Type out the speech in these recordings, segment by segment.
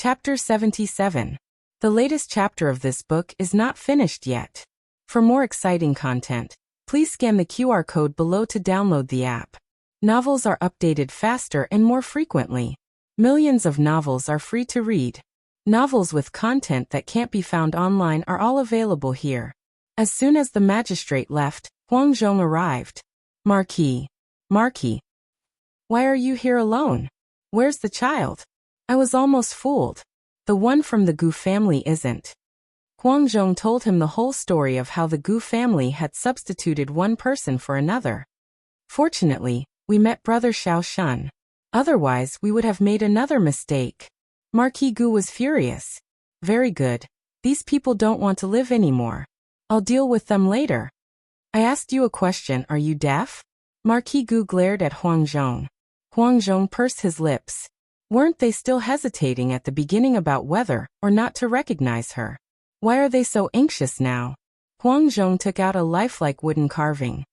Chapter 77. The latest chapter of this book is not finished yet. For more exciting content, please scan the QR code below to download the app. Novels are updated faster and more frequently. Millions of novels are free to read. Novels with content that can't be found online are all available here. As soon as the magistrate left, Huang Zhong arrived. Marquis. Why are you here alone? Where's the child? I was almost fooled. The one from the Gu family isn't. Huang Zhong told him the whole story of how the Gu family had substituted one person for another. Fortunately, we met Brother Xiaoshan. Otherwise, we would have made another mistake. Marquis Gu was furious. Very good. These people don't want to live anymore. I'll deal with them later. I asked you a question, are you deaf? Marquis Gu glared at Huang Zhong. Huang Zhong pursed his lips. Weren't they still hesitating at the beginning about whether or not to recognize her? Why are they so anxious now? Huang Zhong took out a lifelike wooden carving.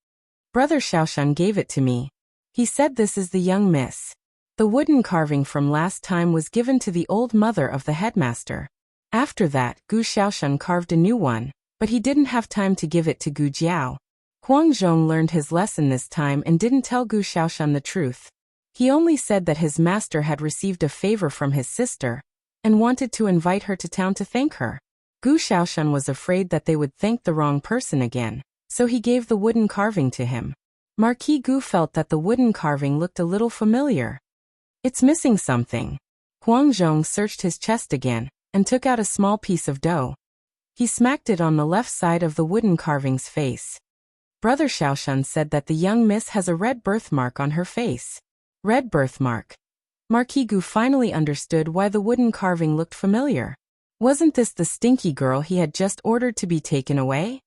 Brother Xiaoshan gave it to me. He said this is the young miss. The wooden carving from last time was given to the old mother of the headmaster. After that, Gu Xiaoshan carved a new one, but he didn't have time to give it to Gu Jiao. Huang Zhong learned his lesson this time and didn't tell Gu Xiaoshan the truth. He only said that his master had received a favor from his sister and wanted to invite her to town to thank her. Gu Xiaoshan was afraid that they would thank the wrong person again, so he gave the wooden carving to him. Marquis Gu felt that the wooden carving looked a little familiar. It's missing something. Huang Zhong searched his chest again and took out a small piece of dough. He smacked it on the left side of the wooden carving's face. Brother Xiaoshan said that the young miss has a red birthmark on her face. Red birthmark. Marquis Gu finally understood why the wooden carving looked familiar. Wasn't this the stinky girl he had just ordered to be taken away?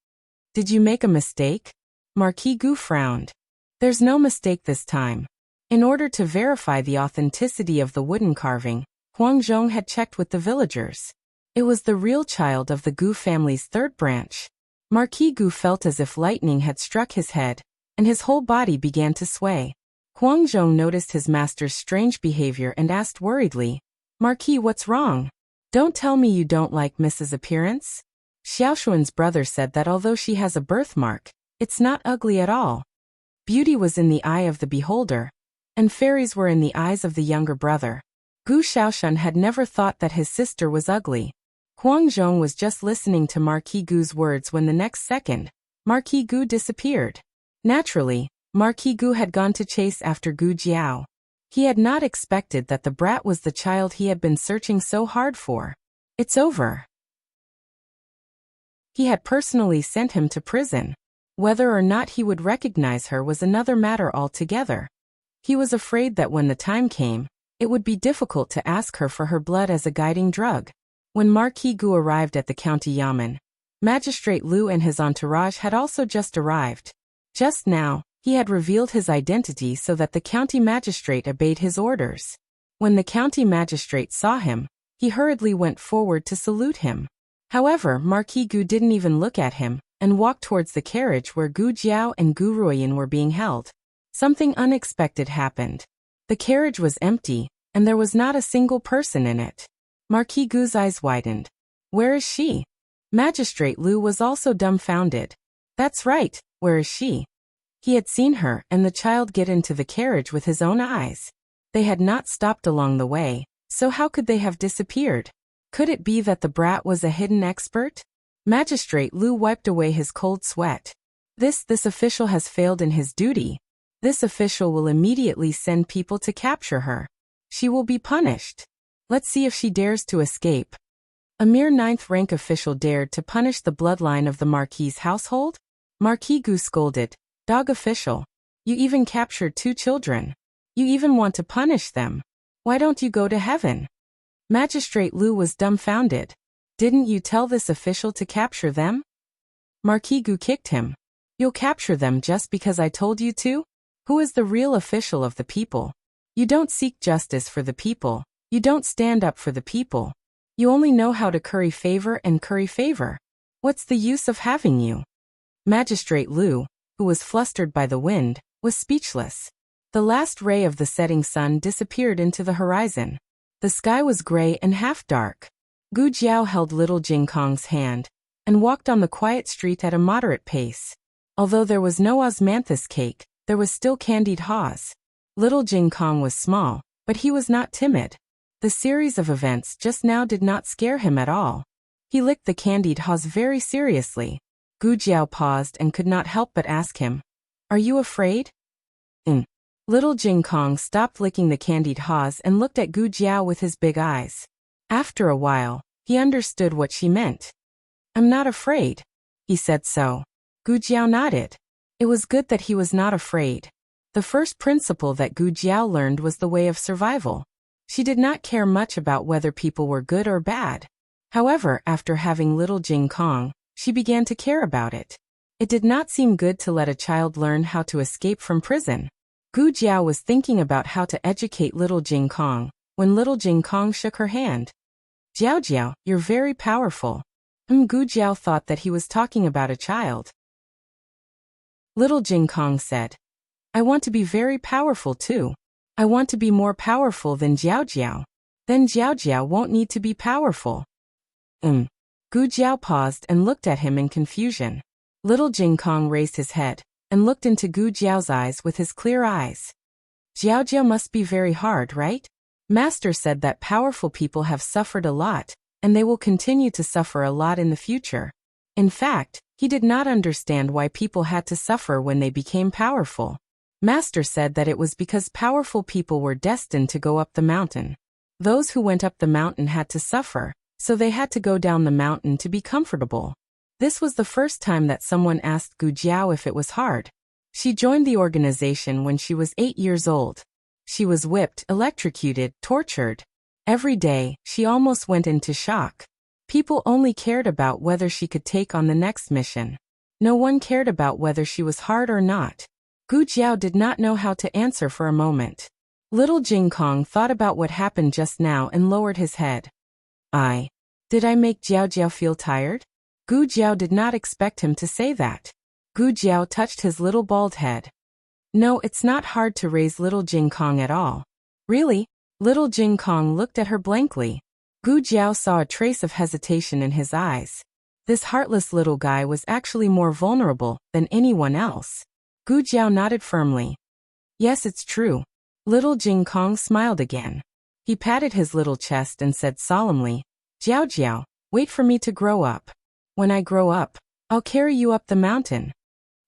Did you make a mistake? Marquis Gu frowned. There's no mistake this time. In order to verify the authenticity of the wooden carving, Huang Zhong had checked with the villagers. It was the real child of the Gu family's third branch. Marquis Gu felt as if lightning had struck his head, and his whole body began to sway. Huang Zhong noticed his master's strange behavior and asked worriedly, Marquis, what's wrong? Don't tell me you don't like Mrs. Appearance? Xiaoshuan's brother said that although she has a birthmark, it's not ugly at all. Beauty was in the eye of the beholder, and fairies were in the eyes of the younger brother. Gu Xiaoshan had never thought that his sister was ugly. Huang Zhong was just listening to Marquis Gu's words when the next second, Marquis Gu disappeared. Naturally, Marquis Gu had gone to chase after Gu Jiao. He had not expected that the brat was the child he had been searching so hard for. It's over. He had personally sent him to prison. Whether or not he would recognize her was another matter altogether. He was afraid that when the time came, it would be difficult to ask her for her blood as a guiding drug. When Marquis Gu arrived at the county yamen, Magistrate Liu and his entourage had also just arrived. Just now, he had revealed his identity so that the county magistrate obeyed his orders. When the county magistrate saw him, he hurriedly went forward to salute him. However, Marquis Gu didn't even look at him and walked towards the carriage where Gu Jiao and Gu Ruoyan were being held. Something unexpected happened. The carriage was empty, and there was not a single person in it. Marquis Gu's eyes widened. Where is she? Magistrate Liu was also dumbfounded. That's right, where is she? He had seen her and the child get into the carriage with his own eyes. They had not stopped along the way, so how could they have disappeared? Could it be that the brat was a hidden expert? Magistrate Liu wiped away his cold sweat. This official has failed in his duty. This official will immediately send people to capture her. She will be punished. Let's see if she dares to escape. A mere 9th rank official dared to punish the bloodline of the Marquis's household? Marquis Gu scolded. Dog official. You even captured 2 children. You even want to punish them. Why don't you go to heaven? Magistrate Liu was dumbfounded. Didn't you tell this official to capture them? Marquis Gu kicked him. You'll capture them just because I told you to? Who is the real official of the people? You don't seek justice for the people. You don't stand up for the people. You only know how to curry favor and curry favor. What's the use of having you? Magistrate Liu, who was flustered by the wind, was speechless. The last ray of the setting sun disappeared into the horizon. The sky was gray and half dark. Gu Jiao held little Jing Kong's hand and walked on the quiet street at a moderate pace. Although there was no osmanthus cake, there was still candied haws. Little Jing Kong was small, but he was not timid. The series of events just now did not scare him at all. He licked the candied haws very seriously. Gu Jiao paused and could not help but ask him, "Are you afraid?" Little Jing Kong stopped licking the candied haws and looked at Gu Jiao with his big eyes. After a while, he understood what she meant. "I'm not afraid." He said so. Gu Jiao nodded. It was good that he was not afraid. The first principle that Gu Jiao learned was the way of survival. She did not care much about whether people were good or bad. However, after having little Jing Kong, she began to care about it. It did not seem good to let a child learn how to escape from prison. Gu Jiao was thinking about how to educate little Jing Kong when little Jing Kong shook her hand. "Jiao Jiao, you're very powerful." Gu Jiao thought that he was talking about a child. Little Jing Kong said, "I want to be very powerful too. I want to be more powerful than Jiao Jiao. Then Jiao Jiao won't need to be powerful." Gu Jiao paused and looked at him in confusion. Little Jing Kong raised his head and looked into Gu Jiao's eyes with his clear eyes. "Jiao Jiao must be very hard, right? Master said that powerful people have suffered a lot, and they will continue to suffer a lot in the future." In fact, he did not understand why people had to suffer when they became powerful. Master said that it was because powerful people were destined to go up the mountain. Those who went up the mountain had to suffer, so they had to go down the mountain to be comfortable. This was the first time that someone asked Gu Jiao if it was hard. She joined the organization when she was 8 years old. She was whipped, electrocuted, tortured. Every day, she almost went into shock. People only cared about whether she could take on the next mission. No one cared about whether she was hard or not. Gu Jiao did not know how to answer for a moment. Little Jing Kong thought about what happened just now and lowered his head. Did I make Jiao Jiao feel tired?" Gu Jiao did not expect him to say that. Gu Jiao touched his little bald head. "No, it's not hard to raise little Jing Kong at all." "Really?" Little Jing Kong looked at her blankly. Gu Jiao saw a trace of hesitation in his eyes. This heartless little guy was actually more vulnerable than anyone else. Gu Jiao nodded firmly. "Yes, it's true." Little Jing Kong smiled again. He patted his little chest and said solemnly, "Jiao Jiao, wait for me to grow up. When I grow up, I'll carry you up the mountain."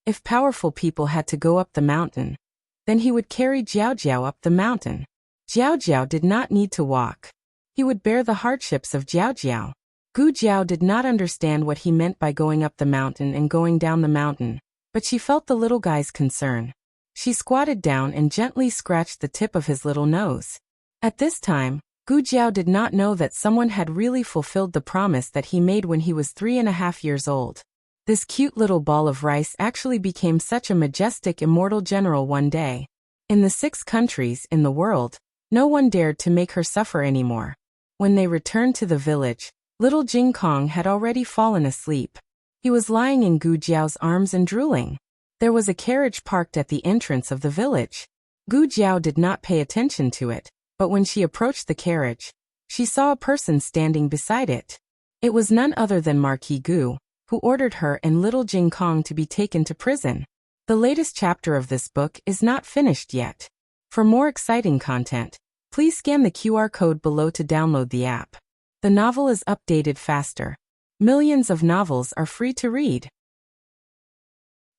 If powerful people had to go up the mountain, then he would carry Jiao Jiao up the mountain. Jiao Jiao did not need to walk. He would bear the hardships of Jiao Jiao. Gu Jiao did not understand what he meant by going up the mountain and going down the mountain, but she felt the little guy's concern. She squatted down and gently scratched the tip of his little nose. At this time, Gu Jiao did not know that someone had really fulfilled the promise that he made when he was 3.5 years old. This cute little ball of rice actually became such a majestic immortal general one day. In the 6 countries in the world, no one dared to make her suffer anymore. When they returned to the village, little Jing Kong had already fallen asleep. He was lying in Gu Jiao's arms and drooling. There was a carriage parked at the entrance of the village. Gu Jiao did not pay attention to it, but when she approached the carriage, she saw a person standing beside it. It was none other than Marquis Gu, who ordered her and little Jing Kong to be taken to prison. The latest chapter of this book is not finished yet. For more exciting content, please scan the QR code below to download the app. The novel is updated faster. Millions of novels are free to read.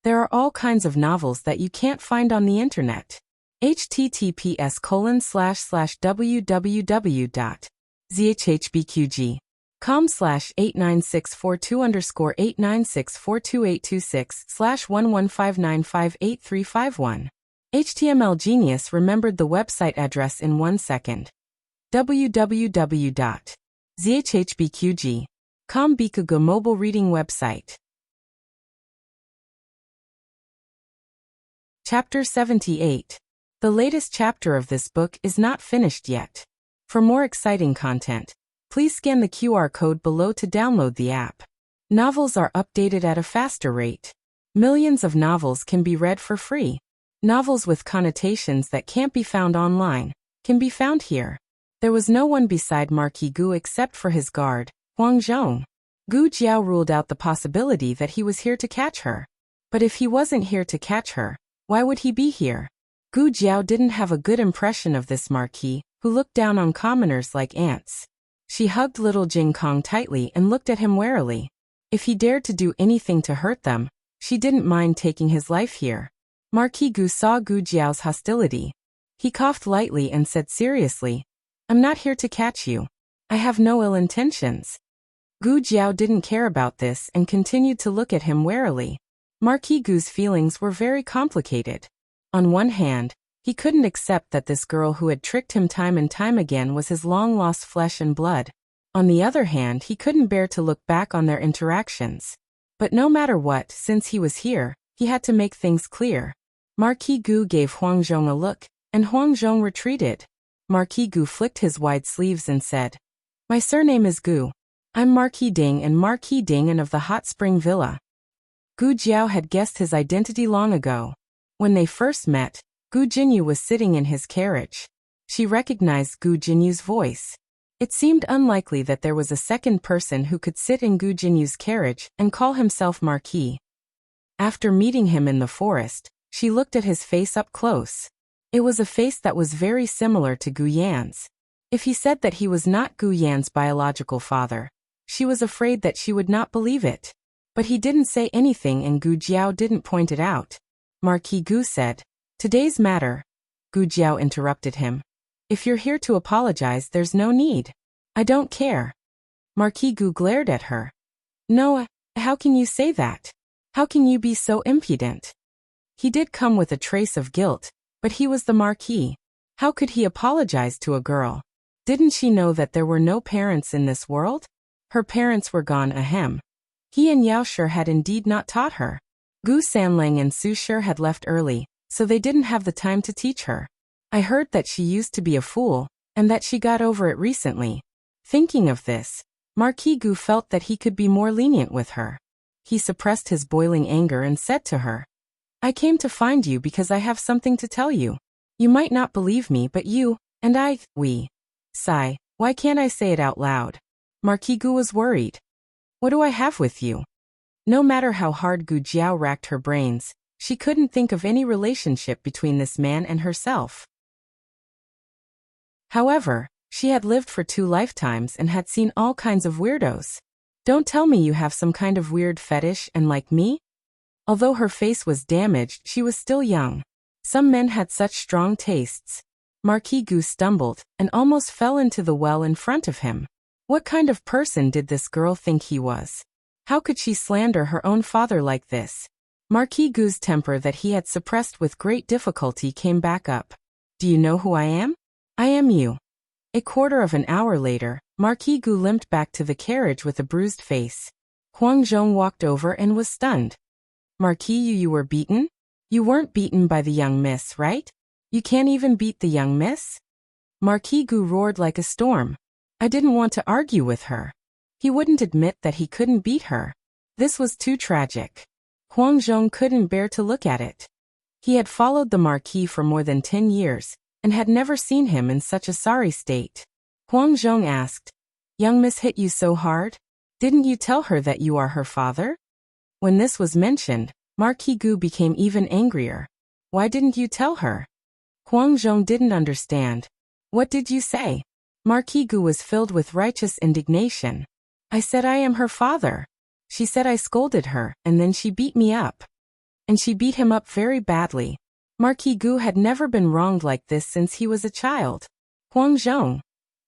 There are all kinds of novels that you can't find on the internet. https://www.zhbqg.com/89642_8964286/115958351. HTML Genius remembered the website address in 1 second. www.zhbqg.com Bikugo mobile reading website. Chapter 78. The latest chapter of this book is not finished yet. For more exciting content, please scan the QR code below to download the app. Novels are updated at a faster rate. Millions of novels can be read for free. Novels with connotations that can't be found online can be found here. There was no one beside Marquis Gu except for his guard, Huang Zhong. Gu Jiao ruled out the possibility that he was here to catch her. But if he wasn't here to catch her, why would he be here? Gu Jiao didn't have a good impression of this Marquis, who looked down on commoners like ants. She hugged little Jing Kong tightly and looked at him warily. If he dared to do anything to hurt them, she didn't mind taking his life here. Marquis Gu saw Gu Jiao's hostility. He coughed lightly and said seriously, "I'm not here to catch you. I have no ill intentions." Gu Jiao didn't care about this and continued to look at him warily. Marquis Gu's feelings were very complicated. On one hand, he couldn't accept that this girl who had tricked him time and time again was his long-lost flesh and blood. On the other hand, he couldn't bear to look back on their interactions. But no matter what, since he was here, he had to make things clear. Marquis Gu gave Huang Zhong a look, and Huang Zhong retreated. Marquis Gu flicked his wide sleeves and said, "My surname is Gu. I'm Marquis Ding and of the Hot Spring Villa." Gu Jiao had guessed his identity long ago. When they first met, Gu Jinyu was sitting in his carriage. She recognized Gu Jinyu's voice. It seemed unlikely that there was a second person who could sit in Gu Jinyu's carriage and call himself Marquis. After meeting him in the forest, she looked at his face up close. It was a face that was very similar to Gu Yan's. If he said that he was not Gu Yan's biological father, she was afraid that she would not believe it. But he didn't say anything and Gu Jiao didn't point it out. Marquis Gu said, "Today's matter." Gu Jiao interrupted him. "If you're here to apologize, there's no need. I don't care." Marquis Gu glared at her. "No, how can you say that? How can you be so impudent?" He did come with a trace of guilt, but he was the Marquis. How could he apologize to a girl? Didn't she know that there were no parents in this world? Her parents were gone ahem. He and Yao Shi had indeed not taught her. Gu Sanlang and Su Shi had left early, so they didn't have the time to teach her. I heard that she used to be a fool, and that she got over it recently. Thinking of this, Marquis Gu felt that he could be more lenient with her. He suppressed his boiling anger and said to her, "I came to find you because I have something to tell you. You might not believe me, but you, and we. Sigh, why can't I say it out loud?" Marquis Gu was worried. "What do I have with you?" No matter how hard Gu Jiao racked her brains, she couldn't think of any relationship between this man and herself. However, she had lived for 2 lifetimes and had seen all kinds of weirdos. "Don't tell me you have some kind of weird fetish and like me?" Although her face was damaged, she was still young. Some men had such strong tastes. Marquis Gu stumbled and almost fell into the well in front of him. What kind of person did this girl think he was? How could she slander her own father like this? Marquis Gu's temper that he had suppressed with great difficulty came back up. "Do you know who I am? I am you." A quarter of an hour later, Marquis Gu limped back to the carriage with a bruised face. Huang Zhong walked over and was stunned. "Marquis, you were beaten? You weren't beaten by the young miss, right? You can't even beat the young miss?" Marquis Gu roared like a storm. "I didn't want to argue with her." He wouldn't admit that he couldn't beat her. This was too tragic. Huang Zhong couldn't bear to look at it. He had followed the Marquis for more than 10 years, and had never seen him in such a sorry state. Huang Zhong asked, "Young miss hit you so hard? Didn't you tell her that you are her father?" When this was mentioned, Marquis Gu became even angrier. "Why didn't you tell her?" Huang Zhong didn't understand. "What did you say?" Marquis Gu was filled with righteous indignation. "I said I am her father. She said I scolded her, and then she beat me up. And she beat him up very badly." Marquis Gu had never been wronged like this since he was a child. "Huang Zhong,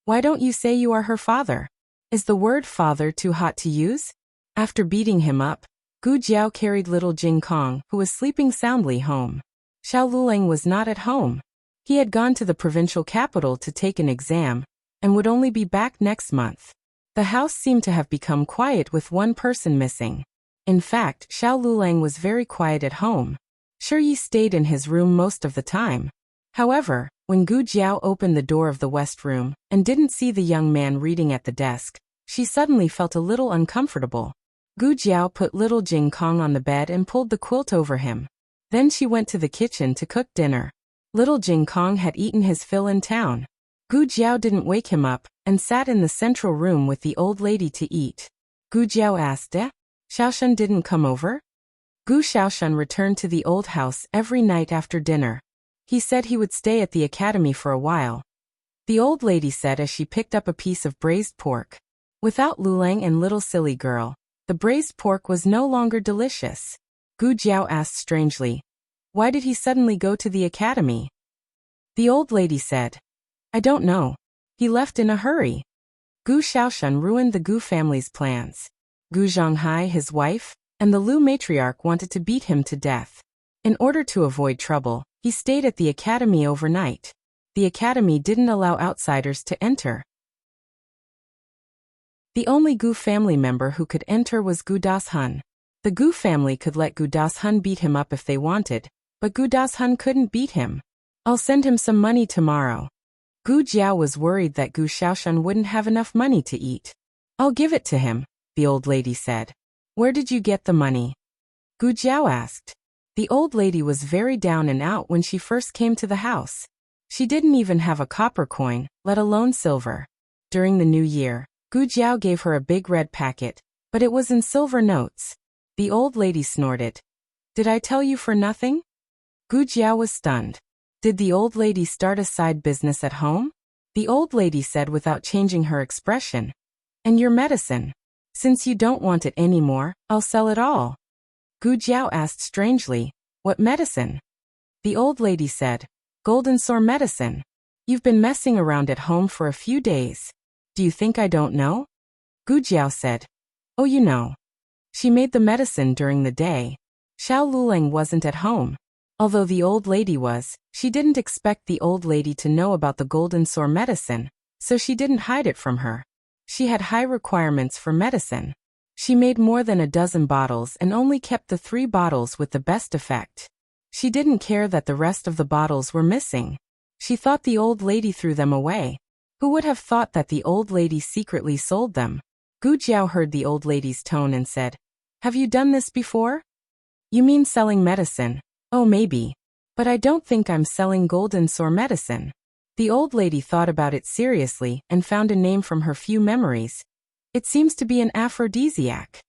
why don't you say you are her father? Is the word father too hot to use?" After beating him up, Gu Jiao carried little Jing Kong, who was sleeping soundly, home. Xiao Lulang was not at home. He had gone to the provincial capital to take an exam, and would only be back next month. The house seemed to have become quiet with one person missing. In fact, Xiao Lulang was very quiet at home. Sure, Yi stayed in his room most of the time. However, when Gu Jiao opened the door of the west room and didn't see the young man reading at the desk, she suddenly felt a little uncomfortable. Gu Jiao put little Jing Kong on the bed and pulled the quilt over him. Then she went to the kitchen to cook dinner. Little Jing Kong had eaten his fill in town. Gu Jiao didn't wake him up, and sat in the central room with the old lady to eat. Gu Jiao asked, Xiaoshan didn't come over? Gu Xiaoshan returned to the old house every night after dinner. He said he would stay at the academy for a while. The old lady said as she picked up a piece of braised pork. Without Lulang and little silly girl, the braised pork was no longer delicious. Gu Jiao asked strangely, why did he suddenly go to the academy? The old lady said, I don't know. He left in a hurry. Gu Xiaoshan ruined the Gu family's plans. Gu Zhonghai, his wife, and the Lu matriarch wanted to beat him to death. In order to avoid trouble, he stayed at the academy overnight. The academy didn't allow outsiders to enter. The only Gu family member who could enter was Gu Dashun. The Gu family could let Gu Dashun beat him up if they wanted, but Gu Dashun couldn't beat him. I'll send him some money tomorrow. Gu Jiao was worried that Gu Xiaoshan wouldn't have enough money to eat. I'll give it to him, the old lady said. Where did you get the money? Gu Jiao asked. The old lady was very down and out when she first came to the house. She didn't even have a copper coin, let alone silver. During the new year, Gu Jiao gave her a big red packet, but it was in silver notes. The old lady snorted. Did I tell you for nothing? Gu Jiao was stunned. Did the old lady start a side business at home? The old lady said without changing her expression. And your medicine? Since you don't want it anymore, I'll sell it all. Gu Jiao asked strangely, what medicine? The old lady said, golden sore medicine. You've been messing around at home for a few days. Do you think I don't know? Gu Jiao said, oh, you know. She made the medicine during the day. Xiao Lulang wasn't at home. Although the old lady was, she didn't expect the old lady to know about the golden sore medicine, so she didn't hide it from her. She had high requirements for medicine. She made more than a dozen bottles and only kept the 3 bottles with the best effect. She didn't care that the rest of the bottles were missing. She thought the old lady threw them away. Who would have thought that the old lady secretly sold them? Gu Jiao heard the old lady's tone and said, have you done this before? You mean selling medicine? Oh, maybe. But I don't think I'm selling golden sore medicine. The old lady thought about it seriously and found a name from her few memories. It seems to be an aphrodisiac.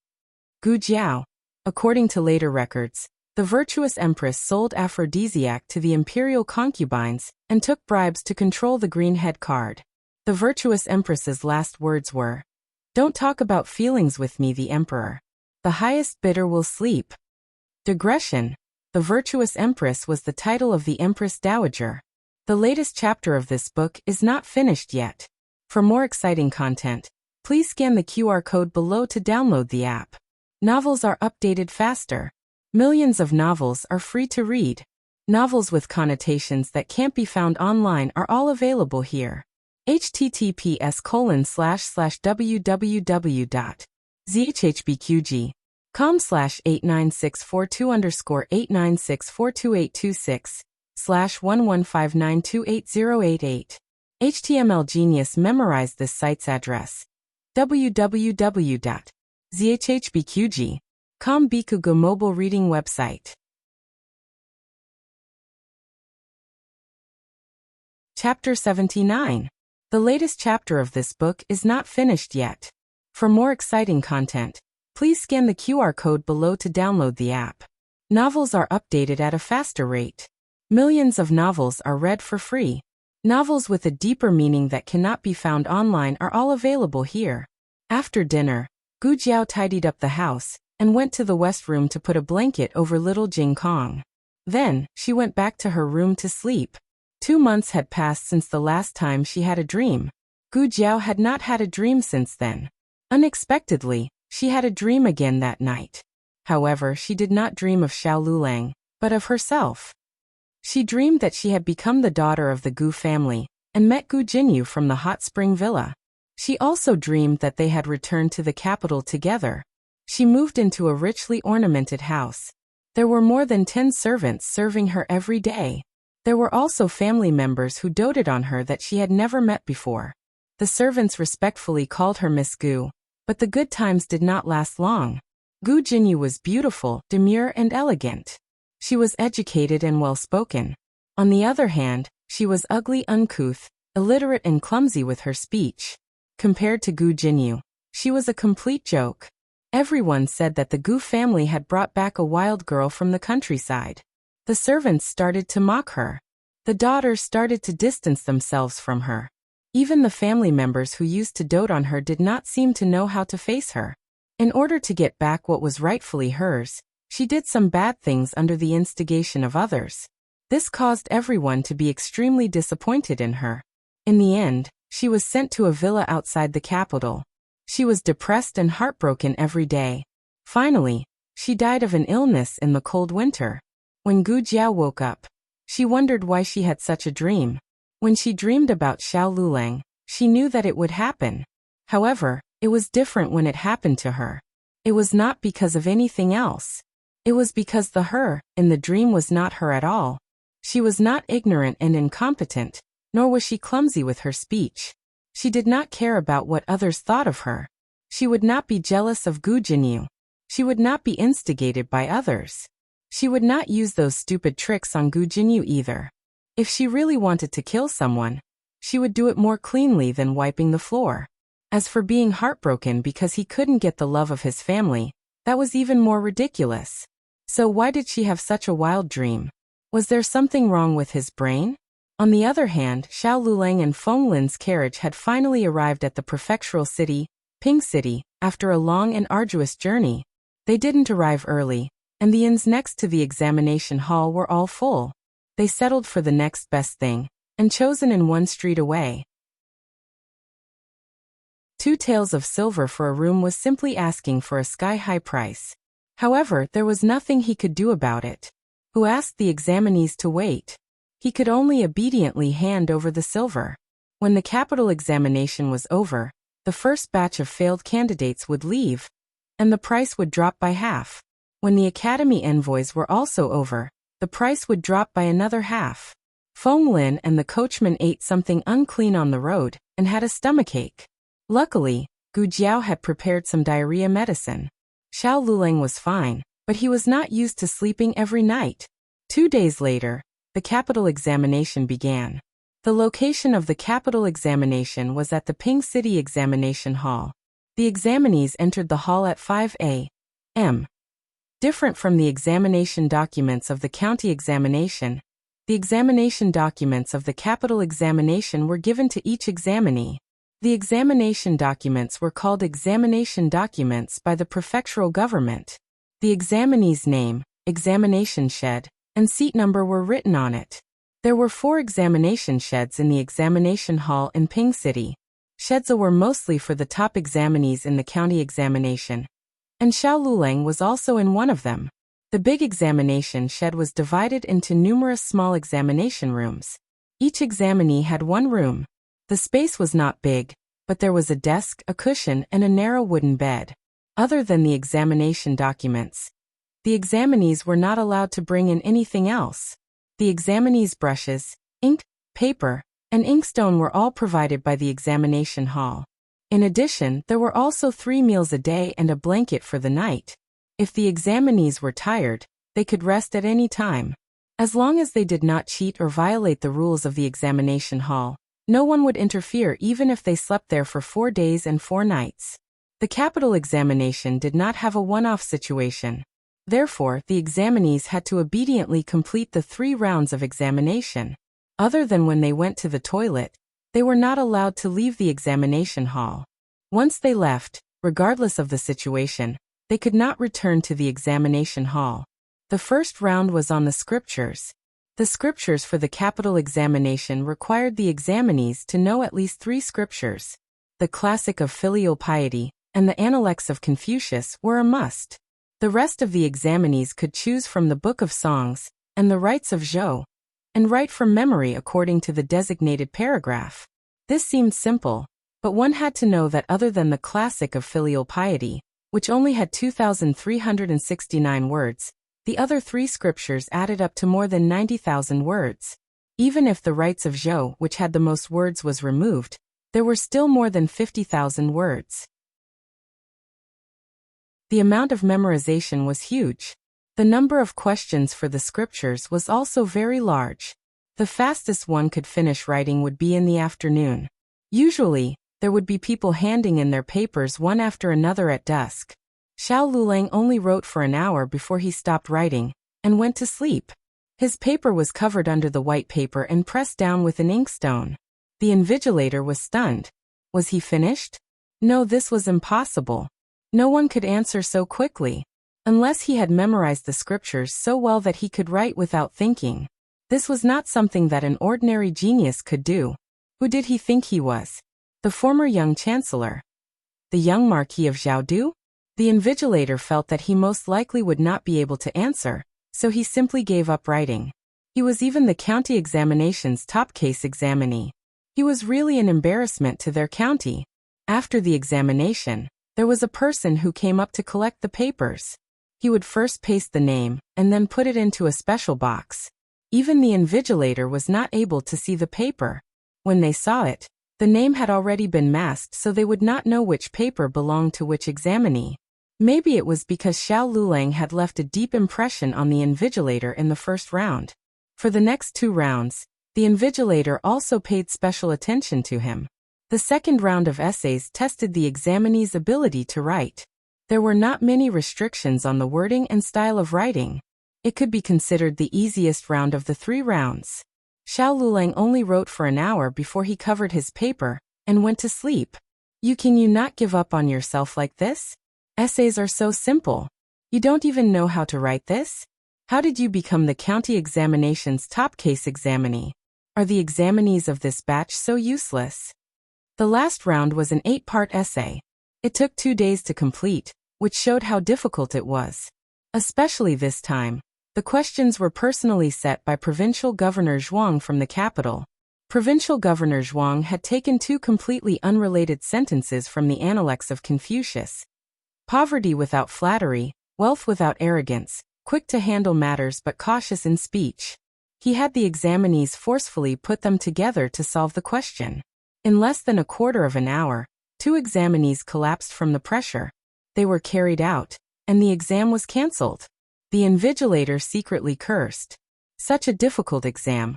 Gu Jiao. According to later records, the virtuous empress sold aphrodisiac to the imperial concubines and took bribes to control the green head card. The virtuous empress's last words were, don't talk about feelings with me, the emperor. The highest bidder will sleep. Digression. The Virtuous Empress was the title of the Empress Dowager. The latest chapter of this book is not finished yet. For more exciting content, please scan the QR code below to download the app. Novels are updated faster. Millions of novels are free to read. Novels with connotations that can't be found online are all available here. https://www.zhhbqg com/89642_8964286/115928088. HTML Genius memorized this site's address. www.zhhbqg.com Bikugo mobile reading website. Chapter 79. The latest chapter of this book is not finished yet. For more exciting content, please scan the QR code below to download the app. Novels are updated at a faster rate. Millions of novels are read for free. Novels with a deeper meaning that cannot be found online are all available here. After dinner, Gu Jiao tidied up the house and went to the west room to put a blanket over little Jing Kong. Then, she went back to her room to sleep. 2 months had passed since the last time she had a dream. Gu Jiao had not had a dream since then. Unexpectedly, she had a dream again that night. However, she did not dream of Xiao Lulang, but of herself. She dreamed that she had become the daughter of the Gu family and met Gu Jinyu from the hot spring villa. She also dreamed that they had returned to the capital together. She moved into a richly ornamented house. There were more than 10 servants serving her every day. There were also family members who doted on her that she had never met before. The servants respectfully called her Miss Gu. But the good times did not last long. Gu Jinyu was beautiful, demure and elegant. She was educated and well-spoken. On the other hand, she was ugly, uncouth, illiterate and clumsy with her speech. Compared to Gu Jinyu, she was a complete joke. Everyone said that the Gu family had brought back a wild girl from the countryside. The servants started to mock her. The daughters started to distance themselves from her. Even the family members who used to dote on her did not seem to know how to face her. In order to get back what was rightfully hers, she did some bad things under the instigation of others. This caused everyone to be extremely disappointed in her. In the end, she was sent to a villa outside the capital. She was depressed and heartbroken every day. Finally, she died of an illness in the cold winter. When Gu Jiao woke up, she wondered why she had such a dream. When she dreamed about Xiao Lulang, she knew that it would happen. However, it was different when it happened to her. It was not because of anything else. It was because the her in the dream was not her at all. She was not ignorant and incompetent, nor was she clumsy with her speech. She did not care about what others thought of her. She would not be jealous of Gu Jinyu. She would not be instigated by others. She would not use those stupid tricks on Gu Jinyu either. If she really wanted to kill someone, she would do it more cleanly than wiping the floor. As for being heartbroken because he couldn't get the love of his family, that was even more ridiculous. So why did she have such a wild dream? Was there something wrong with his brain? On the other hand, Xiao Lulang and Feng Lin's carriage had finally arrived at the prefectural city, Ping City, after a long and arduous journey. They didn't arrive early, and the inns next to the examination hall were all full. They settled for the next best thing, and chosen in one street away. 2 taels of silver for a room was simply asking for a sky-high price. However, there was nothing he could do about it. Who asked the examinees to wait? He could only obediently hand over the silver. When the capital examination was over, the first batch of failed candidates would leave, and the price would drop by half. When the academy envoys were also over, the price would drop by another half. Feng Lin and the coachman ate something unclean on the road and had a stomachache. Luckily, Gu Jiao had prepared some diarrhea medicine. Xiao Lulang was fine, but he was not used to sleeping every night. 2 days later, the capital examination began. The location of the capital examination was at the Ping City Examination Hall. The examinees entered the hall at 5 a.m. Different from the examination documents of the county examination, the examination documents of the capital examination were given to each examinee. The examination documents were called examination documents by the prefectural government. The examinee's name, examination shed, and seat number were written on it. There were 4 examination sheds in the examination hall in Ping City. Sheds were mostly for the top examinees in the county examination, and Xiao Lulang was also in one of them. The big examination shed was divided into numerous small examination rooms. Each examinee had one room. The space was not big, but there was a desk, a cushion, and a narrow wooden bed. Other than the examination documents, the examinees were not allowed to bring in anything else. The examinees' brushes, ink, paper, and inkstone were all provided by the examination hall. In addition, there were also 3 meals a day and a blanket for the night. If the examinees were tired, they could rest at any time. As long as they did not cheat or violate the rules of the examination hall, no one would interfere even if they slept there for 4 days and 4 nights. The capital examination did not have a one-off situation. Therefore, the examinees had to obediently complete the 3 rounds of examination. Other than when they went to the toilet, they were not allowed to leave the examination hall. Once they left, regardless of the situation, they could not return to the examination hall. The first round was on the scriptures. The scriptures for the capital examination required the examinees to know at least 3 scriptures. The classic of filial piety and the Analects of Confucius were a must. The rest of the examinees could choose from the Book of Songs and the Rites of Zhou, and write from memory according to the designated paragraph. This seemed simple, but one had to know that other than the classic of filial piety, which only had 2,369 words, the other 3 scriptures added up to more than 90,000 words. Even if the Rites of Zhou, which had the most words, was removed, there were still more than 50,000 words. The amount of memorization was huge. The number of questions for the scriptures was also very large. The fastest one could finish writing would be in the afternoon. Usually, there would be people handing in their papers one after another at dusk. Xiao Lulang only wrote for an hour before he stopped writing and went to sleep. His paper was covered under the white paper and pressed down with an inkstone. The invigilator was stunned. Was he finished? No, this was impossible. No one could answer so quickly. Unless he had memorized the scriptures so well that he could write without thinking. This was not something that an ordinary genius could do. Who did he think he was? The former young chancellor? The young Marquis of Zhaodu? The invigilator felt that he most likely would not be able to answer, so he simply gave up writing. He was even the county examination's top case examinee. He was really an embarrassment to their county. After the examination, there was a person who came up to collect the papers. He would first paste the name, and then put it into a special box. Even the invigilator was not able to see the paper. When they saw it, the name had already been masked, so they would not know which paper belonged to which examinee. Maybe it was because Xiao Lulang had left a deep impression on the invigilator in the first round. For the next 2 rounds, the invigilator also paid special attention to him. The second round of essays tested the examinee's ability to write. There were not many restrictions on the wording and style of writing. It could be considered the easiest round of the 3 rounds. Xiao Lulang only wrote for an hour before he covered his paper and went to sleep. Can you not give up on yourself like this? Essays are so simple. You don't even know how to write this? How did you become the county examination's top case examinee? Are the examinees of this batch so useless? The last round was an 8-part essay. It took 2 days to complete, which showed how difficult it was. Especially this time, the questions were personally set by Provincial Governor Zhuang from the capital. Provincial Governor Zhuang had taken 2 completely unrelated sentences from the Analects of Confucius. Poverty without flattery, wealth without arrogance, quick to handle matters but cautious in speech. He had the examinees forcefully put them together to solve the question. In less than a quarter of an hour, 2 examinees collapsed from the pressure. They were carried out, and the exam was cancelled. The invigilator secretly cursed. Such a difficult exam.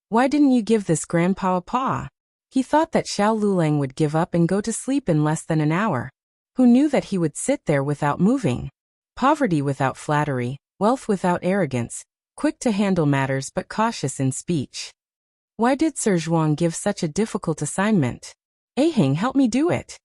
Why didn't you give this grandpa a paw? He thought that Xiao Lulang would give up and go to sleep in less than an hour. Who knew that he would sit there without moving? Poverty without flattery, wealth without arrogance, quick to handle matters but cautious in speech. Why did Sir Zhuang give such a difficult assignment? Aheng, help me do it.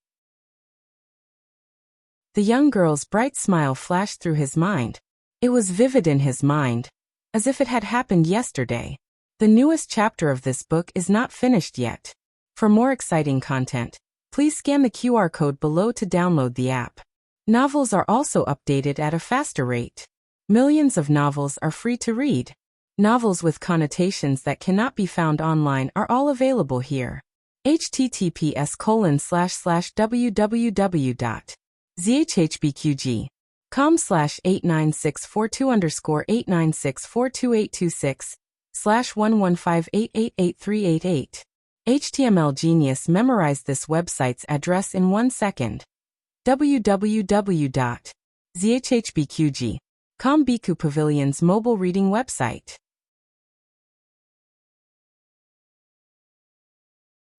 The young girl's bright smile flashed through his mind. It was vivid in his mind, as if it had happened yesterday. The newest chapter of this book is not finished yet. For more exciting content, please scan the QR code below to download the app. Novels are also updated at a faster rate. Millions of novels are free to read. Novels with connotations that cannot be found online are all available here. https://www.zhhbqg.com/89642_896/115888388. HTML Genius memorized this website's address in 1 second. www.zhhbqg.com Biku Pavilion's mobile reading website.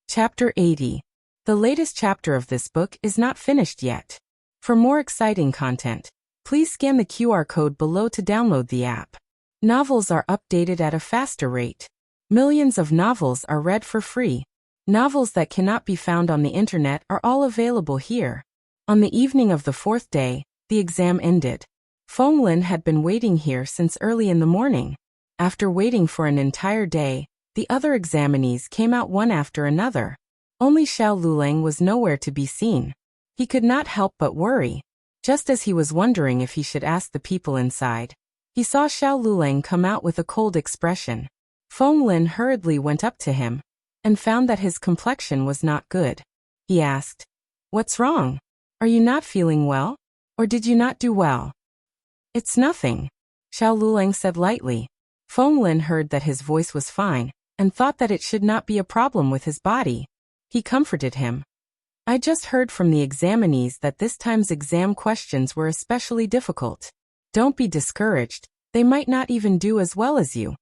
Chapter 80. The latest chapter of this book is not finished yet. For more exciting content, please scan the QR code below to download the app. Novels are updated at a faster rate. Millions of novels are read for free. Novels that cannot be found on the internet are all available here. On the evening of the 4th day, the exam ended. Feng Lin had been waiting here since early in the morning. After waiting for an entire day, the other examinees came out one after another. Only Xiao Lulang was nowhere to be seen. He could not help but worry. Just as he was wondering if he should ask the people inside, he saw Xiao Lulang come out with a cold expression. Feng Lin hurriedly went up to him and found that his complexion was not good. He asked, "What's wrong? Are you not feeling well? Or did you not do well?" "It's nothing," Xiao Lulang said lightly. Feng Lin heard that his voice was fine and thought that it should not be a problem with his body. He comforted him. "I just heard from the examinees that this time's exam questions were especially difficult. Don't be discouraged, they might not even do as well as you."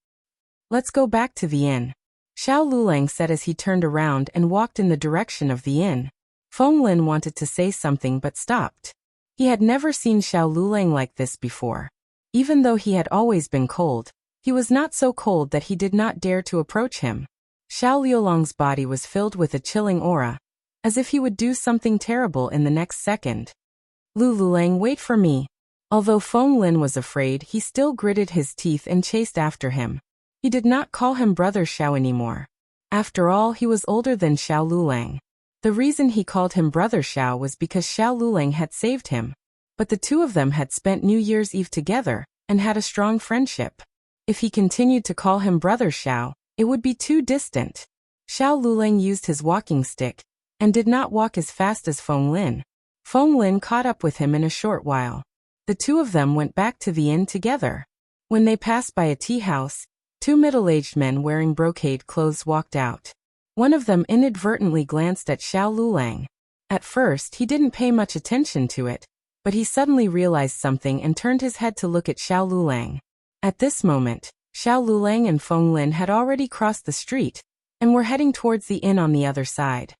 Let's go back to the inn, Xiao Lulang said as he turned around and walked in the direction of the inn. Feng Lin wanted to say something but stopped. He had never seen Xiao Lulang like this before. Even though he had always been cold, he was not so cold that he did not dare to approach him. Xiao Liulang's body was filled with a chilling aura, as if he would do something terrible in the next second. Lu Lulang, wait for me. Although Feng Lin was afraid, he still gritted his teeth and chased after him. He did not call him Brother Xiao anymore. After all, he was older than Xiao Lulang. The reason he called him Brother Xiao was because Xiao Lulang had saved him. But the two of them had spent New Year's Eve together and had a strong friendship. If he continued to call him Brother Xiao, it would be too distant. Xiao Lulang used his walking stick and did not walk as fast as Feng Lin. Feng Lin caught up with him in a short while. The two of them went back to the inn together. When they passed by a tea house, two middle-aged men wearing brocade clothes walked out. One of them inadvertently glanced at Xiao Lulang. At first, he didn't pay much attention to it, but he suddenly realized something and turned his head to look at Xiao Lulang. At this moment, Xiao Lulang and Feng Lin had already crossed the street and were heading towards the inn on the other side.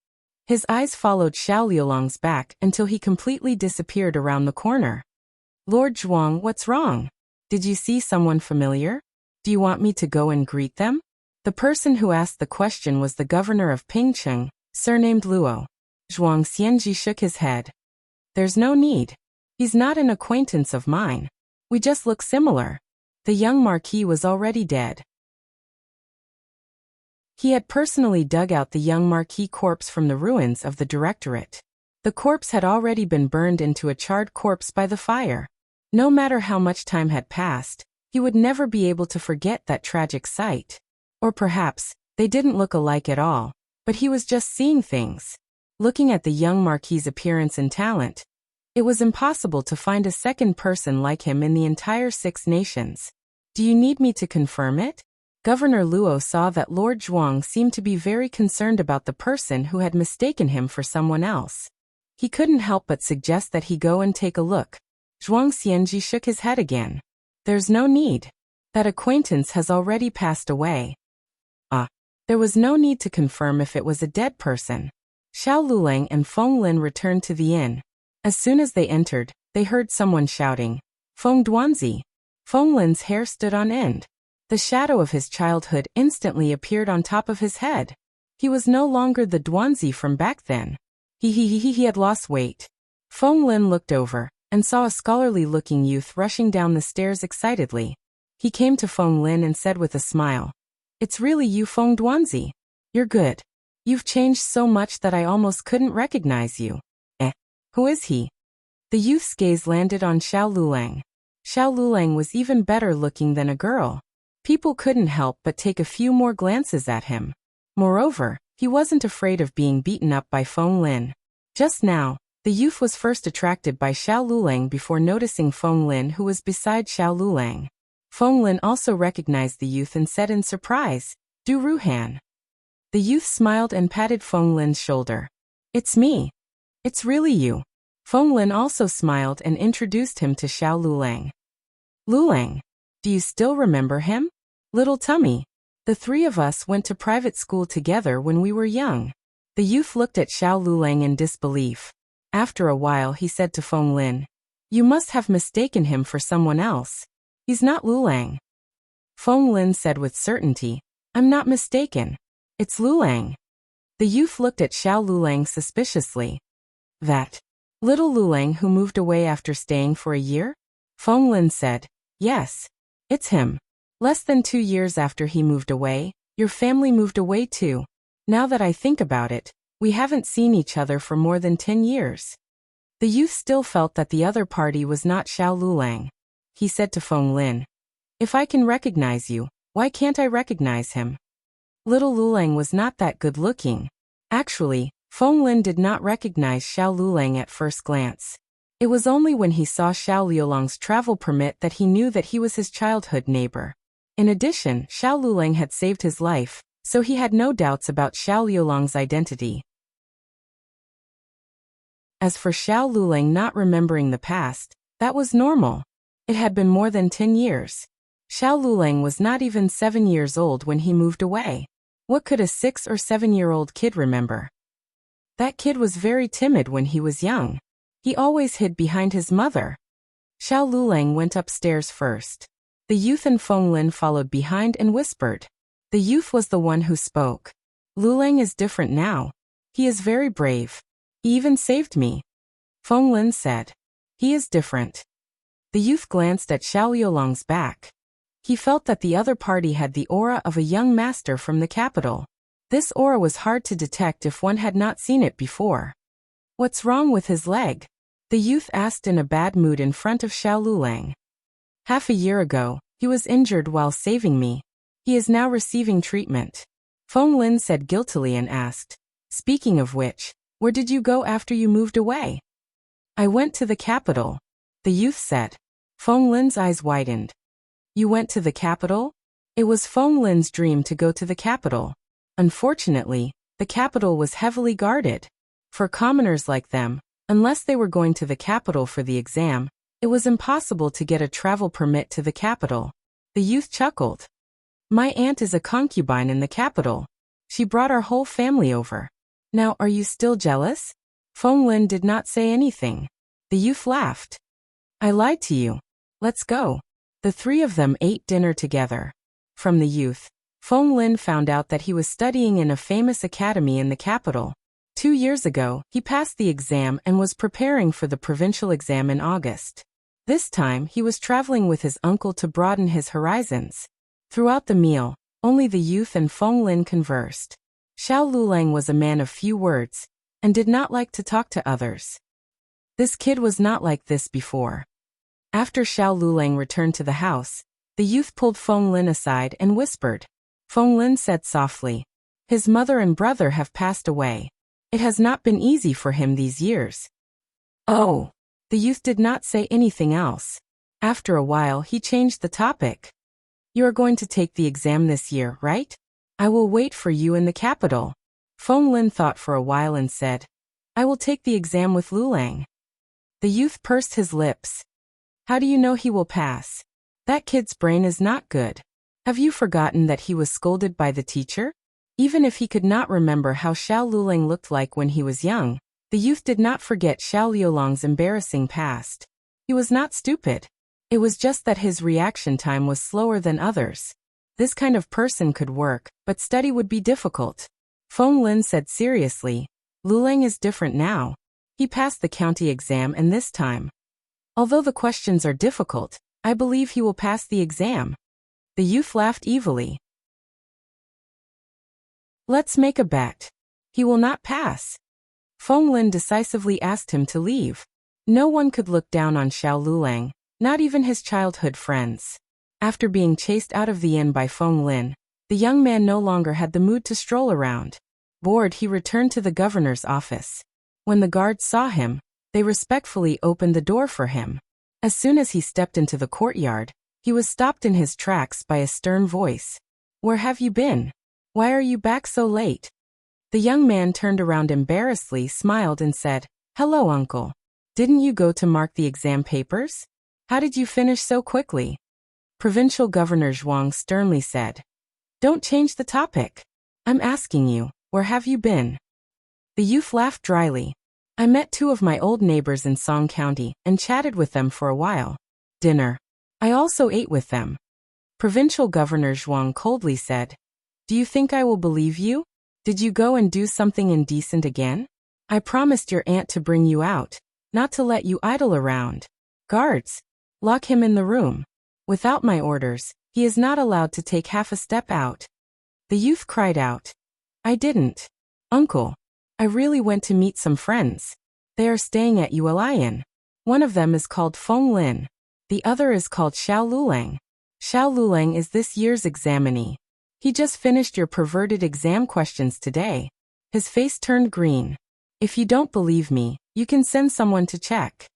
His eyes followed Xiao Liulang's back until he completely disappeared around the corner. Lord Zhuang, what's wrong? Did you see someone familiar? Do you want me to go and greet them? The person who asked the question was the governor of Pingcheng, surnamed Luo. Zhuang Xianji shook his head. There's no need. He's not an acquaintance of mine. We just look similar. The young marquis was already dead. He had personally dug out the young marquis corpse from the ruins of the directorate. The corpse had already been burned into a charred corpse by the fire. No matter how much time had passed, he would never be able to forget that tragic sight. Or perhaps, they didn't look alike at all, but he was just seeing things. Looking at the young marquis's appearance and talent, it was impossible to find a second person like him in the entire 6 nations. Do you need me to confirm it? Governor Luo saw that Lord Zhuang seemed to be very concerned about the person who had mistaken him for someone else. He couldn't help but suggest that he go and take a look. Zhuang Xianji shook his head again. There's no need. That acquaintance has already passed away. There was no need to confirm if it was a dead person. Xiao Lulang and Feng Lin returned to the inn. As soon as they entered, they heard someone shouting, Feng Duanzi. Feng Lin's hair stood on end. The shadow of his childhood instantly appeared on top of his head. He was no longer the Duanzi from back then. He had lost weight. Feng Lin looked over and saw a scholarly-looking youth rushing down the stairs excitedly. He came to Feng Lin and said with a smile, It's really you, Feng Duanzi. You're good. You've changed so much that I almost couldn't recognize you. Who is he? The youth's gaze landed on Xiao Lulang. Xiao Lulang was even better looking than a girl. People couldn't help but take a few more glances at him. Moreover, he wasn't afraid of being beaten up by Feng Lin. Just now, the youth was first attracted by Xiao Lulang before noticing Feng Lin, who was beside Xiao Lulang. Feng Lin also recognized the youth and said in surprise, Du Ruhan. The youth smiled and patted Feng Lin's shoulder. It's me. It's really you. Feng Lin also smiled and introduced him to Xiao Lulang. Lulang, do you still remember him? Little Tummy. The 3 of us went to private school together when we were young. The youth looked at Xiao Lulang in disbelief. After a while he said to Feng Lin, You must have mistaken him for someone else. He's not Lulang. Feng Lin said with certainty, I'm not mistaken. It's Lulang. The youth looked at Xiao Lulang suspiciously. That little Lulang who moved away after staying for a year? Feng Lin said, Yes, it's him. Less than 2 years after he moved away, your family moved away too. Now that I think about it, we haven't seen each other for more than 10 years. The youth still felt that the other party was not Xiao Lulang. He said to Feng Lin, If I can recognize you, why can't I recognize him? Little Lulang was not that good looking. Actually, Feng Lin did not recognize Xiao Lulang at first glance. It was only when he saw Xiao Liulang's travel permit that he knew that he was his childhood neighbor. In addition, Xiao Lulang had saved his life, so he had no doubts about Xiao Liulang's identity. As for Xiao Lulang not remembering the past, that was normal. It had been more than 10 years. Xiao Lulang was not even 7 years old when he moved away. What could a 6 or 7-year-old kid remember? That kid was very timid when he was young. He always hid behind his mother. Xiao Lulang went upstairs first. The youth and Feng Lin followed behind and whispered. The youth was the one who spoke. Lulang is different now. He is very brave. He even saved me. Feng Lin said. He is different. The youth glanced at Xiao Liulang's back. He felt that the other party had the aura of a young master from the capital. This aura was hard to detect if one had not seen it before. What's wrong with his leg? The youth asked in a bad mood in front of Xiao Lulang. Half a year ago, he was injured while saving me. He is now receiving treatment. Feng Lin said guiltily and asked, speaking of which, where did you go after you moved away? I went to the capital. The youth said. Feng Lin's eyes widened. You went to the capital? It was Feng Lin's dream to go to the capital. Unfortunately, the capital was heavily guarded. For commoners like them, unless they were going to the capital for the exam, it was impossible to get a travel permit to the capital. The youth chuckled. My aunt is a concubine in the capital. She brought our whole family over. Now are you still jealous? Feng Lin did not say anything. The youth laughed. I lied to you. Let's go. The three of them ate dinner together. From the youth, Feng Lin found out that he was studying in a famous academy in the capital. 2 years ago, he passed the exam and was preparing for the provincial exam in August. This time, he was traveling with his uncle to broaden his horizons. Throughout the meal, only the youth and Feng Lin conversed. Xiao Lulang was a man of few words, and did not like to talk to others. This kid was not like this before. After Xiao Lulang returned to the house, the youth pulled Feng Lin aside and whispered. Feng Lin said softly, his mother and brother have passed away. It has not been easy for him these years. Oh! The youth did not say anything else. After a while, he changed the topic. You are going to take the exam this year, right? I will wait for you in the capital. Feng Lin thought for a while and said, I will take the exam with Lulang. The youth pursed his lips. How do you know he will pass? That kid's brain is not good. Have you forgotten that he was scolded by the teacher? Even if he could not remember how Xiao Lulang looked like when he was young, the youth did not forget Xiao Liulang's embarrassing past. He was not stupid. It was just that his reaction time was slower than others. This kind of person could work, but study would be difficult. Feng Lin said seriously, Lulang is different now. He passed the county exam and this time. Although the questions are difficult, I believe he will pass the exam. The youth laughed evilly. Let's make a bet. He will not pass. Feng Lin decisively asked him to leave. No one could look down on Xiao Lulang, not even his childhood friends. After being chased out of the inn by Feng Lin, the young man no longer had the mood to stroll around. Bored, he returned to the governor's office. When the guards saw him, they respectfully opened the door for him. As soon as he stepped into the courtyard, he was stopped in his tracks by a stern voice. Where have you been? Why are you back so late? The young man turned around embarrassedly, smiled and said, Hello, uncle. Didn't you go to mark the exam papers? How did you finish so quickly? Provincial Governor Zhuang sternly said. Don't change the topic. I'm asking you, where have you been? The youth laughed dryly. I met 2 of my old neighbors in Song County and chatted with them for a while. Dinner. I also ate with them. Provincial Governor Zhuang coldly said. Do you think I will believe you? Did you go and do something indecent again? I promised your aunt to bring you out, not to let you idle around. Guards, lock him in the room. Without my orders, he is not allowed to take half a step out. The youth cried out. I didn't. Uncle, I really went to meet some friends. They are staying at Yuelian. One of them is called Feng Lin. The other is called Xiao Lulang. Xiao Lulang is this year's examinee. He just finished your perverted exam questions today. His face turned green. If you don't believe me, you can send someone to check.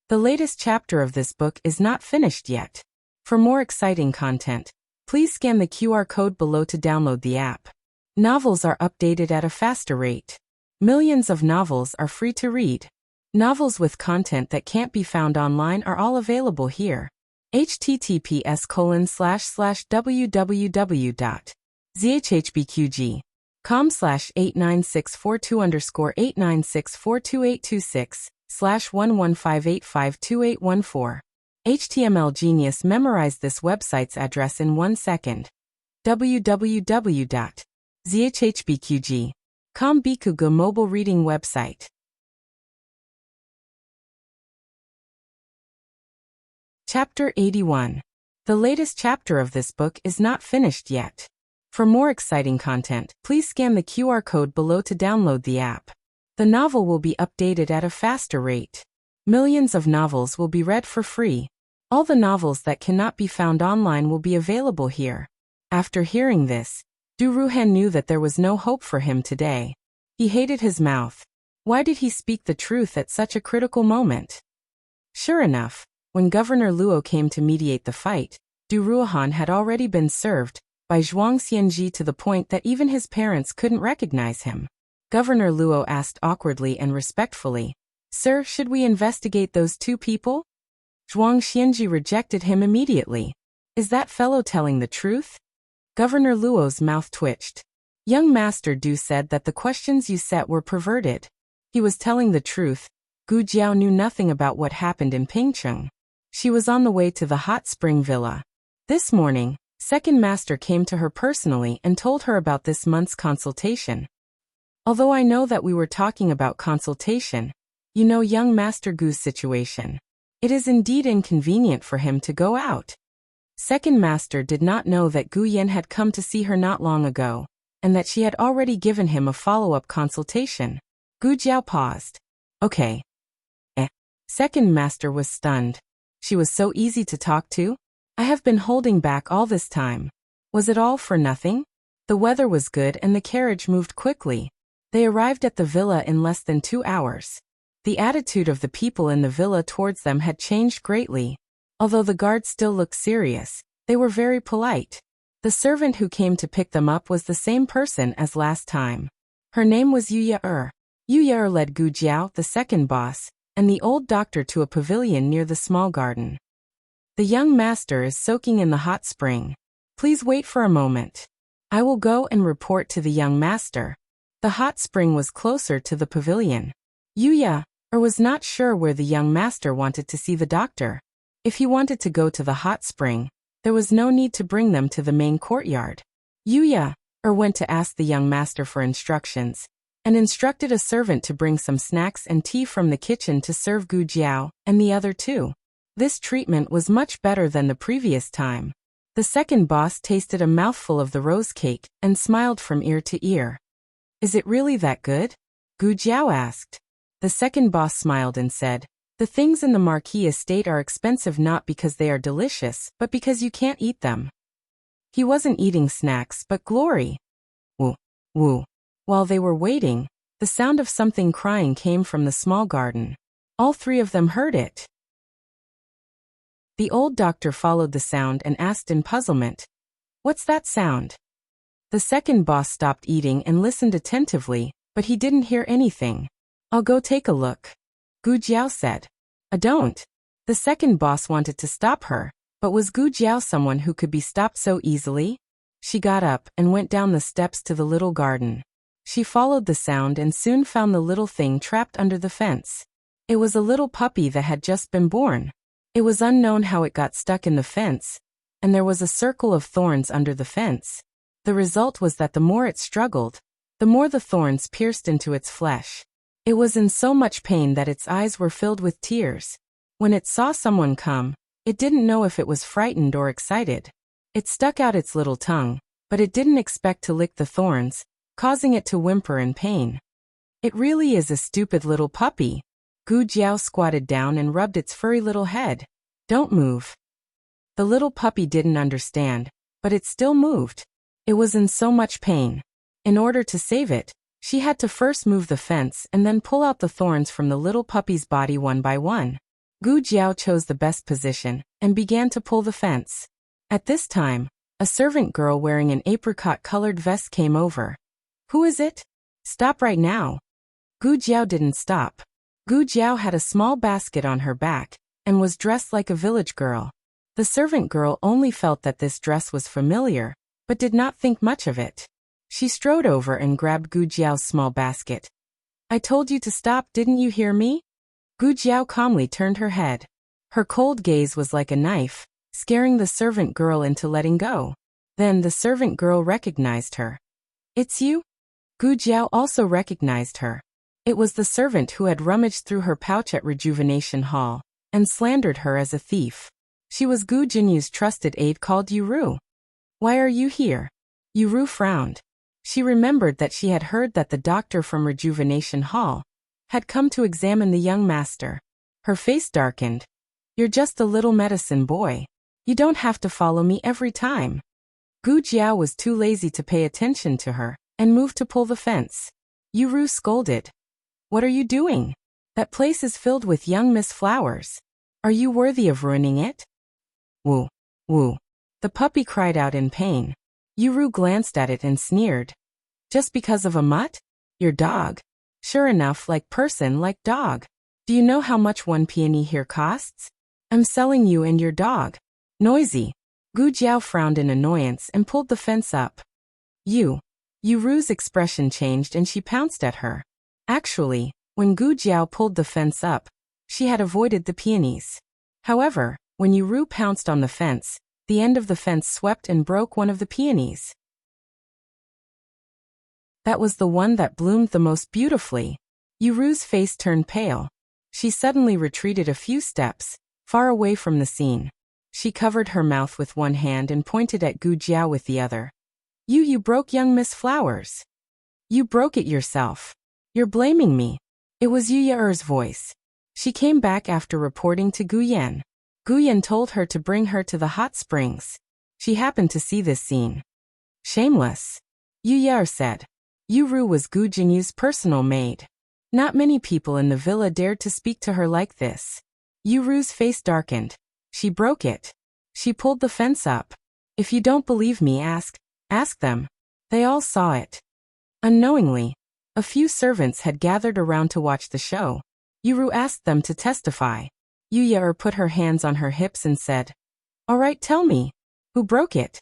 The latest chapter of this book is not finished yet. For more exciting content, please scan the QR code below to download the app. Novels are updated at a faster rate. Millions of novels are free to read. Novels with content that can't be found online are all available here. https://www.zhhbqg.com/89642_8964226/115852814. HTML Genius memorized this website's address in 1 second. www.zhhbqg.com Bikugo mobile reading website. Chapter 81. The latest chapter of this book is not finished yet. For more exciting content, please scan the QR code below to download the app. The novel will be updated at a faster rate. Millions of novels will be read for free. All the novels that cannot be found online will be available here. After hearing this, Du Ruhan knew that there was no hope for him today. He hated his mouth. Why did he speak the truth at such a critical moment? Sure enough, when Governor Luo came to mediate the fight, Du Ruhan had already been served by Zhuang Xianji to the point that even his parents couldn't recognize him. Governor Luo asked awkwardly and respectfully, "Sir, should we investigate those 2 people?" Zhuang Xianji rejected him immediately. "Is that fellow telling the truth?" Governor Luo's mouth twitched. Young Master Du said that the questions you set were perverted. He was telling the truth. Gu Jiao knew nothing about what happened in Pingcheng. She was on the way to the hot spring villa. This morning, Second Master came to her personally and told her about this month's consultation. Although I know that we were talking about consultation, you know young Master Gu's situation. It is indeed inconvenient for him to go out. Second Master did not know that Gu Yan had come to see her not long ago, and that she had already given him a follow-up consultation. Gu Jiao paused. Okay. Second Master was stunned. She was so easy to talk to? I have been holding back all this time. Was it all for nothing? The weather was good and the carriage moved quickly. They arrived at the villa in less than 2 hours. The attitude of the people in the villa towards them had changed greatly. Although the guards still looked serious, they were very polite. The servant who came to pick them up was the same person as last time. Her name was Yu Ye-er. Yu Ye-er led Gu Jiao, the second boss, and the old doctor to a pavilion near the small garden. The young master is soaking in the hot spring. Please wait for a moment. I will go and report to the young master. The hot spring was closer to the pavilion. Yu Ye-er was not sure where the young master wanted to see the doctor. If he wanted to go to the hot spring, there was no need to bring them to the main courtyard. Yu Ye-er went to ask the young master for instructions, and instructed a servant to bring some snacks and tea from the kitchen to serve Gu Jiao and the other 2. This treatment was much better than the previous time. The second boss tasted a mouthful of the rose cake and smiled from ear to ear. Is it really that good? Gu Jiao asked. The second boss smiled and said, the things in the Marquis estate are expensive not because they are delicious, but because you can't eat them. He wasn't eating snacks but glory. Woo, woo. While they were waiting, the sound of something crying came from the small garden. All 3 of them heard it. The old doctor followed the sound and asked in puzzlement, "What's that sound?" The second boss stopped eating and listened attentively, but he didn't hear anything. I'll go take a look, Gu Jiao said. Don't. The second boss wanted to stop her, but was Gu Jiao someone who could be stopped so easily? She got up and went down the steps to the little garden. She followed the sound and soon found the little thing trapped under the fence. It was a little puppy that had just been born. It was unknown how it got stuck in the fence, and there was a circle of thorns under the fence. The result was that the more it struggled, the more the thorns pierced into its flesh. It was in so much pain that its eyes were filled with tears. When it saw someone come, it didn't know if it was frightened or excited. It stuck out its little tongue, but it didn't expect to lick the thorns, causing it to whimper in pain. It really is a stupid little puppy. Gu Jiao squatted down and rubbed its furry little head. Don't move. The little puppy didn't understand, but it still moved. It was in so much pain. In order to save it, she had to first move the fence and then pull out the thorns from the little puppy's body one by one. Gu Jiao chose the best position and began to pull the fence. At this time, a servant girl wearing an apricot-colored vest came over. Who is it? Stop right now. Gu Jiao didn't stop. Gu Jiao had a small basket on her back and was dressed like a village girl. The servant girl only felt that this dress was familiar, but did not think much of it. She strode over and grabbed Gu Jiao's small basket. I told you to stop, didn't you hear me? Gu Jiao calmly turned her head. Her cold gaze was like a knife, scaring the servant girl into letting go. Then the servant girl recognized her. It's you? Gu Jiao also recognized her. It was the servant who had rummaged through her pouch at Rejuvenation Hall and slandered her as a thief. She was Gu Jinyu's trusted aide called Yuru. Why are you here? Yuru frowned. She remembered that she had heard that the doctor from Rejuvenation Hall had come to examine the young master. Her face darkened. You're just a little medicine boy. You don't have to follow me every time. Gu Jiao was too lazy to pay attention to her and moved to pull the fence. Yuru scolded. What are you doing? That place is filled with young Miss Flowers. Are you worthy of ruining it? Woo, woo. The puppy cried out in pain. Yuru glanced at it and sneered. Just because of a mutt? Your dog. Sure enough, like person, like dog. Do you know how much one peony here costs? I'm selling you and your dog. Noisy. Gu Jiao frowned in annoyance and pulled the fence up. Yuru's expression changed and she pounced at her. Actually, when Gu Jiao pulled the fence up, she had avoided the peonies. However, when Yuru pounced on the fence, the end of the fence swept and broke one of the peonies. That was the one that bloomed the most beautifully. Yuru's face turned pale. She suddenly retreated a few steps, far away from the scene. She covered her mouth with one hand and pointed at Gu Jiao with the other. You broke young Miss Flowers. You broke it yourself. You're blaming me. It was Yu Yaer's voice. She came back after reporting to Gu Yan. Gu Yan told her to bring her to the hot springs. She happened to see this scene. Shameless. Yu Yaer said. Yuru was Gu Jinyu's personal maid. Not many people in the villa dared to speak to her like this. Yuru's face darkened. She broke it. She pulled the fence up. If you don't believe me, ask them. They all saw it. Unknowingly, a few servants had gathered around to watch the show. Yuru asked them to testify. Yu Yaer put her hands on her hips and said, All right, tell me. Who broke it?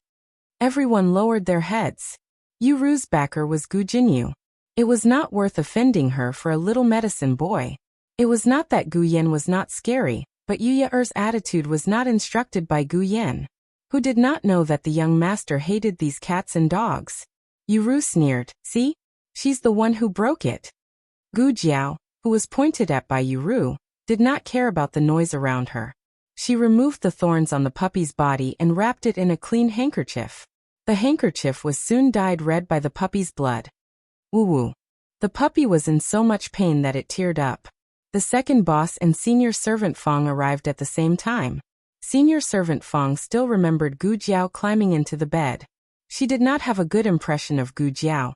Everyone lowered their heads. Yuru's backer was Gu Jinyu. It was not worth offending her for a little medicine boy. It was not that Gu Yan was not scary, but Yu Yaer's attitude was not instructed by Gu Yan, who did not know that the young master hated these cats and dogs. Yuru sneered, See? She's the one who broke it. Gu Jiao, who was pointed at by Yuru, did not care about the noise around her. She removed the thorns on the puppy's body and wrapped it in a clean handkerchief. The handkerchief was soon dyed red by the puppy's blood. Woo-woo. The puppy was in so much pain that it teared up. The second boss and senior servant Fong arrived at the same time. Senior servant Fong still remembered Gu Jiao climbing into the bed. She did not have a good impression of Gu Jiao,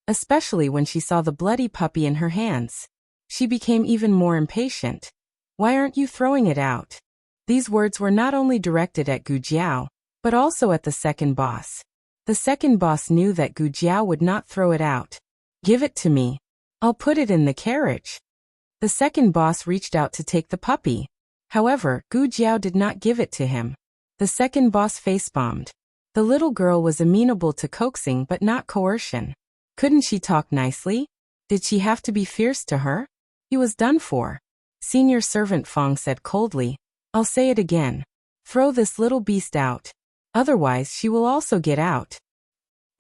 especially when she saw the bloody puppy in her hands. She became even more impatient. Why aren't you throwing it out? These words were not only directed at Gu Jiao, but also at the second boss. The second boss knew that Gu Jiao would not throw it out. Give it to me. I'll put it in the carriage. The second boss reached out to take the puppy. However, Gu Jiao did not give it to him. The second boss face-bombed. The little girl was amenable to coaxing but not coercion. Couldn't she talk nicely? Did she have to be fierce to her? He was done for. Senior servant Fong said coldly, I'll say it again. Throw this little beast out. Otherwise she will also get out.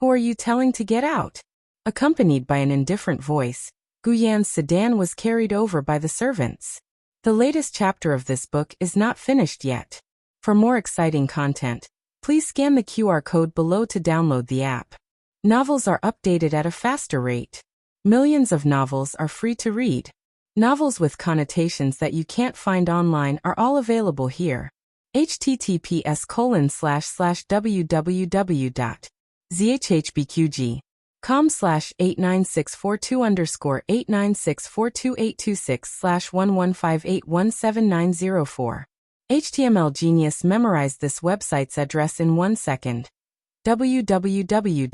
Who are you telling to get out? Accompanied by an indifferent voice, Gu Yan's sedan was carried over by the servants. The latest chapter of this book is not finished yet. For more exciting content, please scan the QR code below to download the app. Novels are updated at a faster rate. Millions of novels are free to read. Novels with connotations that you can't find online are all available here. https://www.zhbqg.com/89642_8964286/115817904. HTML Genius memorized this website's address in 1 second. www.zhbqg.com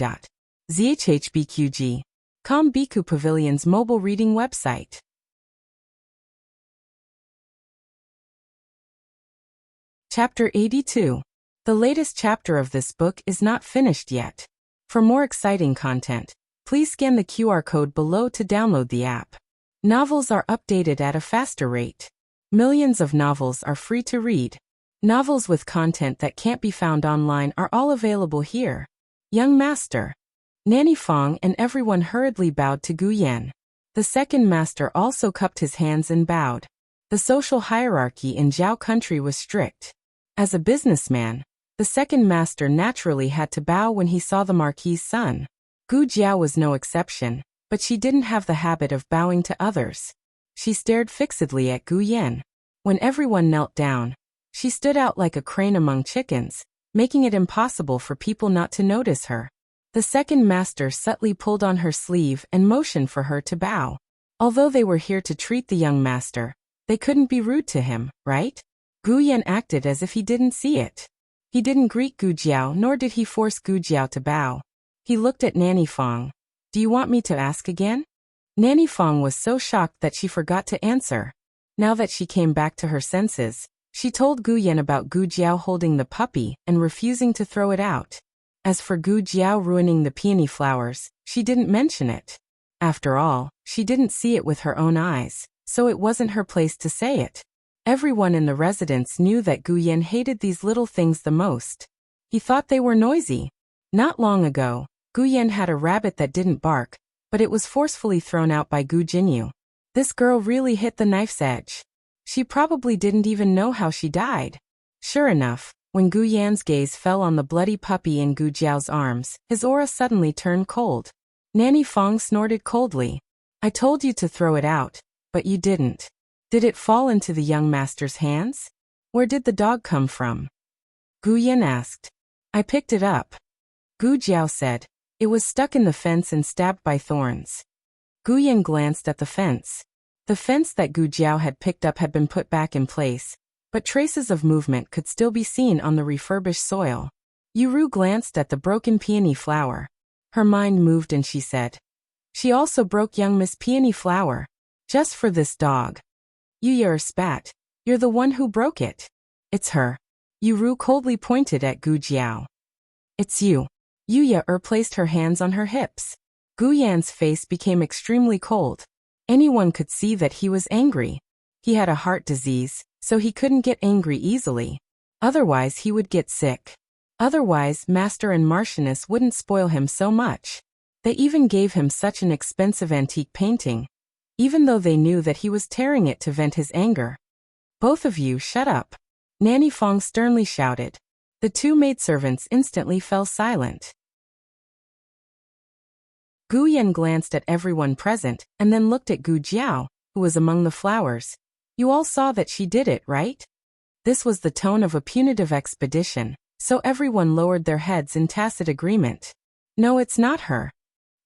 Biku Pavilion's mobile reading website. Chapter 82. The latest chapter of this book is not finished yet. For more exciting content, please scan the QR code below to download the app. Novels are updated at a faster rate. Millions of novels are free to read. Novels with content that can't be found online are all available here. Young Master. Nanny Fong and everyone hurriedly bowed to Gu Yan. The second master also cupped his hands and bowed. The social hierarchy in Zhao country was strict. As a businessman, the second master naturally had to bow when he saw the marquis's son. Gu Jiao was no exception, but she didn't have the habit of bowing to others. She stared fixedly at Gu Yan. When everyone knelt down, she stood out like a crane among chickens, making it impossible for people not to notice her. The second master subtly pulled on her sleeve and motioned for her to bow. Although they were here to treat the young master, they couldn't be rude to him, right? Gu Yan acted as if he didn't see it. He didn't greet Gu Jiao nor did he force Gu Jiao to bow. He looked at Nanny Fong. Do you want me to ask again? Nanny Fong was so shocked that she forgot to answer. Now that she came back to her senses, she told Gu Yan about Gu Jiao holding the puppy and refusing to throw it out. As for Gu Jiao ruining the peony flowers, she didn't mention it. After all, she didn't see it with her own eyes, so it wasn't her place to say it. Everyone in the residence knew that Gu Yan hated these little things the most. He thought they were noisy. Not long ago, Gu Yan had a rabbit that didn't bark, but it was forcefully thrown out by Gu Jinyu. This girl really hit the knife's edge. She probably didn't even know how she died. Sure enough, when Gu Yan's gaze fell on the bloody puppy in Gu Jiao's arms, his aura suddenly turned cold. Nanny Fong snorted coldly. I told you to throw it out, but you didn't. Did it fall into the young master's hands? Where did the dog come from? Gu Yan asked. I picked it up. Gu Jiao said. It was stuck in the fence and stabbed by thorns. Gu Yan glanced at the fence. The fence that Gu Jiao had picked up had been put back in place, but traces of movement could still be seen on the refurbished soil. Yuru glanced at the broken peony flower. Her mind moved and she said. She also broke young Miss Peony Flower. Just for this dog. Yuya spat. You're the one who broke it. It's her. Yuru coldly pointed at Gu Jiao. It's you. Yuya placed her hands on her hips. Gu Yan's face became extremely cold. Anyone could see that he was angry. He had a heart disease, so he couldn't get angry easily. Otherwise he would get sick. Otherwise Master and Marchioness wouldn't spoil him so much. They even gave him such an expensive antique painting, even though they knew that he was tearing it to vent his anger. Both of you shut up. Nanny Fong sternly shouted. The two maidservants instantly fell silent. Gu Yan glanced at everyone present and then looked at Gu Jiao, who was among the flowers. You all saw that she did it, right? This was the tone of a punitive expedition, so everyone lowered their heads in tacit agreement. No, it's not her.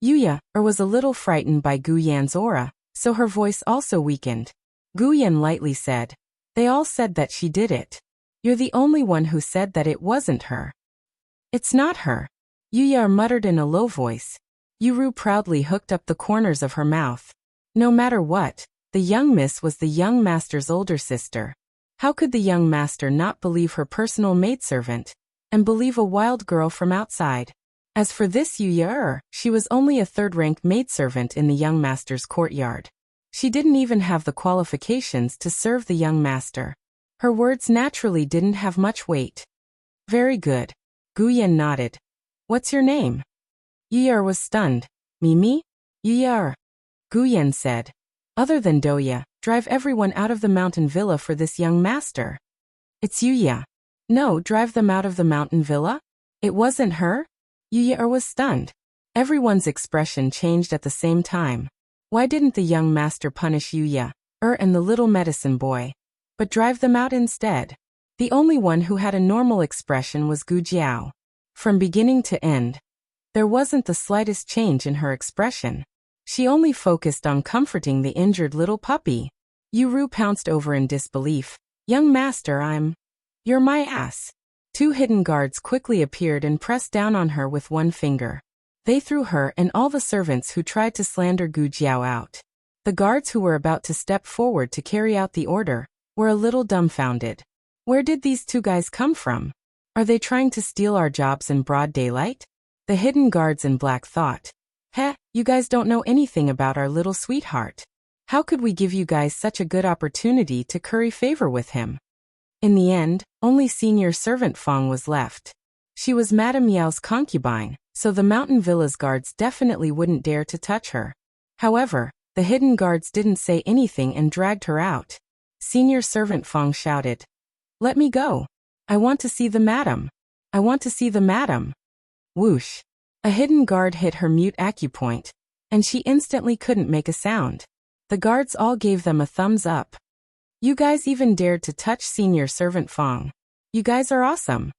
Yuya was a little frightened by Gu Yan's aura, so her voice also weakened. Gu Yan lightly said. They all said that she did it. You're the only one who said that it wasn't her. It's not her. Yuya muttered in a low voice. Yuru proudly hooked up the corners of her mouth. No matter what, the young miss was the young master's older sister. How could the young master not believe her personal maidservant, and believe a wild girl from outside? As for this Yuya, she was only a third-rank maidservant in the young master's courtyard. She didn't even have the qualifications to serve the young master. Her words naturally didn't have much weight. Very good. Gu Yan nodded. What's your name? Yuya was stunned. Mimi? Yuya. Gu Yan said. Other than Doya, drive everyone out of the mountain villa for this young master. It's Yuya. No, drive them out of the mountain villa? It wasn't her? Yuya was stunned. Everyone's expression changed at the same time. Why didn't the young master punish Yuya, and the little medicine boy, but drive them out instead? The only one who had a normal expression was Gu Jiao. From beginning to end, there wasn't the slightest change in her expression. She only focused on comforting the injured little puppy. Yuru pounced over in disbelief. Young master, You're my ass. Two hidden guards quickly appeared and pressed down on her with one finger. They threw her and all the servants who tried to slander Gu Jiao out. The guards who were about to step forward to carry out the order were a little dumbfounded. Where did these two guys come from? Are they trying to steal our jobs in broad daylight? The hidden guards in black thought. Heh, you guys don't know anything about our little sweetheart. How could we give you guys such a good opportunity to curry favor with him? In the end, only senior servant Fong was left. She was Madame Yao's concubine, so the mountain villa's guards definitely wouldn't dare to touch her. However, the hidden guards didn't say anything and dragged her out. Senior servant Fong shouted, "Let me go. I want to see the madam. I want to see the madam." Whoosh. A hidden guard hit her mute acupoint, and she instantly couldn't make a sound. The guards all gave them a thumbs up. You guys even dared to touch senior servant Fong. You guys are awesome.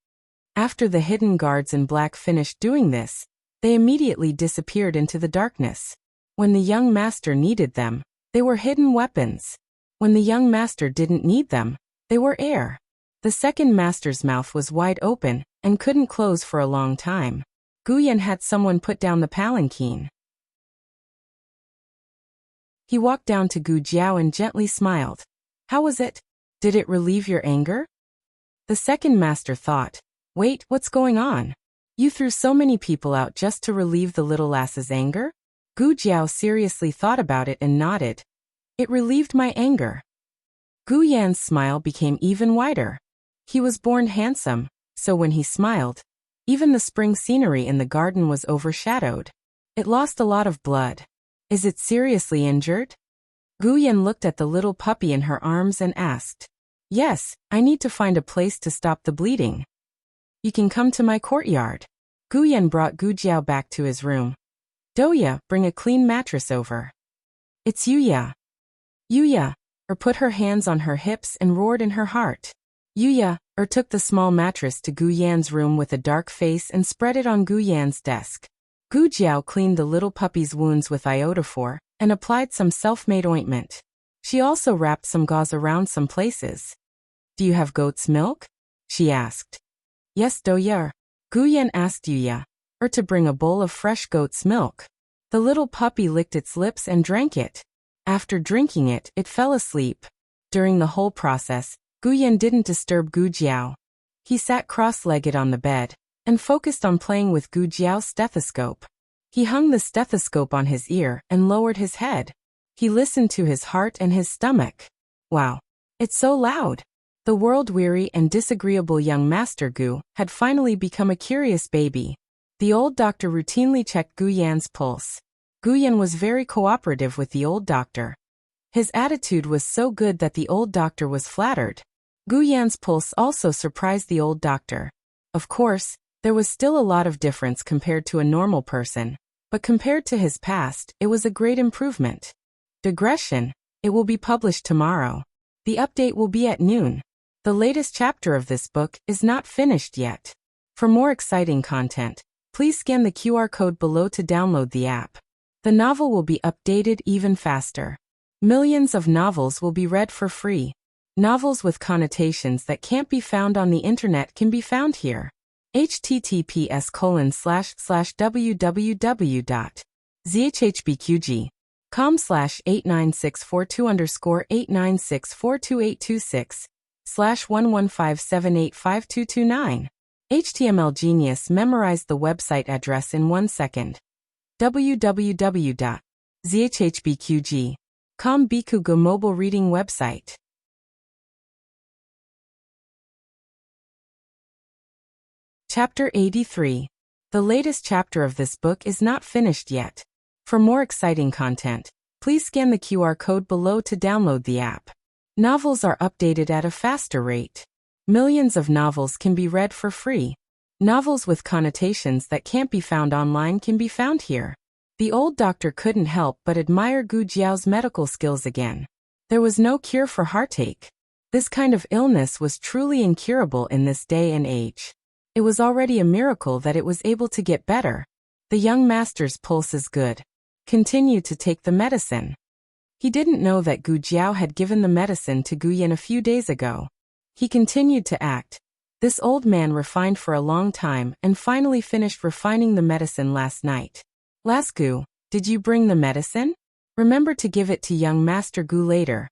After the hidden guards in black finished doing this, they immediately disappeared into the darkness. When the young master needed them, they were hidden weapons. When the young master didn't need them, they were air. The second master's mouth was wide open and couldn't close for a long time. Guyan had someone put down the palanquin. He walked down to Gu Jiao and gently smiled. How was it? Did it relieve your anger? The second master thought, wait, what's going on? You threw so many people out just to relieve the little lass's anger? Gu Jiao seriously thought about it and nodded. It relieved my anger. Gu Yan's smile became even wider. He was born handsome, so when he smiled, even the spring scenery in the garden was overshadowed. It lost a lot of blood. Is it seriously injured? Gu Yan looked at the little puppy in her arms and asked. Yes, I need to find a place to stop the bleeding. You can come to my courtyard. Gu Yan brought Gu Jiao back to his room. Doya, bring a clean mattress over. It's Yuya. Yuya, put her hands on her hips and roared in her heart. Yuya, took the small mattress to Gu Yan's room with a dark face and spread it on Gu Yan's desk. Gu Jiao cleaned the little puppy's wounds with iodophor and applied some self-made ointment. She also wrapped some gauze around some places. Do you have goat's milk? She asked. Yes, Doya. Gu Yan asked Yuya, to bring a bowl of fresh goat's milk. The little puppy licked its lips and drank it. After drinking it, it fell asleep. During the whole process, Gu Yan didn't disturb Gu Jiao. He sat cross-legged on the bed and focused on playing with Gu Jiao's stethoscope. He hung the stethoscope on his ear and lowered his head. He listened to his heart and his stomach. Wow, it's so loud. The world-weary and disagreeable young Master Gu had finally become a curious baby. The old doctor routinely checked Gu Yan's pulse. Gu Yan was very cooperative with the old doctor. His attitude was so good that the old doctor was flattered. Gu Yan's pulse also surprised the old doctor. Of course, there was still a lot of difference compared to a normal person, but compared to his past, it was a great improvement. Digression, it will be published tomorrow. The update will be at noon. The latest chapter of this book is not finished yet. For more exciting content, please scan the QR code below to download the app. The novel will be updated even faster. Millions of novels will be read for free. Novels with connotations that can't be found on the internet can be found here. https://www.zhbqg.com/896422_896428226/115785229. HTML Genius memorized the website address in 1 second. www.zhbqg.com Bikugo mobile reading website. Chapter 83. The latest chapter of this book is not finished yet. For more exciting content, please scan the QR code below to download the app. Novels are updated at a faster rate. Millions of novels can be read for free. Novels with connotations that can't be found online can be found here. The old doctor couldn't help but admire Gu Jiao's medical skills again. There was no cure for heartache. This kind of illness was truly incurable in this day and age. It was already a miracle that it was able to get better. The young master's pulse is good. Continue to take the medicine. He didn't know that Gu Jiao had given the medicine to Gu Yan a few days ago. He continued to act. This old man refined for a long time and finally finished refining the medicine last night. Last Gu, did you bring the medicine? Remember to give it to young Master Gu later.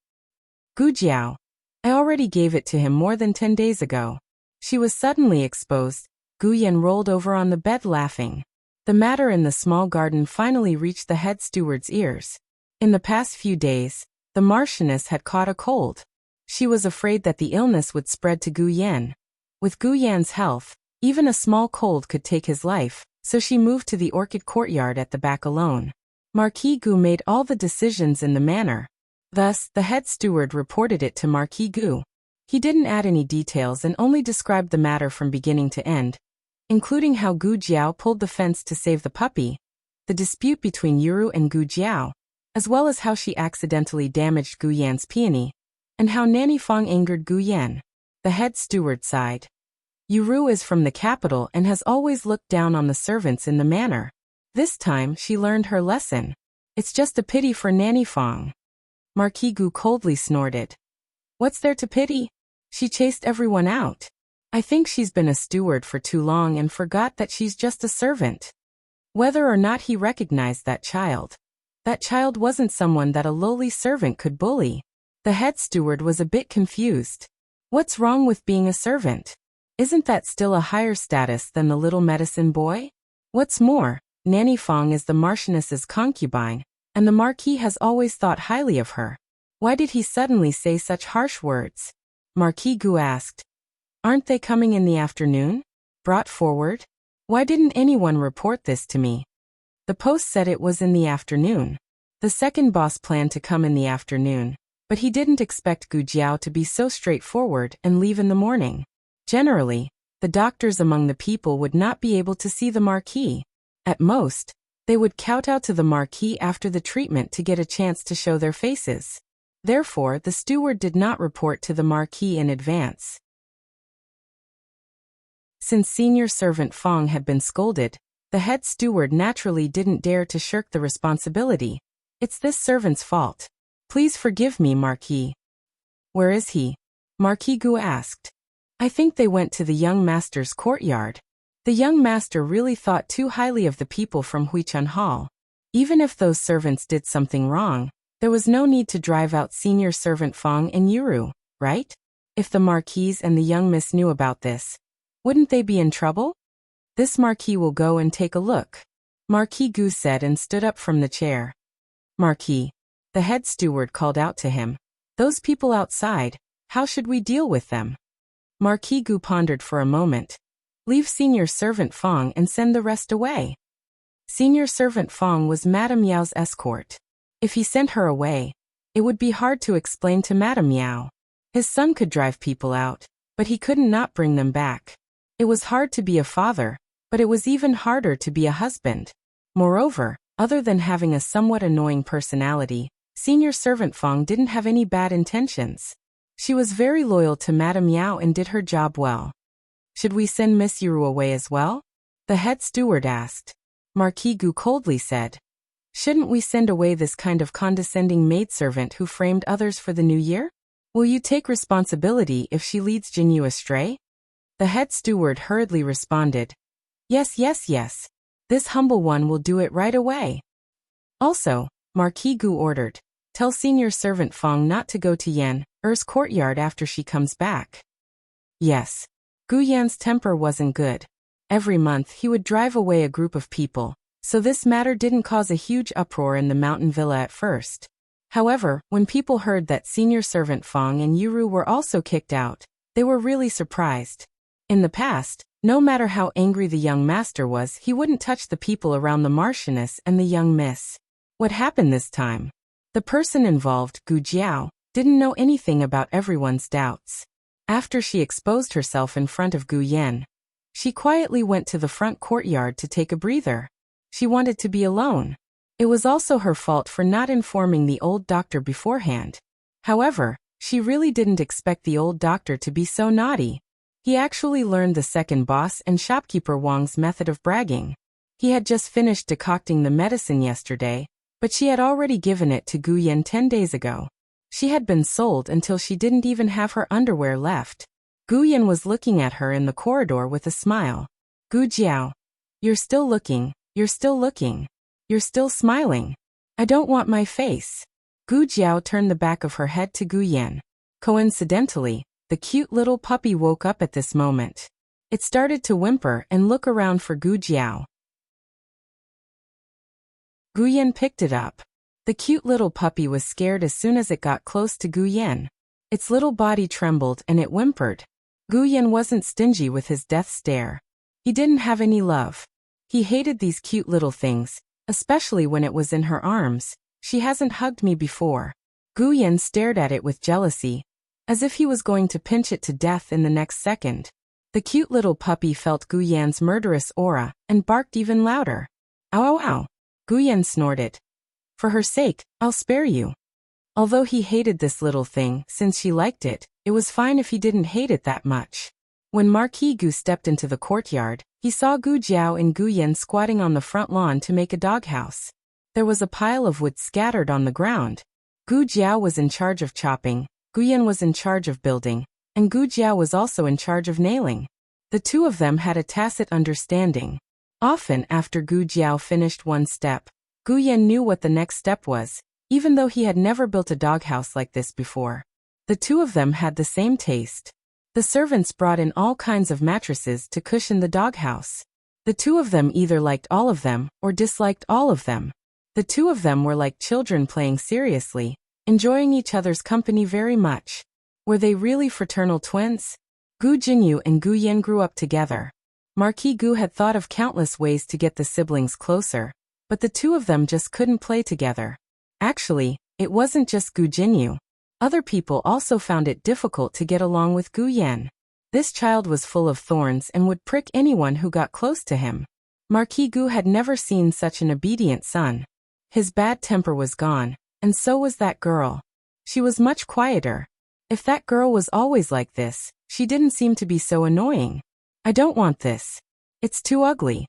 Gu Jiao. I already gave it to him more than 10 days ago. She was suddenly exposed. Gu Yan rolled over on the bed laughing. The matter in the small garden finally reached the head steward's ears. In the past few days, the Marchioness had caught a cold. She was afraid that the illness would spread to Gu Yan. With Gu Yan's health, even a small cold could take his life, so she moved to the orchid courtyard at the back alone. Marquis Gu made all the decisions in the manor. Thus, the head steward reported it to Marquis Gu. He didn't add any details and only described the matter from beginning to end, including how Gu Jiao pulled the fence to save the puppy, the dispute between Yuru and Gu Jiao, as well as how she accidentally damaged Gu Yan's peony, and how Nanny Fong angered Gu Yan. The head steward sighed. Yuru is from the capital and has always looked down on the servants in the manor. This time, she learned her lesson. It's just a pity for Nanny Fong. Marquis Gu coldly snorted. What's there to pity? She chased everyone out. I think she's been a steward for too long and forgot that she's just a servant. Whether or not he recognized that child wasn't someone that a lowly servant could bully. The head steward was a bit confused. What's wrong with being a servant? Isn't that still a higher status than the little medicine boy? What's more, Nanny Fong is the Marchioness's concubine, and the Marquis has always thought highly of her. Why did he suddenly say such harsh words? Marquis Gu asked. Aren't they coming in the afternoon? Brought forward? Why didn't anyone report this to me? The post said it was in the afternoon. The second boss planned to come in the afternoon, but he didn't expect Gu Jiao to be so straightforward and leave in the morning. Generally, the doctors among the people would not be able to see the Marquis. At most, they would kowtow to the Marquis after the treatment to get a chance to show their faces. Therefore, the steward did not report to the Marquis in advance. Since senior servant Fong had been scolded, the head steward naturally didn't dare to shirk the responsibility. It's this servant's fault. Please forgive me, Marquis. Where is he? Marquis Gu asked. I think they went to the young master's courtyard. The young master really thought too highly of the people from Huichun Hall. Even if those servants did something wrong, there was no need to drive out senior servant Fong and Yuru, right? If the Marquis and the young miss knew about this, wouldn't they be in trouble? This Marquis will go and take a look, Marquis Gu said and stood up from the chair. Marquis, the head steward called out to him. Those people outside, how should we deal with them? Marquis Gu pondered for a moment. Leave senior servant Fong and send the rest away. Senior servant Fong was Madame Yao's escort. If he sent her away, it would be hard to explain to Madame Yao. His son could drive people out, but he couldn't not bring them back. It was hard to be a father, but it was even harder to be a husband. Moreover, other than having a somewhat annoying personality, senior servant Fong didn't have any bad intentions. She was very loyal to Madame Yao and did her job well. Should we send Miss Yuru away as well? The head steward asked. Marquis Gu coldly said. Shouldn't we send away this kind of condescending maidservant who framed others for the new year? Will you take responsibility if she leads Jinyu astray? The head steward hurriedly responded. Yes, yes, yes. This humble one will do it right away. Also, Marquis Gu ordered, tell senior servant Fong not to go to Yan Er's courtyard after she comes back. Yes. Gu Yan's temper wasn't good. Every month he would drive away a group of people, so this matter didn't cause a huge uproar in the mountain villa at first. However, when people heard that senior servant Fong and Yuru were also kicked out, they were really surprised. In the past, no matter how angry the young master was, he wouldn't touch the people around the Marchioness and the young miss. What happened this time? The person involved, Gu Jiao, didn't know anything about everyone's doubts. After she exposed herself in front of Gu Yan, she quietly went to the front courtyard to take a breather. She wanted to be alone. It was also her fault for not informing the old doctor beforehand. However, she really didn't expect the old doctor to be so naughty. He actually learned the second boss and shopkeeper Wang's method of bragging. He had just finished decocting the medicine yesterday, but she had already given it to Gu Yan 10 days ago. She had been sold until she didn't even have her underwear left. Gu Yan was looking at her in the corridor with a smile. Gu Jiao, you're still looking, you're still looking, you're still smiling. I don't want my face. Gu Jiao turned the back of her head to Gu Yan. Coincidentally, the cute little puppy woke up at this moment. It started to whimper and look around for Gu Jiao. Gu Yan picked it up. The cute little puppy was scared as soon as it got close to Gu Yan. Its little body trembled and it whimpered. Gu Yan wasn't stingy with his death stare. He didn't have any love. He hated these cute little things, especially when it was in her arms. She hasn't hugged me before. Gu Yan stared at it with jealousy, as if he was going to pinch it to death in the next second. The cute little puppy felt Gu Yan's murderous aura and barked even louder. Ow ow ow. Gu Yan snorted. For her sake, I'll spare you. Although he hated this little thing since she liked it, it was fine if he didn't hate it that much. When Marquis Gu stepped into the courtyard, he saw Gu Jiao and Gu Yan squatting on the front lawn to make a doghouse. There was a pile of wood scattered on the ground. Gu Jiao was in charge of chopping, Gu Yan was in charge of building, and Gu Jiao was also in charge of nailing. The two of them had a tacit understanding. Often after Gu Jiao finished one step, Gu Yan knew what the next step was, even though he had never built a doghouse like this before. The two of them had the same taste. The servants brought in all kinds of mattresses to cushion the doghouse. The two of them either liked all of them or disliked all of them. The two of them were like children playing seriously, enjoying each other's company very much. Were they really fraternal twins? Gu Jinyu and Gu Yan grew up together. Marquis Gu had thought of countless ways to get the siblings closer, but the two of them just couldn't play together. Actually, it wasn't just Gu Jinyu. Other people also found it difficult to get along with Gu Yan. This child was full of thorns and would prick anyone who got close to him. Marquis Gu had never seen such an obedient son. His bad temper was gone, and so was that girl. She was much quieter. If that girl was always like this, she didn't seem to be so annoying. I don't want this. It's too ugly.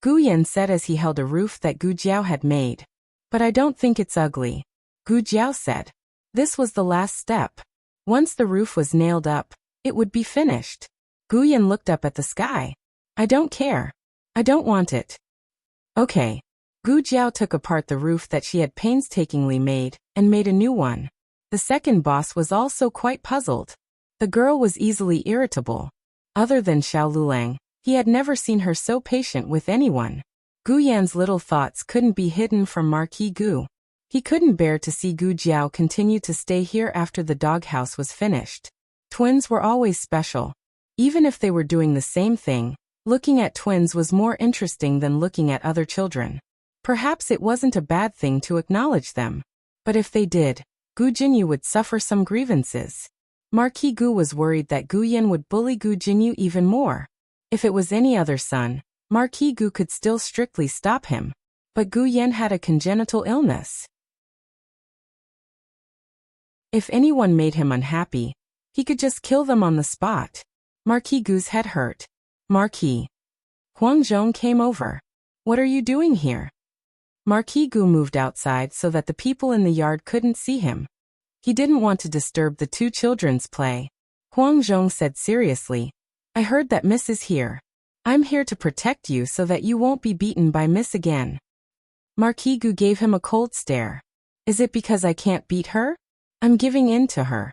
Gu Yan said as he held a roof that Gu Jiao had made. But I don't think it's ugly. Gu Jiao said. This was the last step. Once the roof was nailed up, it would be finished. Gu Yan looked up at the sky. I don't care. I don't want it. Okay. Gu Jiao took apart the roof that she had painstakingly made, and made a new one. The second boss was also quite puzzled. The girl was easily irritable. Other than Xiao Lulang, he had never seen her so patient with anyone. Gu Yan's little thoughts couldn't be hidden from Marquis Gu. He couldn't bear to see Gu Jiao continue to stay here after the doghouse was finished. Twins were always special. Even if they were doing the same thing, looking at twins was more interesting than looking at other children. Perhaps it wasn't a bad thing to acknowledge them. But if they did, Gu Jinyu would suffer some grievances. Marquis Gu was worried that Gu Yan would bully Gu Jinyu even more. If it was any other son, Marquis Gu could still strictly stop him. But Gu Yan had a congenital illness. If anyone made him unhappy, he could just kill them on the spot. Marquis Gu's head hurt. Marquis. Huang Zhong came over. What are you doing here? Marquis Gu moved outside so that the people in the yard couldn't see him. He didn't want to disturb the two children's play. Huang Zhong said seriously, I heard that Miss is here. I'm here to protect you so that you won't be beaten by Miss again. Marquis Gu gave him a cold stare. Is it because I can't beat her? I'm giving in to her.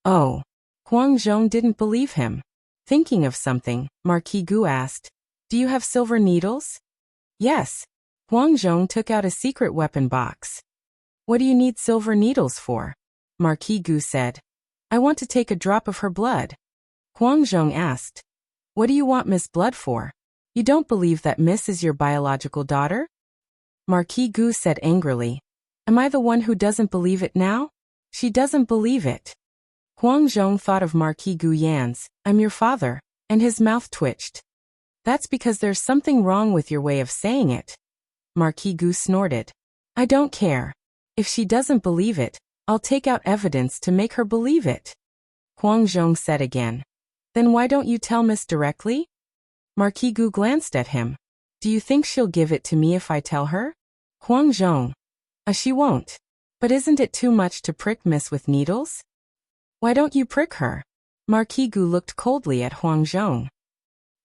Oh. Huang Zhong didn't believe him. Thinking of something, Marquis Gu asked, Do you have silver needles? Yes. Huang Zhong took out a secret weapon box. What do you need silver needles for? Marquis Gu said. I want to take a drop of her blood. Huang Zhong asked. What do you want Miss Blood for? You don't believe that Miss is your biological daughter? Marquis Gu said angrily. Am I the one who doesn't believe it now? She doesn't believe it. Huang Zhong thought of Marquis Gu Yan's, I'm your father, and his mouth twitched. That's because there's something wrong with your way of saying it. Marquis Gu snorted. I don't care. If she doesn't believe it, I'll take out evidence to make her believe it. Huang Zhong said again. Then why don't you tell Miss directly? Marquis Gu glanced at him. Do you think she'll give it to me if I tell her? Huang Zhong. She won't. But isn't it too much to prick Miss with needles? Why don't you prick her? Marquis Gu looked coldly at Huang Zhong.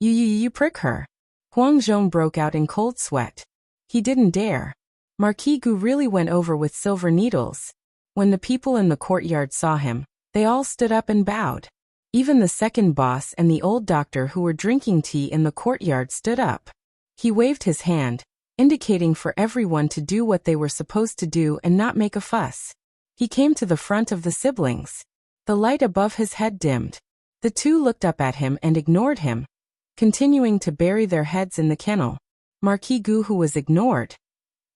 You prick her. Huang Zhong broke out in cold sweat. He didn't dare. Marquis Gu really went over with silver needles. When the people in the courtyard saw him, They all stood up and bowed. Even the second boss and the old doctor who were drinking tea in the courtyard stood up. He waved his hand, indicating for everyone to do what they were supposed to do and not make a fuss. He came to the front of the siblings. The light above his head dimmed. The two looked up at him and ignored him, continuing to bury their heads in the kennel. Marquis Gu, who was ignored.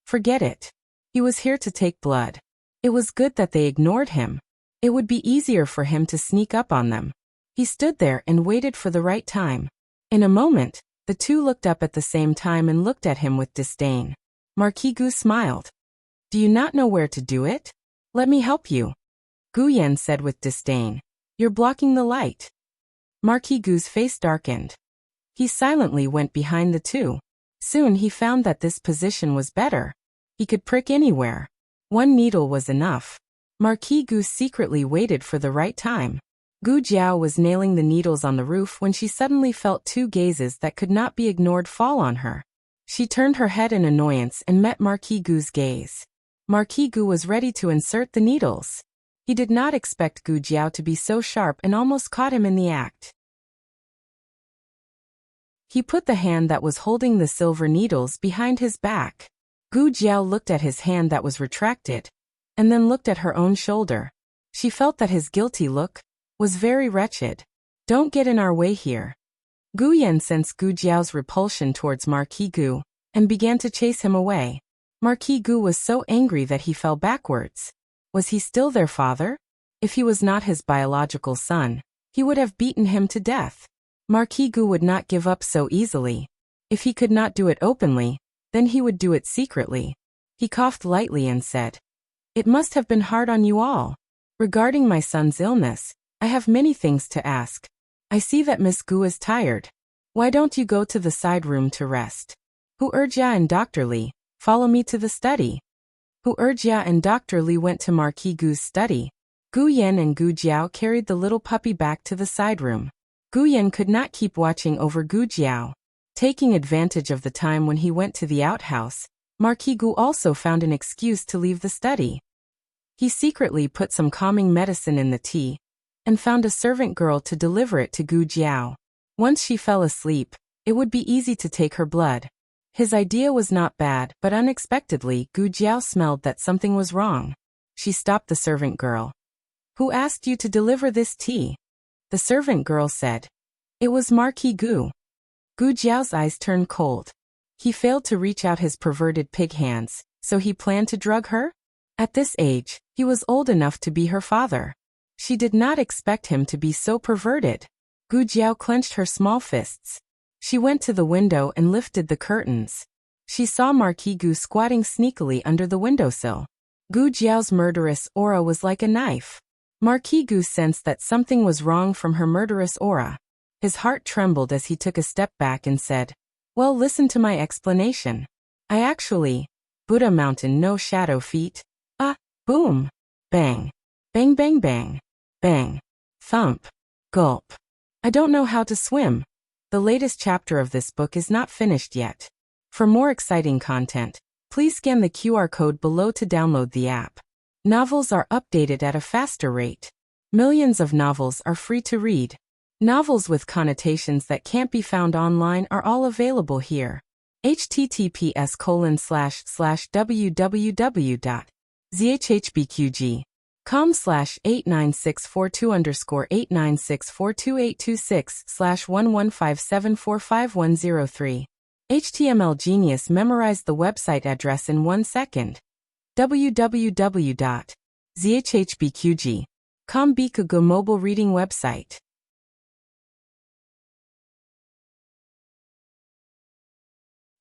Forget it. He was here to take blood. It was good that they ignored him. It would be easier for him to sneak up on them. He stood there and waited for the right time. In a moment, the two looked up at the same time and looked at him with disdain. Marquis Gu smiled. Do you not know where to do it? Let me help you. Gu Yan said with disdain. You're blocking the light. Marquis Gu's face darkened. He silently went behind the two. Soon he found that this position was better. He could prick anywhere. One needle was enough. Marquis Gu secretly waited for the right time. Gu Jiao was nailing the needles on the roof when she suddenly felt two gazes that could not be ignored fall on her. She turned her head in annoyance and met Marquis Gu's gaze. Marquis Gu was ready to insert the needles. He did not expect Gu Jiao to be so sharp and almost caught him in the act. He put the hand that was holding the silver needles behind his back. Gu Jiao looked at his hand that was retracted, and then looked at her own shoulder. She felt that his guilty look was very wretched. Don't get in our way here. Gu Yan sensed Gu Jiao's repulsion towards Marquis Gu, and began to chase him away. Marquis Gu was so angry that he fell backwards. Was he still their father? If he was not his biological son, he would have beaten him to death. Marquis Gu would not give up so easily. If he could not do it openly, then he would do it secretly. He coughed lightly and said, It must have been hard on you all. Regarding my son's illness, I have many things to ask. I see that Miss Gu is tired. Why don't you go to the side room to rest? Hu Erjia and Dr. Li, follow me to the study. Hu Erjia and Dr. Li went to Marquis Gu's study. Gu Yan and Gu Jiao carried the little puppy back to the side room. Gu Yan could not keep watching over Gu Jiao. Taking advantage of the time when he went to the outhouse, Marquis Gu also found an excuse to leave the study. He secretly put some calming medicine in the tea, and found a servant girl to deliver it to Gu Jiao. Once she fell asleep, it would be easy to take her blood. His idea was not bad, but unexpectedly Gu Jiao smelled that something was wrong. She stopped the servant girl. Who asked you to deliver this tea? The servant girl said. It was Marquis Gu. Gu Jiao's eyes turned cold. He failed to reach out his perverted pig hands, so he planned to drug her? At this age, he was old enough to be her father. She did not expect him to be so perverted. Gu Jiao clenched her small fists. She went to the window and lifted the curtains. She saw Marquis Gu squatting sneakily under the windowsill. Gu Jiao's murderous aura was like a knife. Marquis Gu sensed that something was wrong from her murderous aura. His heart trembled as he took a step back and said, Well, listen to my explanation. I actually, Buddha Mountain no shadow feet. Boom. Bang. Bang bang bang. Bang. Thump. Gulp. I don't know how to swim. The latest chapter of this book is not finished yet. For more exciting content, please scan the QR code below to download the app. Novels are updated at a faster rate. Millions of novels are free to read. Novels with connotations that can't be found online are all available here. https://www.zhbqg.com/89642_8964226/115745103. HTML Genius memorized the website address in 1 second. www.zhbqg.com Bikugo mobile reading website.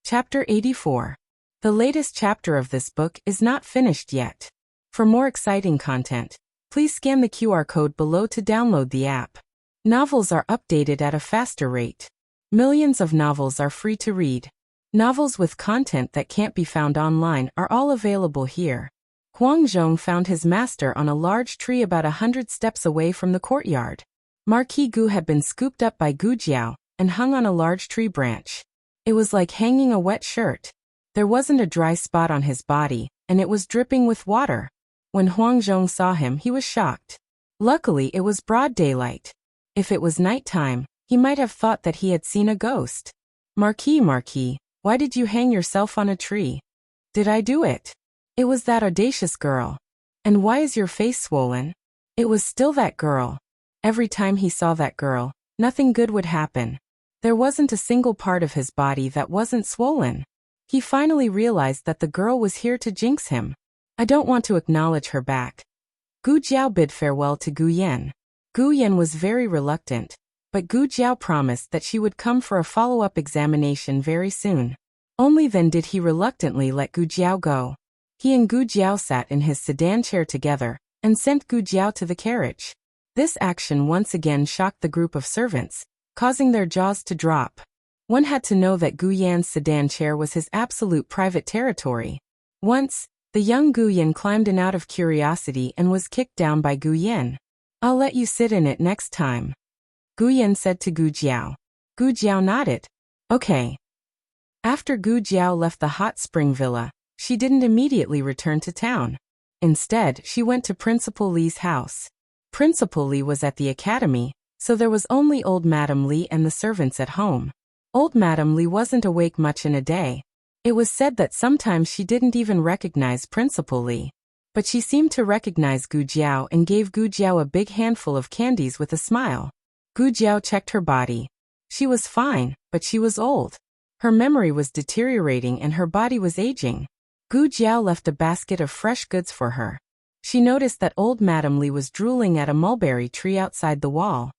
Chapter 84. The latest chapter of this book is not finished yet. For more exciting content, please scan the QR code below to download the app. Novels are updated at a faster rate. Millions of novels are free to read. Novels with content that can't be found online are all available here. Huang Zhong found his master on a large tree about 100 steps away from the courtyard. Marquis Gu had been scooped up by Gu Jiao and hung on a large tree branch. It was like hanging a wet shirt. There wasn't a dry spot on his body, and it was dripping with water. When Huang Zhong saw him, he was shocked. Luckily, it was broad daylight. If it was nighttime, he might have thought that he had seen a ghost. Marquis, why did you hang yourself on a tree? Did I do it? It was that audacious girl. And why is your face swollen? It was still that girl. Every time he saw that girl, nothing good would happen. There wasn't a single part of his body that wasn't swollen. He finally realized that the girl was here to jinx him. I don't want to acknowledge her back. Gu Jiao bid farewell to Gu Yan. Gu Yan was very reluctant, but Gu Jiao promised that she would come for a follow-up examination very soon. Only then did he reluctantly let Gu Jiao go. He and Gu Jiao sat in his sedan chair together and sent Gu Jiao to the carriage. This action once again shocked the group of servants, causing their jaws to drop. One had to know that Gu Yan's sedan chair was his absolute private territory. Once, the young Gu Yan climbed in out of curiosity and was kicked down by Gu Yan. I'll let you sit in it next time, Gu Yan said to Gu Jiao. Gu Jiao nodded. Okay. After Gu Jiao left the hot spring villa, she didn't immediately return to town. Instead, she went to Principal Li's house. Principal Li was at the academy, so there was only old Madam Li and the servants at home. Old Madam Li wasn't awake much in a day. It was said that sometimes she didn't even recognize Principal Li. But she seemed to recognize Gu Jiao and gave Gu Jiao a big handful of candies with a smile. Gu Jiao checked her body. She was fine, but she was old. Her memory was deteriorating and her body was aging. Gu Jiao left a basket of fresh goods for her. She noticed that old Madam Li was drooling at a mulberry tree outside the wall.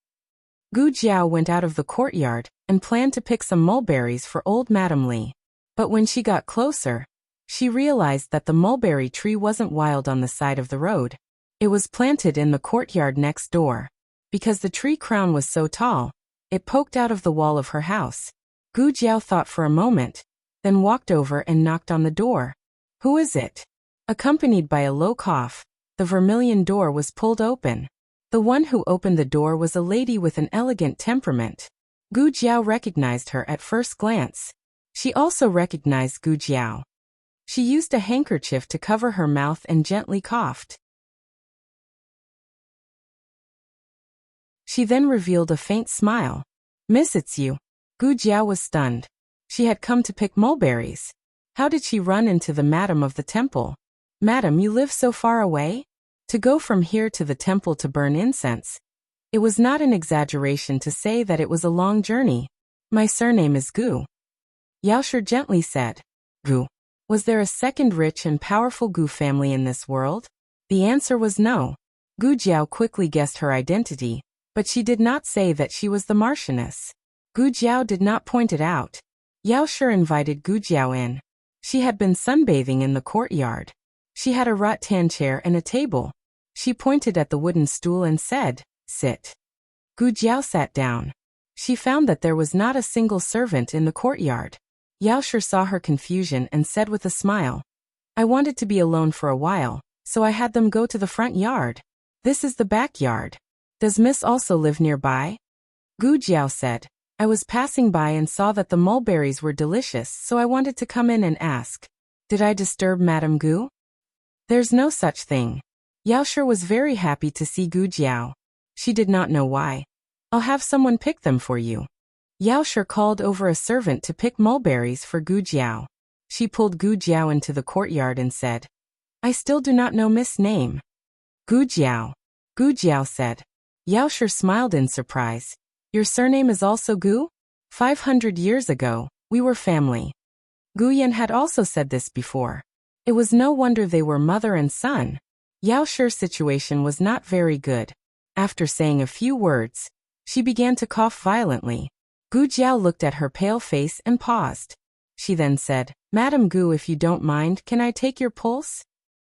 Gu Jiao went out of the courtyard and planned to pick some mulberries for old Madam Li. But when she got closer, she realized that the mulberry tree wasn't wild on the side of the road. It was planted in the courtyard next door. Because the tree crown was so tall, it poked out of the wall of her house. Gu Jiao thought for a moment, then walked over and knocked on the door. Who is it? Accompanied by a low cough, the vermilion door was pulled open. The one who opened the door was a lady with an elegant temperament. Gu Jiao recognized her at first glance. She also recognized Gu Jiao. She used a handkerchief to cover her mouth and gently coughed. She then revealed a faint smile. Miss, it's you. Gu Jiao was stunned. She had come to pick mulberries. How did she run into the madam of the temple? Madam, you live so far away? To go from here to the temple to burn incense. It was not an exaggeration to say that it was a long journey. My surname is Gu. Yaoshi gently said. Gu. Was there a second rich and powerful Gu family in this world? The answer was no. Gu Jiao quickly guessed her identity, but she did not say that she was the Marchioness. Gu Jiao did not point it out. Yaoshi invited Gu Jiao in. She had been sunbathing in the courtyard. She had a rattan chair and a table. She pointed at the wooden stool and said, sit. Gu Jiao sat down. She found that there was not a single servant in the courtyard. Yaoshi saw her confusion and said with a smile, I wanted to be alone for a while, so I had them go to the front yard. This is the backyard. Does Miss also live nearby? Gu Jiao said, I was passing by and saw that the mulberries were delicious, so I wanted to come in and ask. Did I disturb Madame Gu? There's no such thing. Yaoshi was very happy to see Gu Jiao. She did not know why. I'll have someone pick them for you. Yaoshi called over a servant to pick mulberries for Gu Jiao. She pulled Gu Jiao into the courtyard and said, I still do not know Miss' name. Gu Jiao. Gu Jiao said. Yaoshi smiled in surprise. Your surname is also Gu? 500 years ago, we were family. Gu Yan had also said this before. It was no wonder they were mother and son. Yaoshi's situation was not very good. After saying a few words, she began to cough violently. Gu Jiao looked at her pale face and paused. She then said, Madam Gu, if you don't mind, can I take your pulse?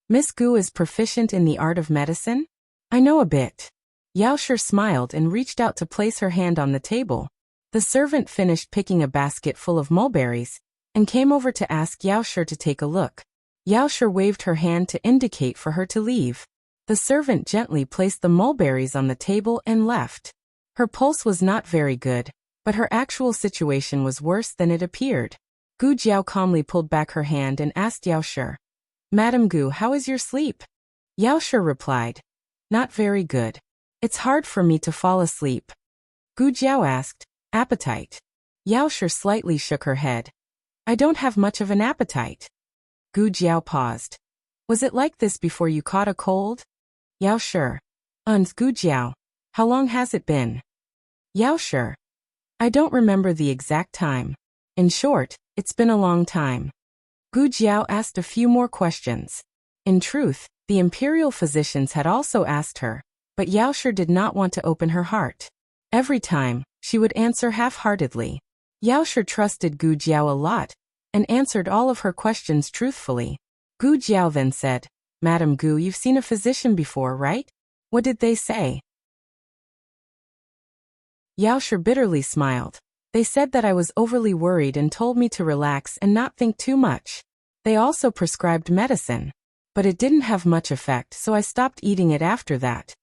Miss Gu is proficient in the art of medicine? I know a bit. Yaoshi smiled and reached out to place her hand on the table. The servant finished picking a basket full of mulberries and came over to ask Yaoshi to take a look. Yaoshi waved her hand to indicate for her to leave. The servant gently placed the mulberries on the table and left. Her pulse was not very good, but her actual situation was worse than it appeared. Gu Jiao calmly pulled back her hand and asked Yaoshi, Madam Gu, how is your sleep? Yaoshi replied, not very good. It's hard for me to fall asleep. Gu Jiao asked. Appetite? Yao Shi slightly shook her head. I don't have much of an appetite. Gu Jiao paused. Was it like this before you caught a cold? Yao Shi. Gu Jiao. How long has it been? Yao Shi. I don't remember the exact time. In short, it's been a long time. Gu Jiao asked a few more questions. In truth, the imperial physicians had also asked her, but Yao Shi did not want to open her heart. Every time, she would answer half-heartedly. Yao Shi trusted Gu Jiao a lot, and answered all of her questions truthfully. Gu Jiao then said, Madam Gu, you've seen a physician before, right? What did they say? Yao Shi bitterly smiled. They said that I was overly worried and told me to relax and not think too much. They also prescribed medicine. But it didn't have much effect, so I stopped eating it after that.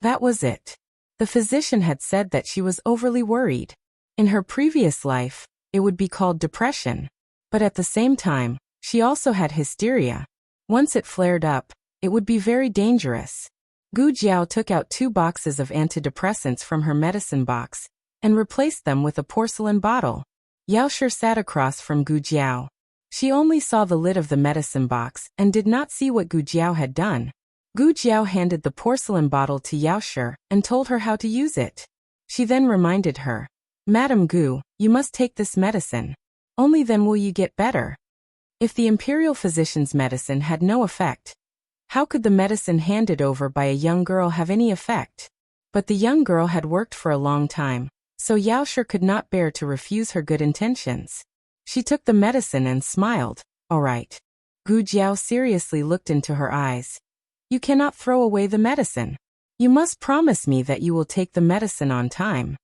That was it. The physician had said that she was overly worried. In her previous life, it would be called depression. But at the same time, she also had hysteria. Once it flared up, it would be very dangerous. Gu Jiao took out 2 boxes of antidepressants from her medicine box and replaced them with a porcelain bottle. Yao Shi sat across from Gu Jiao. She only saw the lid of the medicine box and did not see what Gu Jiao had done. Gu Jiao handed the porcelain bottle to Yao Shi and told her how to use it. She then reminded her, Madam Gu, you must take this medicine. Only then will you get better. If the imperial physician's medicine had no effect, how could the medicine handed over by a young girl have any effect? But the young girl had worked for a long time, so Yao Shi could not bear to refuse her good intentions. She took the medicine and smiled. All right. Gu Jiao seriously looked into her eyes. You cannot throw away the medicine. You must promise me that you will take the medicine on time.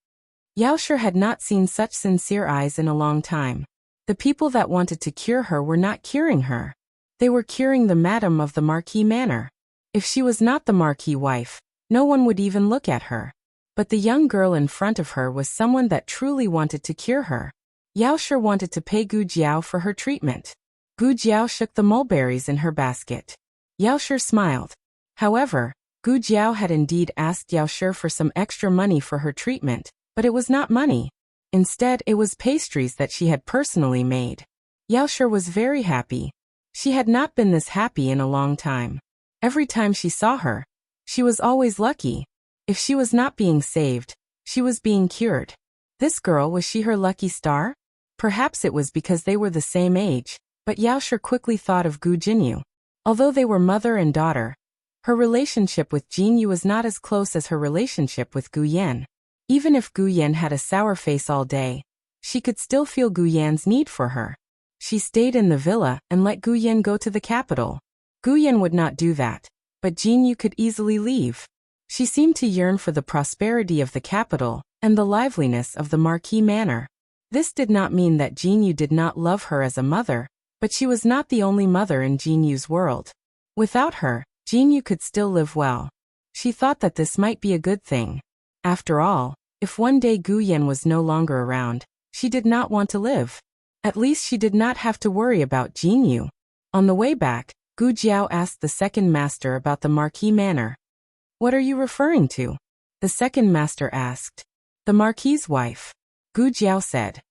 Yao Shi had not seen such sincere eyes in a long time. The people that wanted to cure her were not curing her. They were curing the madam of the Marquis Manor. If she was not the Marquis wife, no one would even look at her. But the young girl in front of her was someone that truly wanted to cure her. Yao Shi wanted to pay Gu Jiao for her treatment. Gu Jiao shook the mulberries in her basket. Yao Shi smiled. However, Gu Jiao had indeed asked Yao Shi for some extra money for her treatment, but it was not money. Instead, it was pastries that she had personally made. Yao Shi was very happy. She had not been this happy in a long time. Every time she saw her, she was always lucky. If she was not being saved, she was being cured. This girl, was she her lucky star? Perhaps it was because they were the same age, but Yao Shi quickly thought of Gu Jinyu. Although they were mother and daughter, her relationship with Jinyu was not as close as her relationship with Gu Yan. Even if Gu Yan had a sour face all day, she could still feel Gu Yan's need for her. She stayed in the villa and let Gu Yan go to the capital. Gu Yan would not do that, but Jinyu could easily leave. She seemed to yearn for the prosperity of the capital and the liveliness of the Marquis Manor. This did not mean that Jinyu did not love her as a mother, but she was not the only mother in Jinyu's world. Without her, Jinyu could still live well. She thought that this might be a good thing. After all, if one day Gu Yan was no longer around, she did not want to live. At least she did not have to worry about Jinyu. On the way back, Gu Jiao asked the second master about the Marquis Manor. What are you referring to? The second master asked. The Marquis's wife. Gu Jiao said.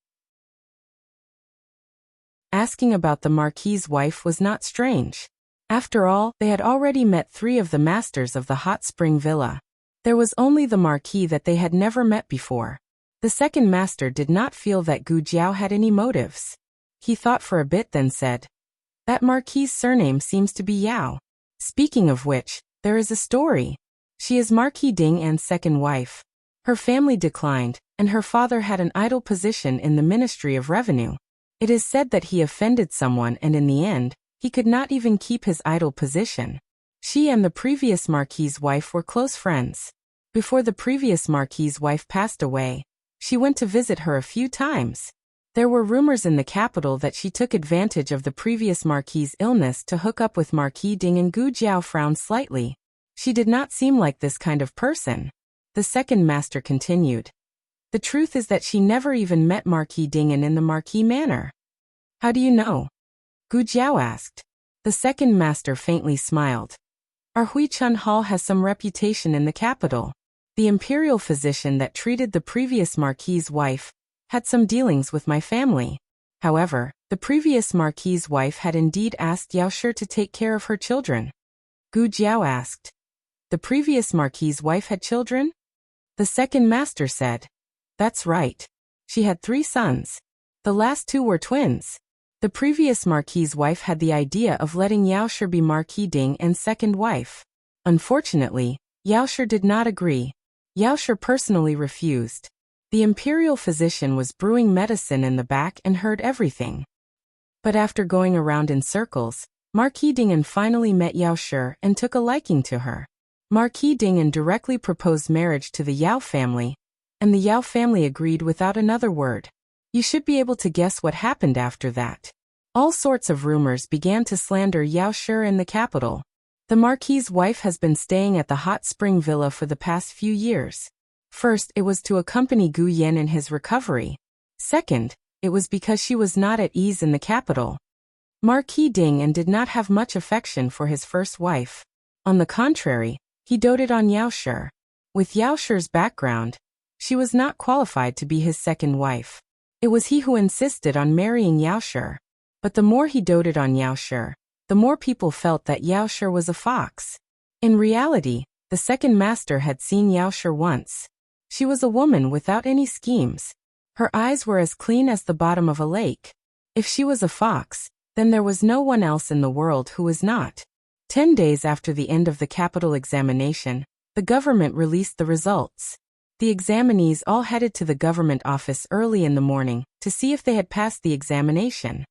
Asking about the Marquis's wife was not strange. After all, they had already met 3 of the masters of the hot spring villa. There was only the Marquis that they had never met before. The second master did not feel that Gu Jiao had any motives. He thought for a bit, then said, That Marquis's surname seems to be Yao. Speaking of which, there is a story. She is Marquis Ding An's second wife. Her family declined, and her father had an idle position in the Ministry of Revenue. It is said that he offended someone and in the end, he could not even keep his idle position. She and the previous Marquis's wife were close friends. Before the previous Marquis's wife passed away, she went to visit her a few times. There were rumors in the capital that she took advantage of the previous Marquis's illness to hook up with Marquis Ding, and Gu Jiao frowned slightly. She did not seem like this kind of person. The second master continued. The truth is that she never even met Marquis Ding in the Marquis Manor. How do you know? Gu Jiao asked. The second master faintly smiled. Our Huichun Hall has some reputation in the capital. The imperial physician that treated the previous marquis's wife had some dealings with my family. However, the previous marquis's wife had indeed asked Yao Shi to take care of her children. Gu Jiao asked. The previous marquis's wife had children? The second master said. That's right. She had 3 sons. The last 2 were twins. The previous marquis's wife had the idea of letting Yao Shi be Marquis Ding and second wife. Unfortunately, Yao Shi did not agree. Yao Shi personally refused. The imperial physician was brewing medicine in the back and heard everything. But after going around in circles, Marquis Ding finally met Yao Shi and took a liking to her. Marquis Ding directly proposed marriage to the Yao family, and the Yao family agreed without another word. You should be able to guess what happened after that. All sorts of rumors began to slander Yao Shi in the capital. The marquis's wife has been staying at the hot spring villa for the past few years. First, it was to accompany Gu Yan in his recovery. Second, it was because she was not at ease in the capital. Marquis Ding did not have much affection for his first wife. On the contrary, he doted on Yao Shi. With Yao Shi's background, she was not qualified to be his second wife. It was he who insisted on marrying Yao Shi. But the more he doted on Yao Shi, the more people felt that Yao Shi was a fox. In reality, the second master had seen Yao Shi once. She was a woman without any schemes. Her eyes were as clean as the bottom of a lake. If she was a fox, then there was no one else in the world who was not. 10 days after the end of the capital examination, the government released the results. The examinees all headed to the government office early in the morning to see if they had passed the examination.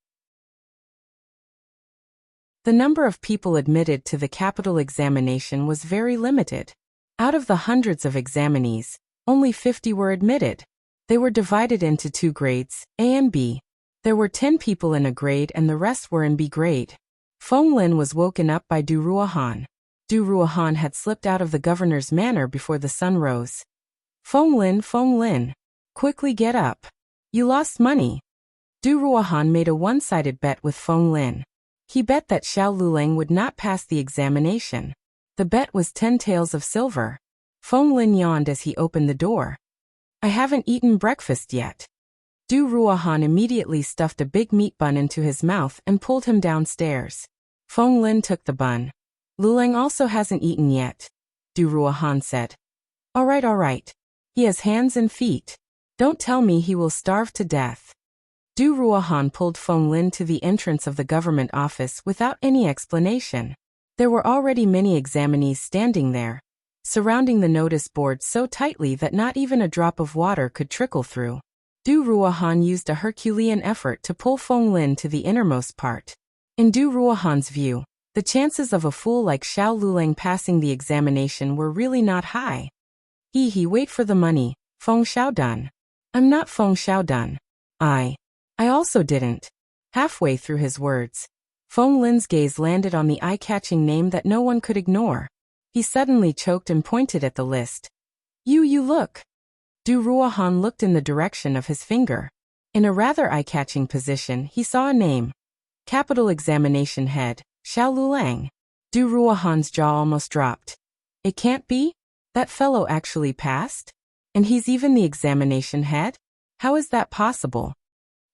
The number of people admitted to the capital examination was very limited. Out of the hundreds of examinees, only 50 were admitted. They were divided into 2 grades, A and B. There were 10 people in a grade and the rest were in B grade. Feng Lin was woken up by Du Ruohan. Du Ruohan had slipped out of the governor's manor before the sun rose. Feng Lin, quickly get up. You lost money. Du Ruohan made a one-sided bet with Feng Lin. He bet that Xiao Lulang would not pass the examination. The bet was 10 taels of silver. Feng Lin yawned as he opened the door. I haven't eaten breakfast yet. Du Ruohan immediately stuffed a big meat bun into his mouth and pulled him downstairs. Feng Lin took the bun. Lulang also hasn't eaten yet, Du Ruohan said. All right. He has hands and feet. Don't tell me he will starve to death. Du Ruohan pulled Feng Lin to the entrance of the government office without any explanation. There were already many examinees standing there, surrounding the notice board so tightly that not even a drop of water could trickle through. Du Ruohan used a Herculean effort to pull Feng Lin to the innermost part. In Du Ruohan's view, the chances of a fool like Xiao Lulang passing the examination were really not high. Wait for the money, Feng Xiaodun. I'm not Feng Xiaodun. I also didn't. Halfway through his words, Feng Lin's gaze landed on the eye-catching name that no one could ignore. He suddenly choked and pointed at the list. You look. Du Ruohan looked in the direction of his finger. In a rather eye-catching position, he saw a name. Capital Examination Head, Xiao Lulang. Du Ruohan's jaw almost dropped. It can't be? That fellow actually passed? And he's even the examination head? How is that possible?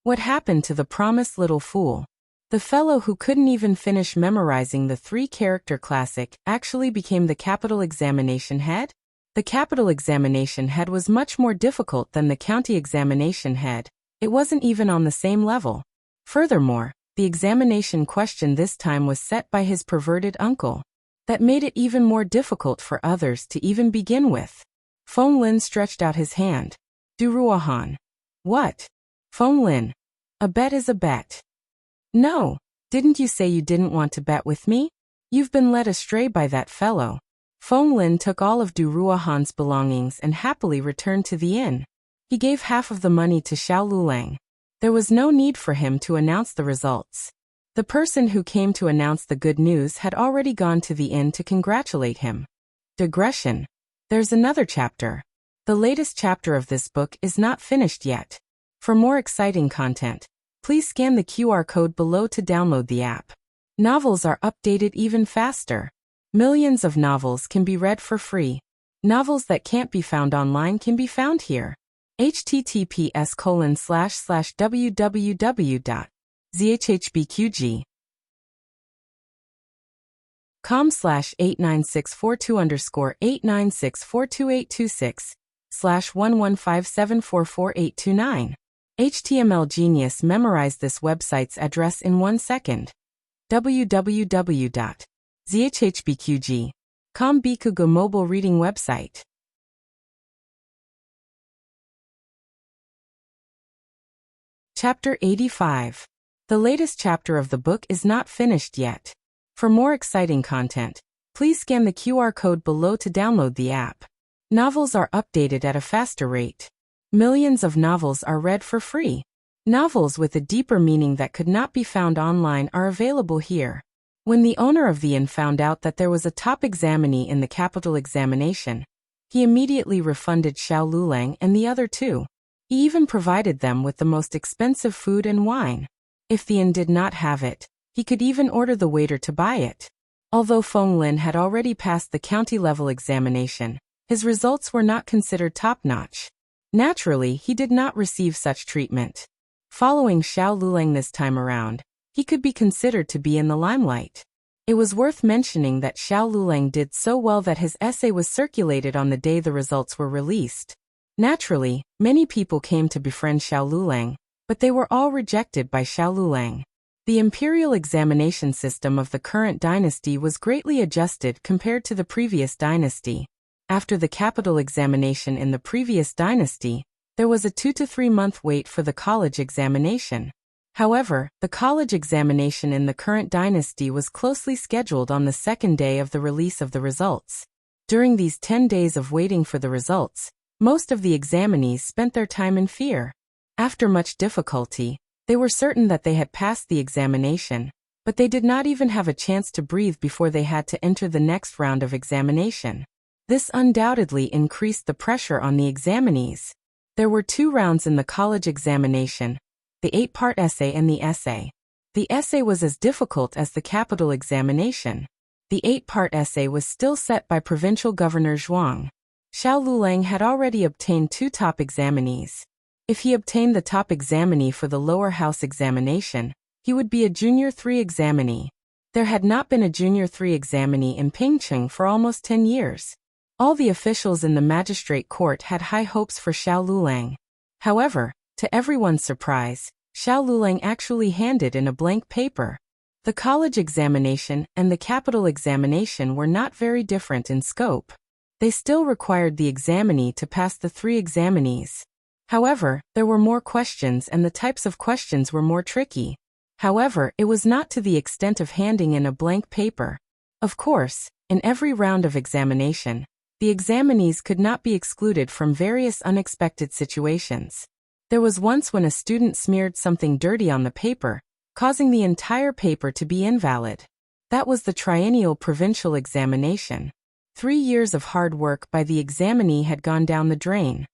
What happened to the promised little fool? The fellow who couldn't even finish memorizing the 3-character classic actually became the capital examination head? The capital examination head was much more difficult than the county examination head. It wasn't even on the same level. Furthermore, the examination question this time was set by his perverted uncle. That made it even more difficult for others to even begin with. Feng Lin stretched out his hand. Du Ruohan. What? Feng Lin. A bet is a bet. No, didn't you say you didn't want to bet with me? You've been led astray by that fellow. Feng Lin took all of Du Ruohan's belongings and happily returned to the inn. He gave half of the money to Xiao Lulang. There was no need for him to announce the results. The person who came to announce the good news had already gone to the inn to congratulate him. Digression. There's another chapter. The latest chapter of this book is not finished yet. For more exciting content, please scan the QR code below to download the app. Novels are updated even faster. Millions of novels can be read for free. Novels that can't be found online can be found here. https://www.zhbqg.com/89642_896428226/115744829. HTML Genius memorized this website's address in 1 second. www.zhbqg.com Bikugo mobile reading website. Chapter 85. The latest chapter of the book is not finished yet. For more exciting content, please scan the QR code below to download the app. Novels are updated at a faster rate. Millions of novels are read for free. Novels with a deeper meaning that could not be found online are available here. When the owner of the inn found out that there was a top examinee in the capital examination, he immediately refunded Xiao Lulang and the other two. He even provided them with the most expensive food and wine. If the inn did not have it, he could even order the waiter to buy it. Although Feng Lin had already passed the county-level examination, his results were not considered top-notch. Naturally, he did not receive such treatment. Following Xiao Lulang this time around, he could be considered to be in the limelight. It was worth mentioning that Xiao Lulang did so well that his essay was circulated on the day the results were released. Naturally, many people came to befriend Xiao Lulang, but they were all rejected by Xiao Lulang. The imperial examination system of the current dynasty was greatly adjusted compared to the previous dynasty. After the capital examination in the previous dynasty, there was a 2 to 3 month wait for the college examination. However, the college examination in the current dynasty was closely scheduled on the second day of the release of the results. During these 10 days of waiting for the results, most of the examinees spent their time in fear. After much difficulty, they were certain that they had passed the examination, but they did not even have a chance to breathe before they had to enter the next round of examination. This undoubtedly increased the pressure on the examinees. There were 2 rounds in the college examination, the 8-part essay and the essay. The essay was as difficult as the capital examination. The 8-part essay was still set by Provincial Governor Zhuang. Xiao Lulang had already obtained 2 top examinees. If he obtained the top examinee for the lower house examination, he would be a junior 3 examinee. There had not been a junior 3 examinee in Pingcheng for almost 10 years. All the officials in the magistrate court had high hopes for Xiao Lulang. However, to everyone's surprise, Xiao Lulang actually handed in a blank paper. The college examination and the capital examination were not very different in scope. They still required the examinee to pass the 3 examinees. However, there were more questions and the types of questions were more tricky. However, it was not to the extent of handing in a blank paper. Of course, in every round of examination, the examinees could not be excluded from various unexpected situations. There was once when a student smeared something dirty on the paper, causing the entire paper to be invalid. That was the triennial provincial examination. 3 years of hard work by the examinee had gone down the drain.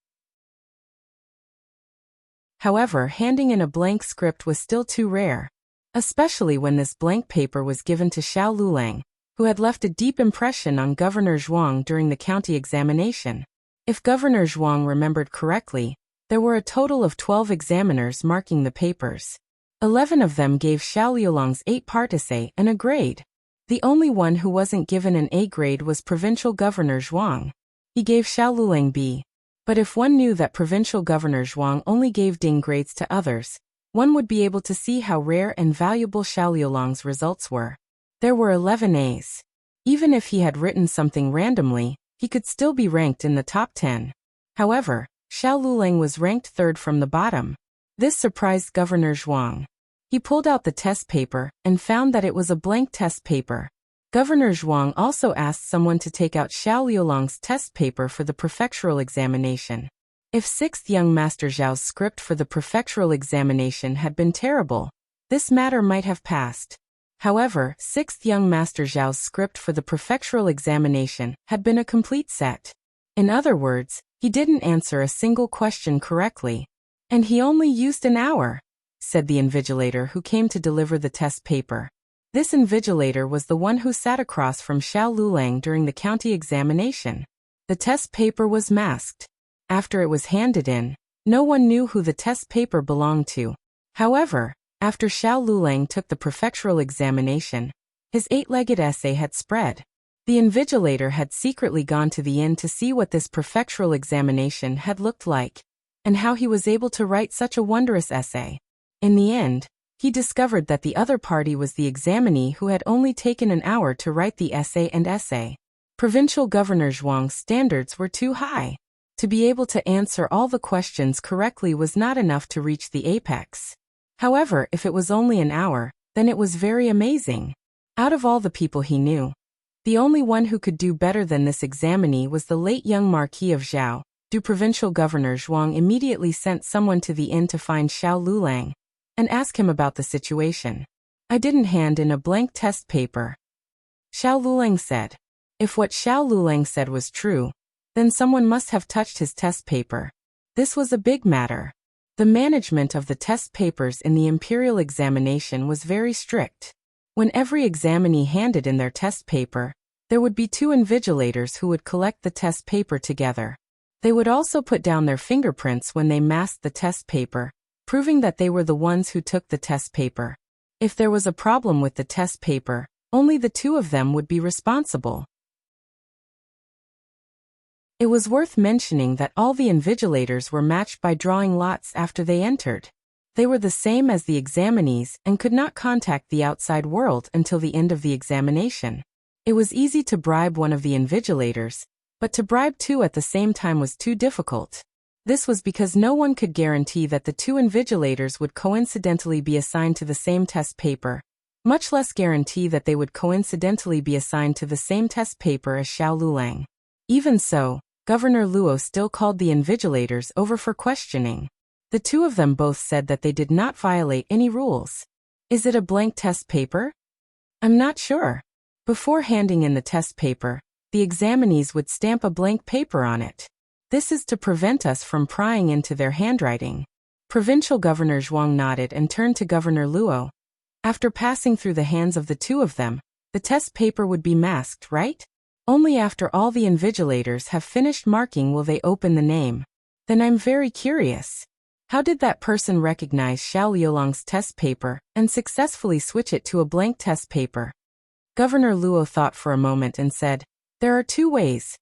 However, handing in a blank script was still too rare, especially when this blank paper was given to Xiao Lulang, who had left a deep impression on Governor Zhuang during the county examination. If Governor Zhuang remembered correctly, there were a total of 12 examiners marking the papers. 11 of them gave Xiao Luang's 8-part essay a grade. The only one who wasn't given an A grade was Provincial Governor Zhuang. He gave Xiao Lulang B. But if one knew that Provincial Governor Zhuang only gave ding grades to others, one would be able to see how rare and valuable Xiao Luang's results were. There were 11 A's. Even if he had written something randomly, he could still be ranked in the top 10. However, Xiao Lulang was ranked 3rd from the bottom. This surprised Governor Zhuang. He pulled out the test paper and found that it was a blank test paper. Governor Zhuang also asked someone to take out Xiao Luang's test paper for the prefectural examination. If 6th young Master Zhao's script for the prefectural examination had been terrible, this matter might have passed. However, 6th young Master Zhao's script for the prefectural examination had been a complete set. In other words, he didn't answer a single question correctly. And he only used an hour, said the invigilator who came to deliver the test paper. This invigilator was the one who sat across from Xiao Lulang during the county examination. The test paper was masked. After it was handed in, no one knew who the test paper belonged to. However, after Xiao Lulang took the prefectural examination, his 8-legged essay had spread. The invigilator had secretly gone to the inn to see what this prefectural examination had looked like, and how he was able to write such a wondrous essay. In the end, he discovered that the other party was the examinee who had only taken an hour to write the essay and essay. Provincial Governor Zhuang's standards were too high. To be able to answer all the questions correctly was not enough to reach the apex. However, if it was only an hour, then it was very amazing. Out of all the people he knew, the only one who could do better than this examinee was the late young Marquis of Zhao. Provincial Governor Zhuang immediately sent someone to the inn to find Xiao Lulang and ask him about the situation. I didn't hand in a blank test paper, Xiao Lulang said. If what Xiao Lulang said was true, then someone must have touched his test paper. This was a big matter. The management of the test papers in the imperial examination was very strict. When every examinee handed in their test paper, there would be 2 invigilators who would collect the test paper together. They would also put down their fingerprints when they masked the test paper, proving that they were the ones who took the test paper. If there was a problem with the test paper, only the 2 of them would be responsible. It was worth mentioning that all the invigilators were matched by drawing lots after they entered. They were the same as the examinees and could not contact the outside world until the end of the examination. It was easy to bribe one of the invigilators, but to bribe 2 at the same time was too difficult. This was because no one could guarantee that the 2 invigilators would coincidentally be assigned to the same test paper, much less guarantee that they would coincidentally be assigned to the same test paper as Xiao Lulang. Even so, Governor Luo still called the invigilators over for questioning. The 2 of them both said that they did not violate any rules. Is it a blank test paper? I'm not sure. Before handing in the test paper, the examinees would stamp a blank paper on it. This is to prevent us from prying into their handwriting. Provincial Governor Zhuang nodded and turned to Governor Luo. After passing through the hands of the 2 of them, the test paper would be masked, right? Only after all the invigilators have finished marking will they open the name. Then I'm very curious. How did that person recognize Xiao Liulang's test paper and successfully switch it to a blank test paper? Governor Luo thought for a moment and said, there are 2 ways.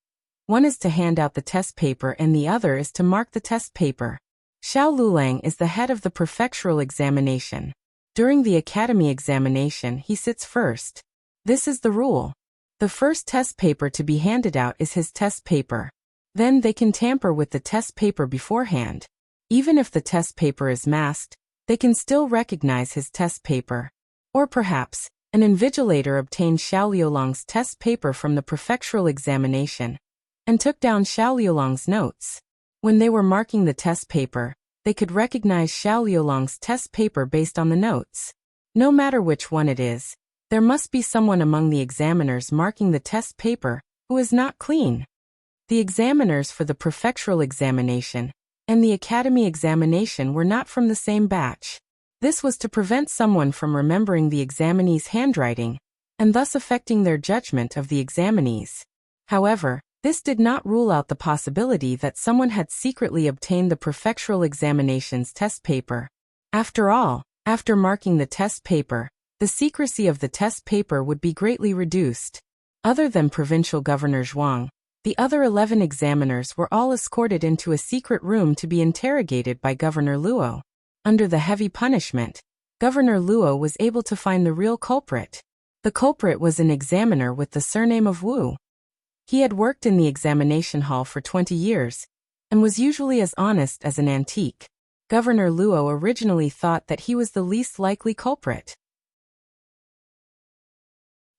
One is to hand out the test paper and the other is to mark the test paper. Xiao Lulang is the head of the prefectural examination. During the academy examination, he sits first. This is the rule. The first test paper to be handed out is his test paper. Then they can tamper with the test paper beforehand. Even if the test paper is masked, they can still recognize his test paper. Or perhaps, an invigilator obtained Xiao Liulang's test paper from the prefectural examination and took down Xiao Liulang's notes. When they were marking the test paper, they could recognize Xiao Liulang's test paper based on the notes. No matter which one it is, there must be someone among the examiners marking the test paper who is not clean. The examiners for the prefectural examination and the academy examination were not from the same batch. This was to prevent someone from remembering the examinee's handwriting and thus affecting their judgment of the examinees. However, this did not rule out the possibility that someone had secretly obtained the prefectural examination's test paper. After all, after marking the test paper, the secrecy of the test paper would be greatly reduced. Other than Provincial Governor Zhuang, the other 11 examiners were all escorted into a secret room to be interrogated by Governor Luo. Under the heavy punishment, Governor Luo was able to find the real culprit. The culprit was an examiner with the surname of Wu. He had worked in the examination hall for 20 years and was usually as honest as an antique. Governor Luo originally thought that he was the least likely culprit.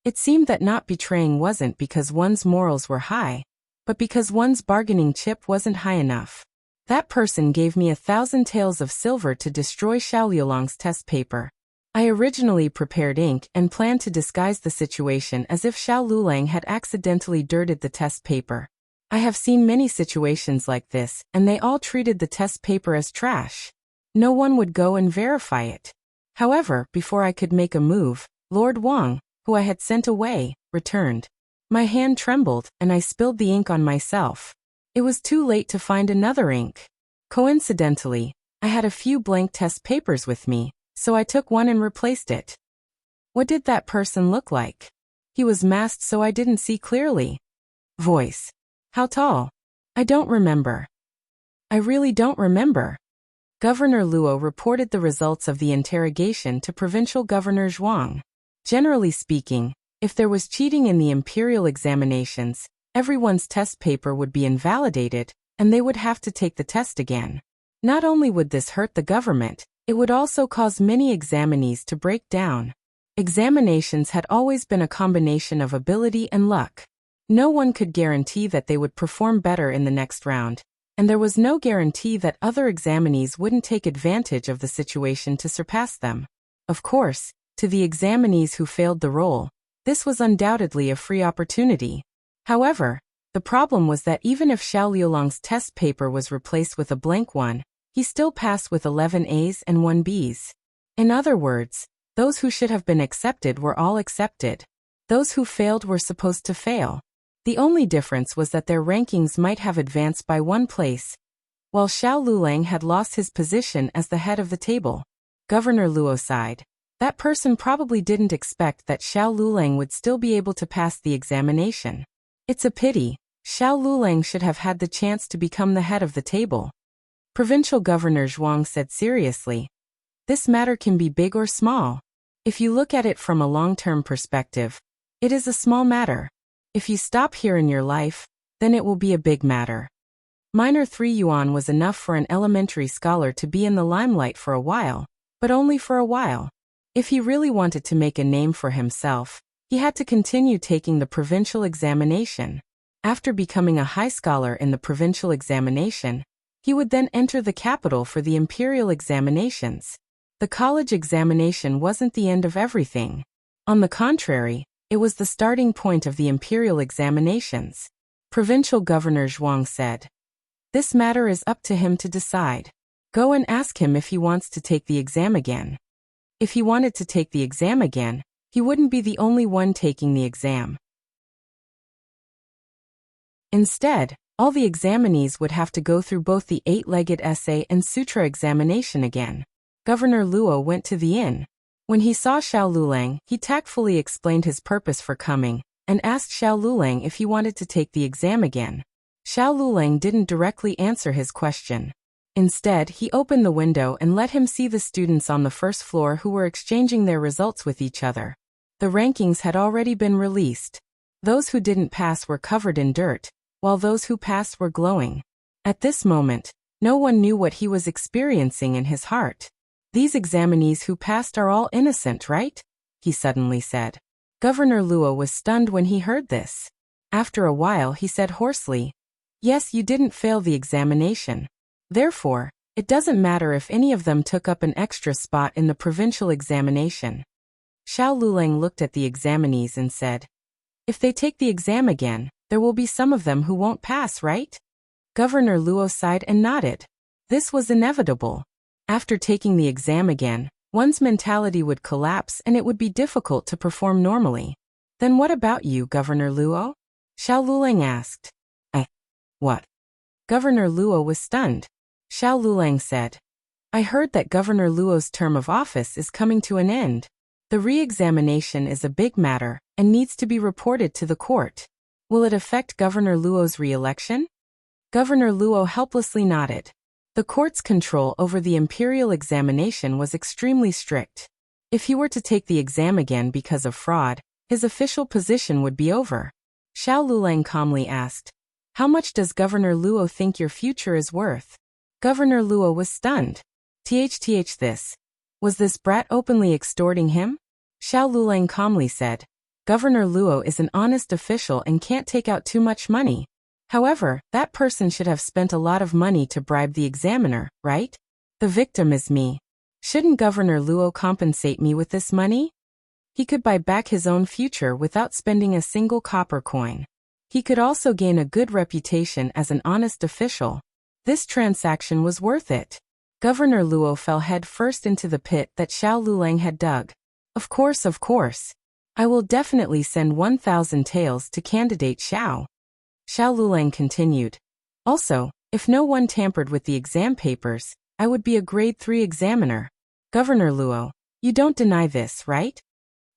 It seemed that not betraying wasn't because one's morals were high, but because one's bargaining chip wasn't high enough. That person gave me 1,000 taels of silver to destroy Xiao Liulang's test paper. I originally prepared ink and planned to disguise the situation as if Xiao Lulang had accidentally dirted the test paper. I have seen many situations like this, and they all treated the test paper as trash. No one would go and verify it. However, before I could make a move, Lord Wang, who I had sent away, returned. My hand trembled, and I spilled the ink on myself. It was too late to find another ink. Coincidentally, I had a few blank test papers with me, so I took one and replaced it. What did that person look like? He was masked so I didn't see clearly. Voice. How tall? I don't remember. I really don't remember. Governor Luo reported the results of the interrogation to Provincial Governor Zhuang. Generally speaking, if there was cheating in the imperial examinations, everyone's test paper would be invalidated, and they would have to take the test again. Not only would this hurt the government, it would also cause many examinees to break down. Examinations had always been a combination of ability and luck. No one could guarantee that they would perform better in the next round, and there was no guarantee that other examinees wouldn't take advantage of the situation to surpass them. Of course, to the examinees who failed the role, this was undoubtedly a free opportunity. However, the problem was that even if Xiao Liulong's test paper was replaced with a blank one, he still passed with 11 A's and 1 B's. In other words, those who should have been accepted were all accepted. Those who failed were supposed to fail. The only difference was that their rankings might have advanced by 1 place, while Xiao Lulang had lost his position as the head of the table. Governor Luo sighed. That person probably didn't expect that Xiao Lulang would still be able to pass the examination. It's a pity. Xiao Lulang should have had the chance to become the head of the table. Provincial Governor Zhuang said seriously. This matter can be big or small. If you look at it from a long-term perspective, it is a small matter. If you stop here in your life, then it will be a big matter. Minor 3 yuan was enough for an elementary scholar to be in the limelight for a while, but only for a while. If he really wanted to make a name for himself, he had to continue taking the provincial examination. After becoming a high scholar in the provincial examination, he would then enter the capital for the imperial examinations. The college examination wasn't the end of everything. On the contrary, it was the starting point of the imperial examinations. Provincial Governor Zhuang said. This matter is up to him to decide. Go and ask him if he wants to take the exam again. If he wanted to take the exam again, he wouldn't be the only one taking the exam. Instead, all the examinees would have to go through both the 8-legged essay and sutra examination again. Governor Luo went to the inn. When he saw Xiao Lulang, he tactfully explained his purpose for coming, and asked Xiao Lulang if he wanted to take the exam again. Xiao Lulang didn't directly answer his question. Instead, he opened the window and let him see the students on the first floor who were exchanging their results with each other. The rankings had already been released. Those who didn't pass were covered in dirt, while those who passed were glowing. At this moment, no one knew what he was experiencing in his heart. These examinees who passed are all innocent, right? He suddenly said. Governor Luo was stunned when he heard this. After a while he said hoarsely, Yes, you didn't fail the examination. Therefore, it doesn't matter if any of them took up an extra spot in the provincial examination. Xiao Lulang looked at the examinees and said, If they take the exam again, there will be some of them who won't pass, right? Governor Luo sighed and nodded. This was inevitable. After taking the exam again, one's mentality would collapse and it would be difficult to perform normally. Then what about you, Governor Luo? Xiao Lulang asked. What? Governor Luo was stunned. Xiao Lulang said, I heard that Governor Luo's term of office is coming to an end. The re-examination is a big matter and needs to be reported to the court. Will it affect Governor Luo's re-election? Governor Luo helplessly nodded. The court's control over the imperial examination was extremely strict. If he were to take the exam again because of fraud, his official position would be over. Xiao Lulang calmly asked, How much does Governor Luo think your future is worth? Governor Luo was stunned. This. Was this brat openly extorting him? Xiao Lulang calmly said, Governor Luo is an honest official and can't take out too much money. However, that person should have spent a lot of money to bribe the examiner, right? The victim is me. Shouldn't Governor Luo compensate me with this money? He could buy back his own future without spending a single copper coin. He could also gain a good reputation as an honest official. This transaction was worth it. Governor Luo fell head first into the pit that Xiao Lulang had dug. Of course. I will definitely send 1,000 taels to candidate Xiao. Xiao Lulang continued. Also, if no one tampered with the exam papers, I would be a grade 3 examiner. Governor Luo, you don't deny this, right?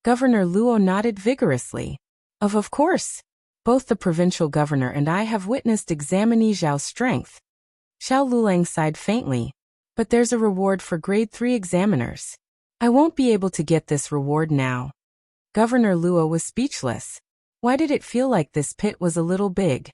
Governor Luo nodded vigorously. Of course. Both the provincial governor and I have witnessed examinee Zhao's strength. Xiao Lulang sighed faintly. But there's a reward for grade 3 examiners. I won't be able to get this reward now. Governor Luo was speechless. Why did it feel like this pit was a little big?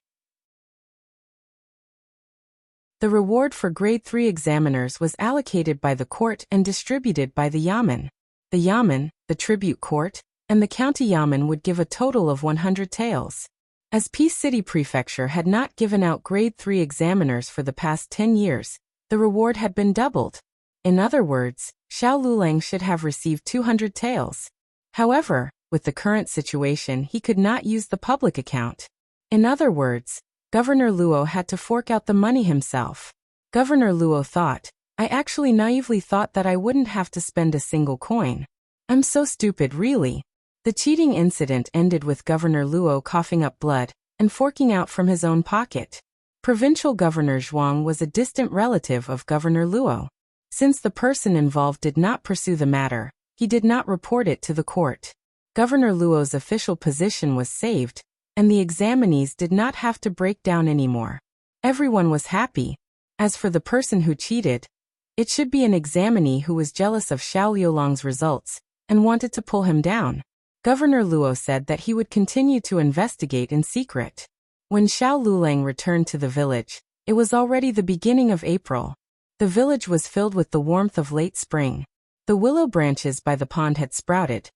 The reward for grade 3 examiners was allocated by the court and distributed by the yamen. The yamen, the tribute court, and the county yamen would give a total of 100 taels. As Peace City Prefecture had not given out grade 3 examiners for the past 10 years, the reward had been doubled. In other words, Xiao Lulang should have received 200 taels. However, with the current situation, he could not use the public account. In other words, Governor Luo had to fork out the money himself. Governor Luo thought, I actually naively thought that I wouldn't have to spend a single coin. I'm so stupid, really. The cheating incident ended with Governor Luo coughing up blood and forking out from his own pocket. Provincial Governor Zhuang was a distant relative of Governor Luo. Since the person involved did not pursue the matter, he did not report it to the court. Governor Luo's official position was saved, and the examinees did not have to break down anymore. Everyone was happy. As for the person who cheated, it should be an examinee who was jealous of Xiao Liulang's results and wanted to pull him down. Governor Luo said that he would continue to investigate in secret. When Xiao Lulang returned to the village, it was already the beginning of April. The village was filled with the warmth of late spring. The willow branches by the pond had sprouted,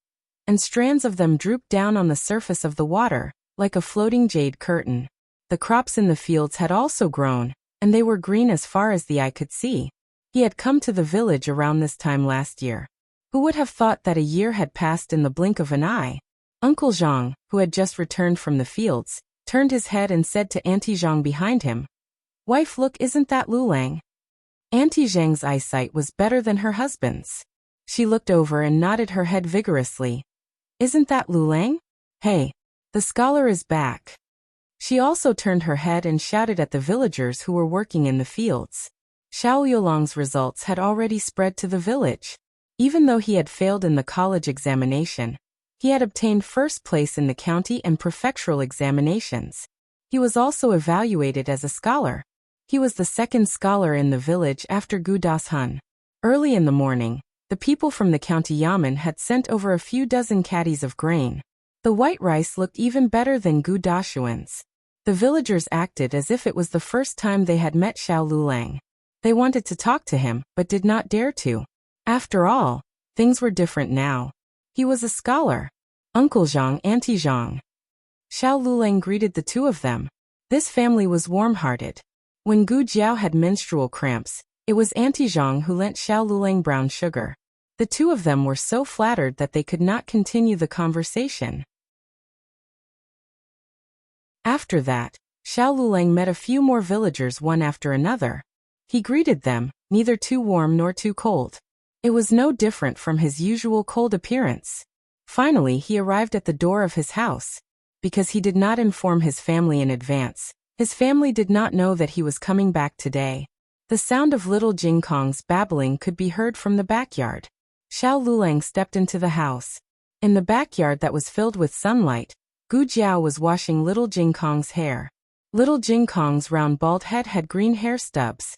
and strands of them drooped down on the surface of the water, like a floating jade curtain. The crops in the fields had also grown, and they were green as far as the eye could see. He had come to the village around this time last year. Who would have thought that a year had passed in the blink of an eye? Uncle Zhang, who had just returned from the fields, turned his head and said to Auntie Zhang behind him, Wife, look, isn't that Lulang? Auntie Zhang's eyesight was better than her husband's. She looked over and nodded her head vigorously. Isn't that Lulang? Hey, the scholar is back. She also turned her head and shouted at the villagers who were working in the fields. Xiao Liulang's results had already spread to the village. Even though he had failed in the college examination, he had obtained first place in the county and prefectural examinations. He was also evaluated as a scholar. He was the second scholar in the village after Gu Das-hun. Early in the morning, the people from the county yamen had sent over a few dozen caddies of grain. The white rice looked even better than Gu Dashuan's. The villagers acted as if it was the first time they had met Xiao Lulang. They wanted to talk to him, but did not dare to. After all, things were different now. He was a scholar. Uncle Zhang, Auntie Zhang. Xiao Lulang greeted the two of them. This family was warm-hearted. When Gu Jiao had menstrual cramps, it was Auntie Zhang who lent Xiao Lulang brown sugar. The two of them were so flattered that they could not continue the conversation. After that, Xiao Lulang met a few more villagers one after another. He greeted them, neither too warm nor too cold. It was no different from his usual cold appearance. Finally, he arrived at the door of his house. Because he did not inform his family in advance, his family did not know that he was coming back today. The sound of little Jing Kong's babbling could be heard from the backyard. Xiao Lulang stepped into the house. In the backyard that was filled with sunlight, Gu Jiao was washing little Jing Kong's hair. Little Jing Kong's round bald head had green hair stubs.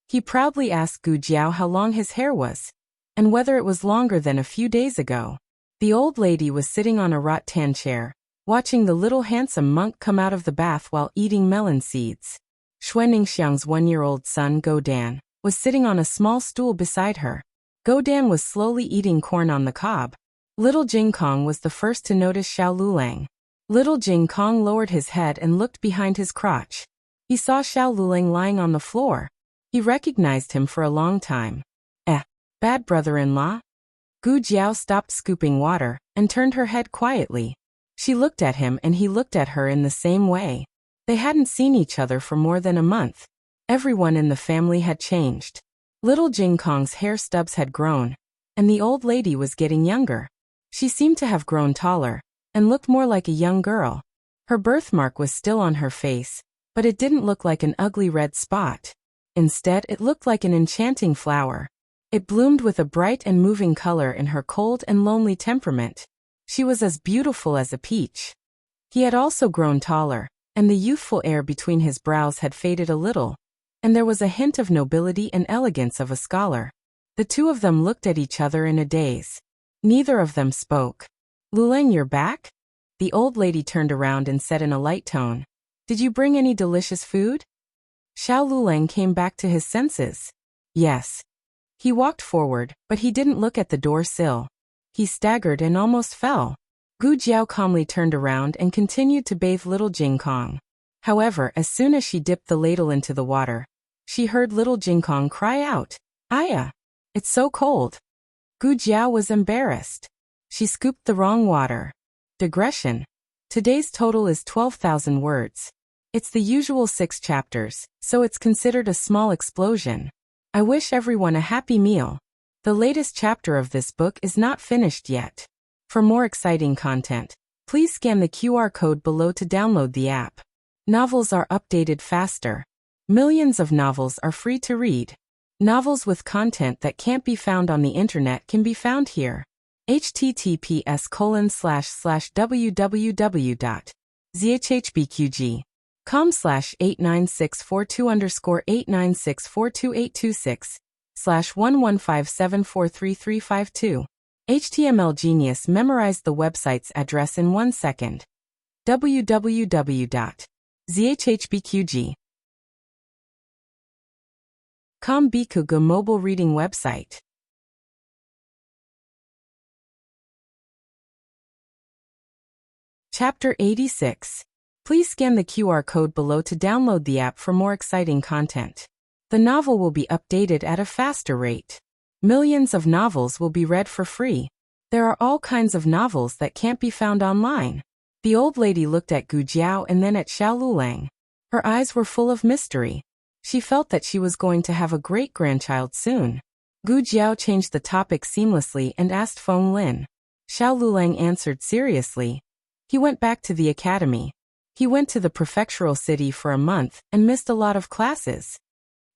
He proudly asked Gu Jiao how long his hair was, and whether it was longer than a few days ago. The old lady was sitting on a rattan chair, watching the little handsome monk come out of the bath while eating melon seeds. Xue Ningxiang's 1-year-old son Godan was sitting on a small stool beside her. Godan was slowly eating corn on the cob. Little Jing Kong was the first to notice Xiao Lulang. Little Jing Kong lowered his head and looked behind his crotch. He saw Xiao Lulang lying on the floor. He recognized him for a long time. Bad brother-in-law? Gu Jiao stopped scooping water and turned her head quietly. She looked at him and he looked at her in the same way. They hadn't seen each other for more than a month. Everyone in the family had changed. Little Jing Kong's hair stubs had grown, and the old lady was getting younger. She seemed to have grown taller, and looked more like a young girl. Her birthmark was still on her face, but it didn't look like an ugly red spot. Instead, it looked like an enchanting flower. It bloomed with a bright and moving color in her cold and lonely temperament. She was as beautiful as a peach. He had also grown taller, and the youthful air between his brows had faded a little, and there was a hint of nobility and elegance of a scholar. The two of them looked at each other in a daze. Neither of them spoke. "Luleng, you're back?" The old lady turned around and said in a light tone. "Did you bring any delicious food?" Xiao Luleng came back to his senses. Yes. He walked forward, but he didn't look at the door sill. He staggered and almost fell. Gu Jiao calmly turned around and continued to bathe little Jing Kong. However, as soon as she dipped the ladle into the water, she heard little Jing Kong cry out, "Aya! It's so cold." Gu Jiao was embarrassed. She scooped the wrong water. Digression. Today's total is 12,000 words. It's the usual 6 chapters, so it's considered a small explosion. I wish everyone a happy meal. The latest chapter of this book is not finished yet. For more exciting content, please scan the QR code below to download the app. Novels are updated faster. Millions of novels are free to read. Novels with content that can't be found on the internet can be found here. https://www.zhbqg.com/89642_8964226/115743352. HTML Genius memorized the website's address in 1 second. www.zhbqg.com Bikuga mobile reading website. Chapter 86. Please scan the QR code below to download the app for more exciting content. The novel will be updated at a faster rate. Millions of novels will be read for free. There are all kinds of novels that can't be found online. The old lady looked at Gu Jiao and then at Xiao Luleng. Her eyes were full of mystery. She felt that she was going to have a great-grandchild soon. Gu Jiao changed the topic seamlessly and asked Feng Lin. Xiao Luleng answered seriously. He went back to the academy. He went to the prefectural city for a month and missed a lot of classes.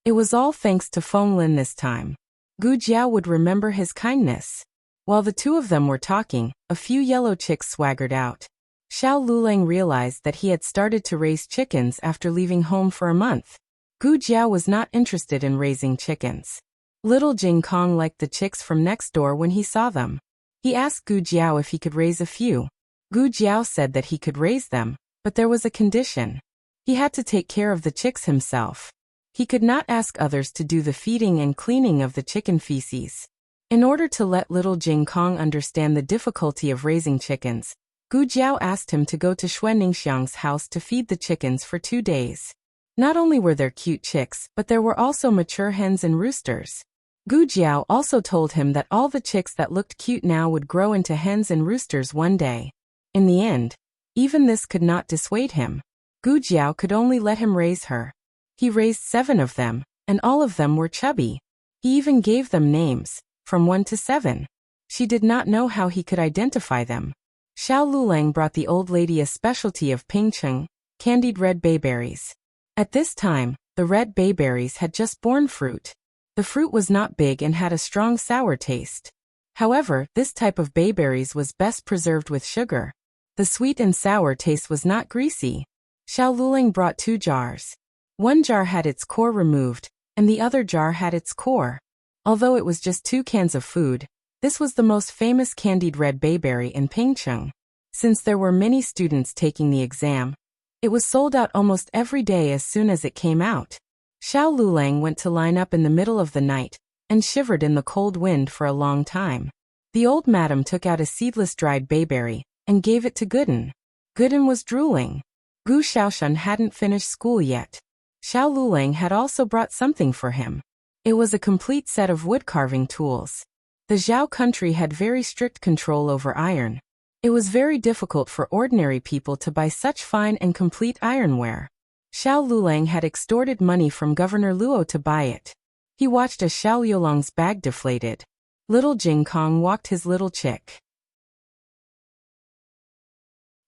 It was all thanks to Feng Lin this time. Gu Jiao would remember his kindness. While the two of them were talking, a few yellow chicks swaggered out. Xiao Luleng realized that he had started to raise chickens after leaving home for a month. Gu Jiao was not interested in raising chickens. Little Jing Kong liked the chicks from next door when he saw them. He asked Gu Jiao if he could raise a few. Gu Jiao said that he could raise them, but there was a condition. He had to take care of the chicks himself. He could not ask others to do the feeding and cleaning of the chicken feces. In order to let little Jing Kong understand the difficulty of raising chickens, Gu Jiao asked him to go to Xuan Ningxiang's house to feed the chickens for 2 days. Not only were there cute chicks, but there were also mature hens and roosters. Gu Jiao also told him that all the chicks that looked cute now would grow into hens and roosters one day. In the end, even this could not dissuade him. Gu Jiao could only let him raise her. He raised 7 of them, and all of them were chubby. He even gave them names, from 1 to 7. She did not know how he could identify them. Xiao Luleng brought the old lady a specialty of pingcheng, candied red bayberries. At this time, the red bayberries had just borne fruit. The fruit was not big and had a strong sour taste. However, this type of bayberries was best preserved with sugar. The sweet and sour taste was not greasy. Xiao Luleng brought 2 jars. One jar had its core removed, and the other jar had its core. Although it was just 2 cans of food, this was the most famous candied red bayberry in Pingcheng. Since there were many students taking the exam, it was sold out almost every day as soon as it came out. Xiao Luleng went to line up in the middle of the night, and shivered in the cold wind for a long time. The old madam took out a seedless dried bayberry, and gave it to Gooden. Gooden was drooling. Gu Xiaoshan hadn't finished school yet. Xiao Luleng had also brought something for him. It was a complete set of wood-carving tools. The Zhao country had very strict control over iron. It was very difficult for ordinary people to buy such fine and complete ironware. Xiao Luleng had extorted money from Governor Luo to buy it. He watched as Xiao Yolong's bag deflated. Little Jing Kong walked his little chick.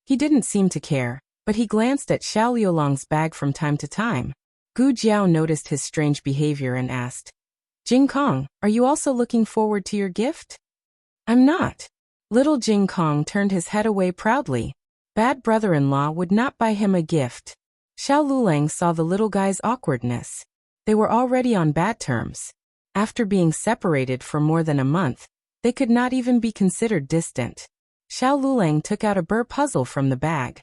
He didn't seem to care, but he glanced at Xiao Liulong's bag from time to time. Gu Jiao noticed his strange behavior and asked, Jing Kong, are you also looking forward to your gift? I'm not. Little Jing Kong turned his head away proudly. Bad brother-in-law would not buy him a gift. Xiao Lulang saw the little guy's awkwardness. They were already on bad terms. After being separated for more than a month, they could not even be considered distant. Xiao Lulang took out a burr puzzle from the bag.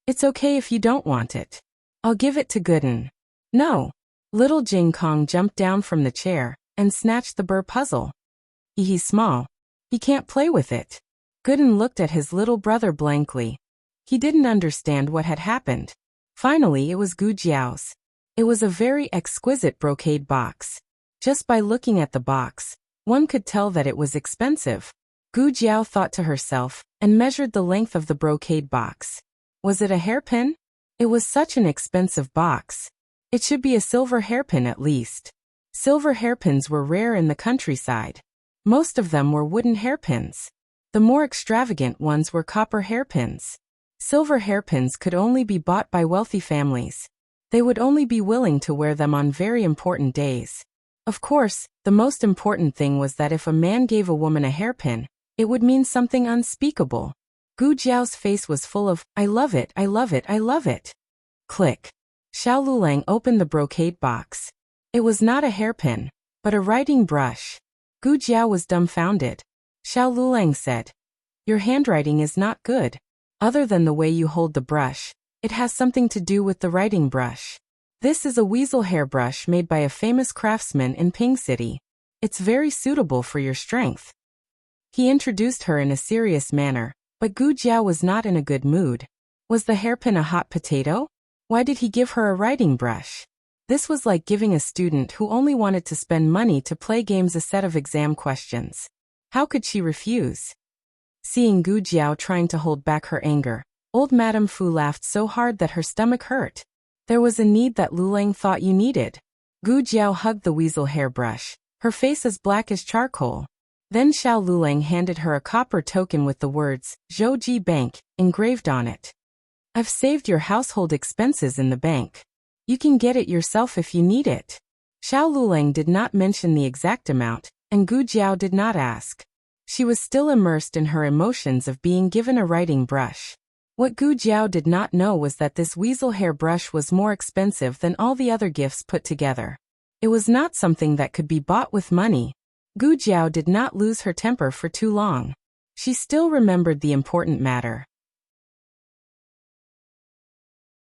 It's okay if you don't want it. I'll give it to Gooden. No. Little Jing Kong jumped down from the chair and snatched the burr puzzle. He's small. He can't play with it. Gooden looked at his little brother blankly. He didn't understand what had happened. Finally, it was Gu Jiao's. It was a very exquisite brocade box. Just by looking at the box, one could tell that it was expensive. Gu Jiao thought to herself and measured the length of the brocade box. Was it a hairpin? It was such an expensive box. It should be a silver hairpin at least. Silver hairpins were rare in the countryside. Most of them were wooden hairpins. The more extravagant ones were copper hairpins. Silver hairpins could only be bought by wealthy families. They would only be willing to wear them on very important days. Of course, the most important thing was that if a man gave a woman a hairpin, it would mean something unspeakable. Gu Jiao's face was full of, I love it, I love it, I love it. Click. Xiao Lulang opened the brocade box. It was not a hairpin, but a writing brush. Gu Jiao was dumbfounded. Xiao Lulang said, Your handwriting is not good. Other than the way you hold the brush, it has something to do with the writing brush. This is a weasel hair brush made by a famous craftsman in Ping City. It's very suitable for your strength. He introduced her in a serious manner, but Gu Jiao was not in a good mood. Was the hairpin a hot potato? Why did he give her a writing brush? This was like giving a student who only wanted to spend money to play games a set of exam questions. How could she refuse? Seeing Gu Jiao trying to hold back her anger, old Madame Fu laughed so hard that her stomach hurt. There was a need that Lulang thought you needed. Gu Jiao hugged the weasel hairbrush, her face as black as charcoal. Then Xiao Lulang handed her a copper token with the words, Zhouji Bank, engraved on it. I've saved your household expenses in the bank. You can get it yourself if you need it. Xiao Lulang did not mention the exact amount, and Gu Jiao did not ask. She was still immersed in her emotions of being given a writing brush. What Gu Jiao did not know was that this weasel hair brush was more expensive than all the other gifts put together. It was not something that could be bought with money. Gu Jiao did not lose her temper for too long. She still remembered the important matter.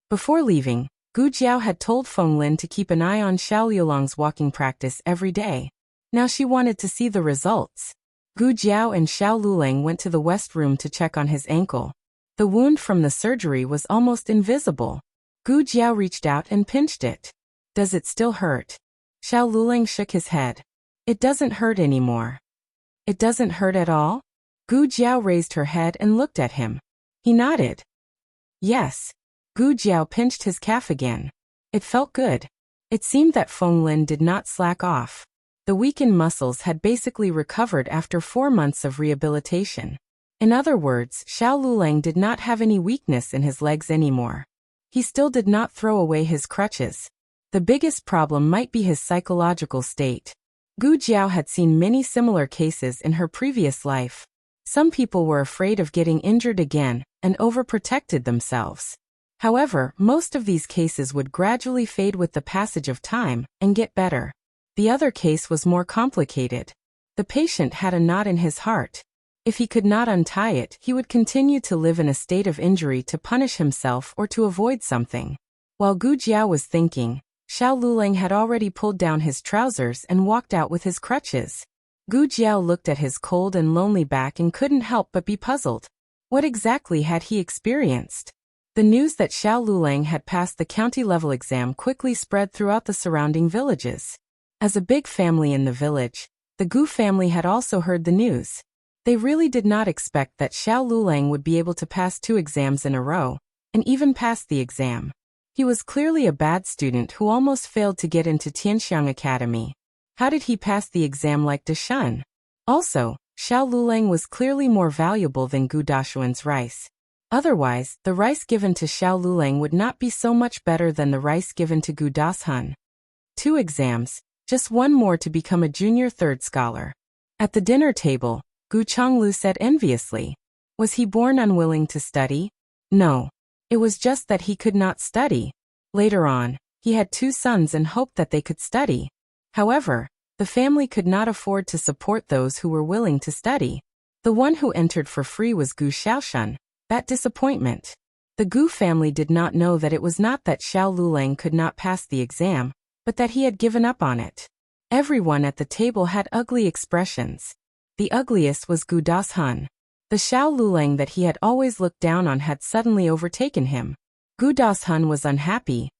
Before leaving, Gu Jiao had told Feng Lin to keep an eye on Xiao Liulong's walking practice every day. Now she wanted to see the results. Gu Jiao and Xiao Lulang went to the west room to check on his ankle. The wound from the surgery was almost invisible. Gu Jiao reached out and pinched it. Does it still hurt? Xiao Lulang shook his head. It doesn't hurt anymore. It doesn't hurt at all? Gu Jiao raised her head and looked at him. He nodded. Yes. Gu Jiao pinched his calf again. It felt good. It seemed that Feng Lin did not slack off. The weakened muscles had basically recovered after 4 months of rehabilitation. In other words, Xiao Lulang did not have any weakness in his legs anymore. He still did not throw away his crutches. The biggest problem might be his psychological state. Gu Jiao had seen many similar cases in her previous life. Some people were afraid of getting injured again and overprotected themselves. However, most of these cases would gradually fade with the passage of time and get better. The other case was more complicated. The patient had a knot in his heart. If he could not untie it, he would continue to live in a state of injury to punish himself or to avoid something. While Gu Jiao was thinking, Xiao Lulang had already pulled down his trousers and walked out with his crutches. Gu Jiao looked at his cold and lonely back and couldn't help but be puzzled. What exactly had he experienced? The news that Xiao Lulang had passed the county-level exam quickly spread throughout the surrounding villages. As a big family in the village, the Gu family had also heard the news. They really did not expect that Xiao Lulang would be able to pass 2 exams in a row, and even pass the exam. He was clearly a bad student who almost failed to get into Tianxiang Academy. How did he pass the exam like Deshun? Also, Xiao Lulang was clearly more valuable than Gu Dashuan's rice. Otherwise, the rice given to Xiao Lulang would not be so much better than the rice given to Gu Das-hun. 2 exams, just one more to become a junior third scholar. At the dinner table, Gu Chonglu said enviously. Was he born unwilling to study? No. It was just that he could not study. Later on, he had 2 sons and hoped that they could study. However, the family could not afford to support those who were willing to study. The one who entered for free was Gu Xiaoshan. That disappointment. The Gu family did not know that it was not that Xiao Lulang could not pass the exam, but that he had given up on it. Everyone at the table had ugly expressions. The ugliest was Gu Das-hun. The Xiao Lulang that he had always looked down on had suddenly overtaken him. Gu Das-hun was unhappy.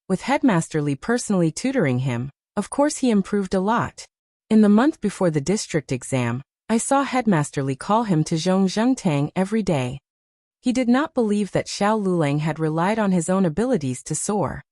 With Headmaster Li personally tutoring him, of course he improved a lot. In the month before the district exam, I saw Headmaster Li call him to Zhongzhengtang every day. He did not believe that Xiao Lulang had relied on his own abilities to soar.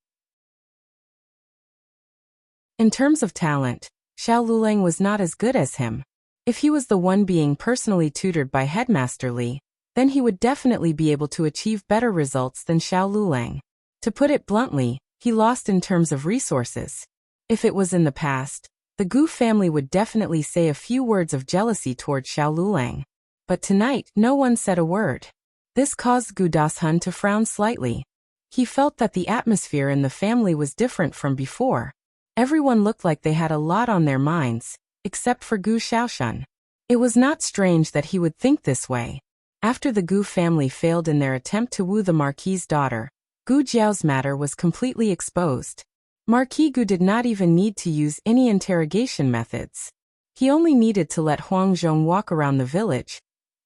In terms of talent, Xiao Lulang was not as good as him. If he was the one being personally tutored by Headmaster Li, then he would definitely be able to achieve better results than Xiao Lulang. To put it bluntly, he lost in terms of resources. If it was in the past, the Gu family would definitely say a few words of jealousy toward Xiao Lulang. But tonight, no one said a word. This caused Gu Das-hun to frown slightly. He felt that the atmosphere in the family was different from before. Everyone looked like they had a lot on their minds, except for Gu Xiaoshan. It was not strange that he would think this way. After the Gu family failed in their attempt to woo the Marquis's daughter, Gu Jiao's matter was completely exposed. Marquis Gu did not even need to use any interrogation methods. He only needed to let Huang Zhong walk around the village,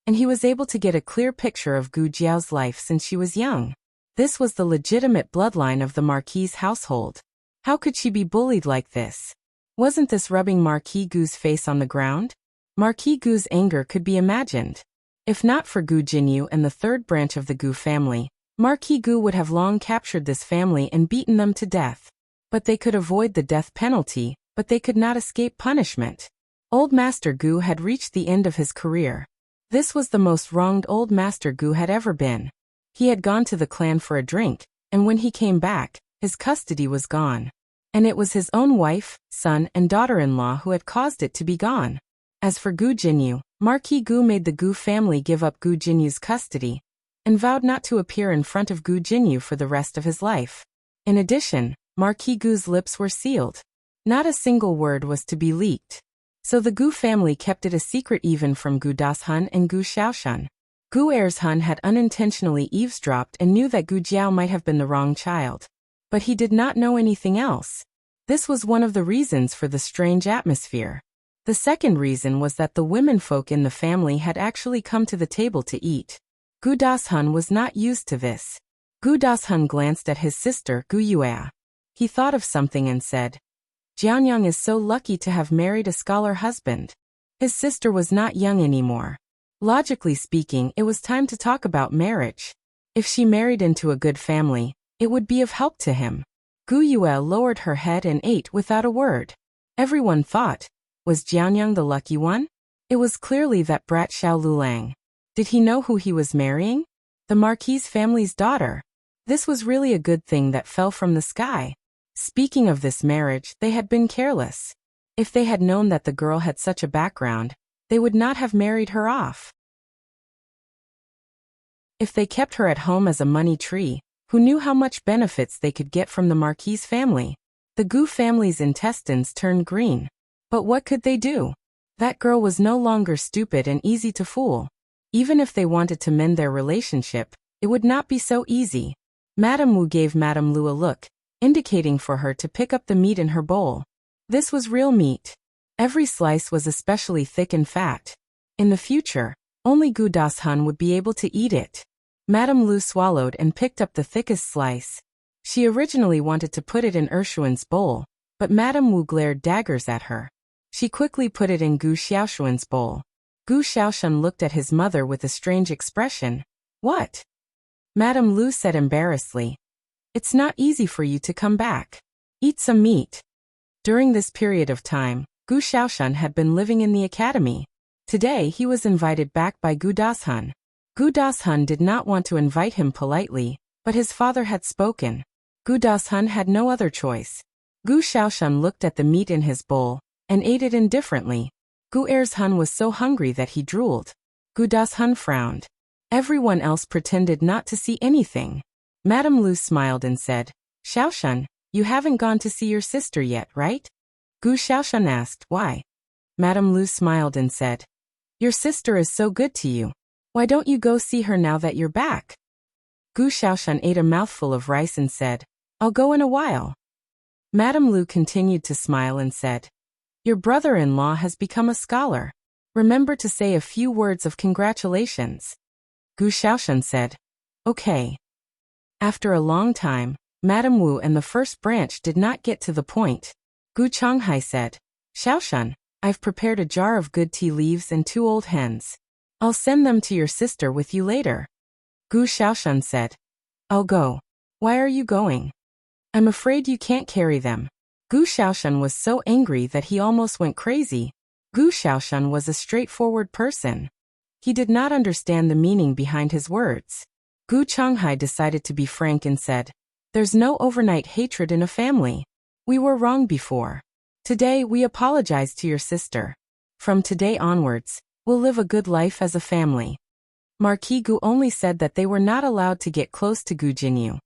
and he was able to get a clear picture of Gu Jiao's life since she was young. This was the legitimate bloodline of the Marquis's household. How could she be bullied like this? Wasn't this rubbing Marquis Gu's face on the ground? Marquis Gu's anger could be imagined. If not for Gu Jinyu and the third branch of the Gu family, Marquis Gu would have long captured this family and beaten them to death. But they could avoid the death penalty, but they could not escape punishment. Old Master Gu had reached the end of his career. This was the most wronged Old Master Gu had ever been. He had gone to the clan for a drink, and when he came back, his custody was gone. And it was his own wife, son, and daughter-in-law who had caused it to be gone. As for Gu Jinyu, Marquis Gu made the Gu family give up Gu Jinyu's custody, and vowed not to appear in front of Gu Jinyu for the rest of his life. In addition, Marquis Gu's lips were sealed. Not a single word was to be leaked. So the Gu family kept it a secret even from Gu Das-hun and Gu Xiaoshan. Gu Ershun had unintentionally eavesdropped and knew that Gu Jiao might have been the wrong child. But he did not know anything else. This was one of the reasons for the strange atmosphere. The second reason was that the womenfolk in the family had actually come to the table to eat. Gu Das-hun was not used to this. Gu Das-hun glanced at his sister, Gu Yue. He thought of something and said, Jianyang is so lucky to have married a scholar husband. His sister was not young anymore. Logically speaking, it was time to talk about marriage. If she married into a good family, it would be of help to him. Gu Yue lowered her head and ate without a word. Everyone thought, was Jianyang the lucky one? It was clearly that brat Xiao Lulang. Did he know who he was marrying? The Marquis family's daughter. This was really a good thing that fell from the sky. Speaking of this marriage, they had been careless. If they had known that the girl had such a background, they would not have married her off. If they kept her at home as a money tree, who knew how much benefits they could get from the Marquis family? The Gu family's intestines turned green. But what could they do? That girl was no longer stupid and easy to fool. Even if they wanted to mend their relationship, it would not be so easy. Madame Wu gave Madame Lu a look, indicating for her to pick up the meat in her bowl. This was real meat. Every slice was especially thick and fat. In the future, only Gu Das-hun would be able to eat it. Madame Lu swallowed and picked up the thickest slice. She originally wanted to put it in Ershuan's bowl, but Madame Wu glared daggers at her. She quickly put it in Gu Xiaoshuan's bowl. Gu Xiaoshan looked at his mother with a strange expression. What? Madame Lu said embarrassedly. It's not easy for you to come back. Eat some meat. During this period of time, Gu Xiaoshan had been living in the academy. Today he was invited back by Gu Das-hun. Gu Dashun did not want to invite him politely, but his father had spoken. Gu Dashun had no other choice. Gu Xiaoshan looked at the meat in his bowl and ate it indifferently. Gu Ershun was so hungry that he drooled. Gu Dashun frowned. Everyone else pretended not to see anything. Madame Lu smiled and said, Xiaoshan, you haven't gone to see your sister yet, right? Gu Xiaoshan asked, why? Madame Lu smiled and said, your sister is so good to you. Why don't you go see her now that you're back? Gu Xiaoshan ate a mouthful of rice and said, I'll go in a while. Madame Lu continued to smile and said, your brother-in-law has become a scholar. Remember to say a few words of congratulations. Gu Xiaoshan said, okay. After a long time, Madame Wu and the first branch did not get to the point. Gu Changhai said, Xiaoshan, I've prepared a jar of good tea leaves and 2 old hens. I'll send them to your sister with you later. Gu Xiaoshan said, I'll go. Why are you going? I'm afraid you can't carry them. Gu Xiaoshan was so angry that he almost went crazy. Gu Xiaoshan was a straightforward person. He did not understand the meaning behind his words. Gu Changhai decided to be frank and said, there's no overnight hatred in a family. We were wrong before. Today we apologize to your sister. From today onwards, we'll live a good life as a family. Marquis Gu only said that they were not allowed to get close to Gu Jinyu.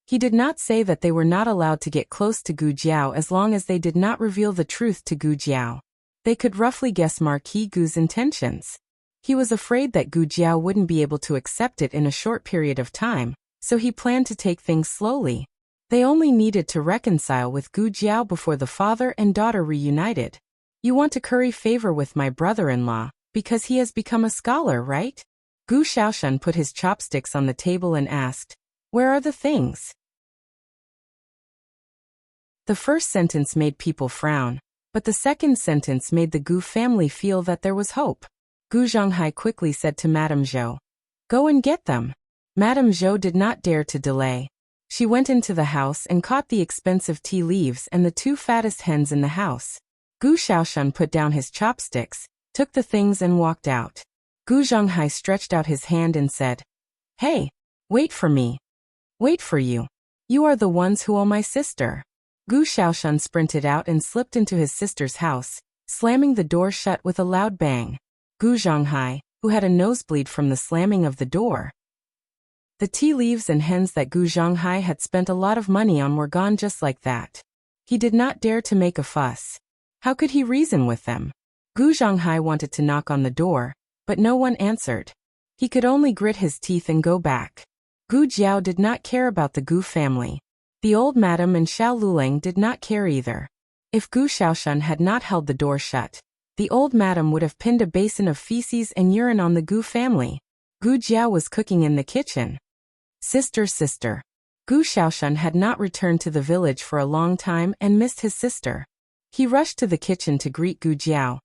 He did not say that they were not allowed to get close to Gu Jiao as long as they did not reveal the truth to Gu Jiao. They could roughly guess Marquis Gu's intentions. He was afraid that Gu Jiao wouldn't be able to accept it in a short period of time, so he planned to take things slowly. They only needed to reconcile with Gu Jiao before the father and daughter reunited. You want to curry favor with my brother-in-law, because he has become a scholar, right? Gu Xiaoshan put his chopsticks on the table and asked, where are the things? The first sentence made people frown, but the second sentence made the Gu family feel that there was hope. Gu Zhonghai quickly said to Madame Zhou, go and get them. Madame Zhou did not dare to delay. She went into the house and caught the expensive tea leaves and the 2 fattest hens in the house. Gu Xiaoshan put down his chopsticks, took the things and walked out. Gu Zhonghai stretched out his hand and said, hey, wait for me. Wait for you. You are the ones who owe my sister. Gu Xiaoshan sprinted out and slipped into his sister's house, slamming the door shut with a loud bang. Gu Zhonghai, who had a nosebleed from the slamming of the door. The tea leaves and hens that Gu Zhonghai had spent a lot of money on were gone just like that. He did not dare to make a fuss. How could he reason with them? Gu Zhonghai wanted to knock on the door, but no one answered. He could only grit his teeth and go back. Gu Jiao did not care about the Gu family. The old madam and Xiao Luleng did not care either. If Gu Xiaoshan had not held the door shut, the old madam would have pinned a basin of feces and urine on the Gu family. Gu Jiao was cooking in the kitchen. Sister. Gu Xiaoshan had not returned to the village for a long time and missed his sister. He rushed to the kitchen to greet Gu Jiao,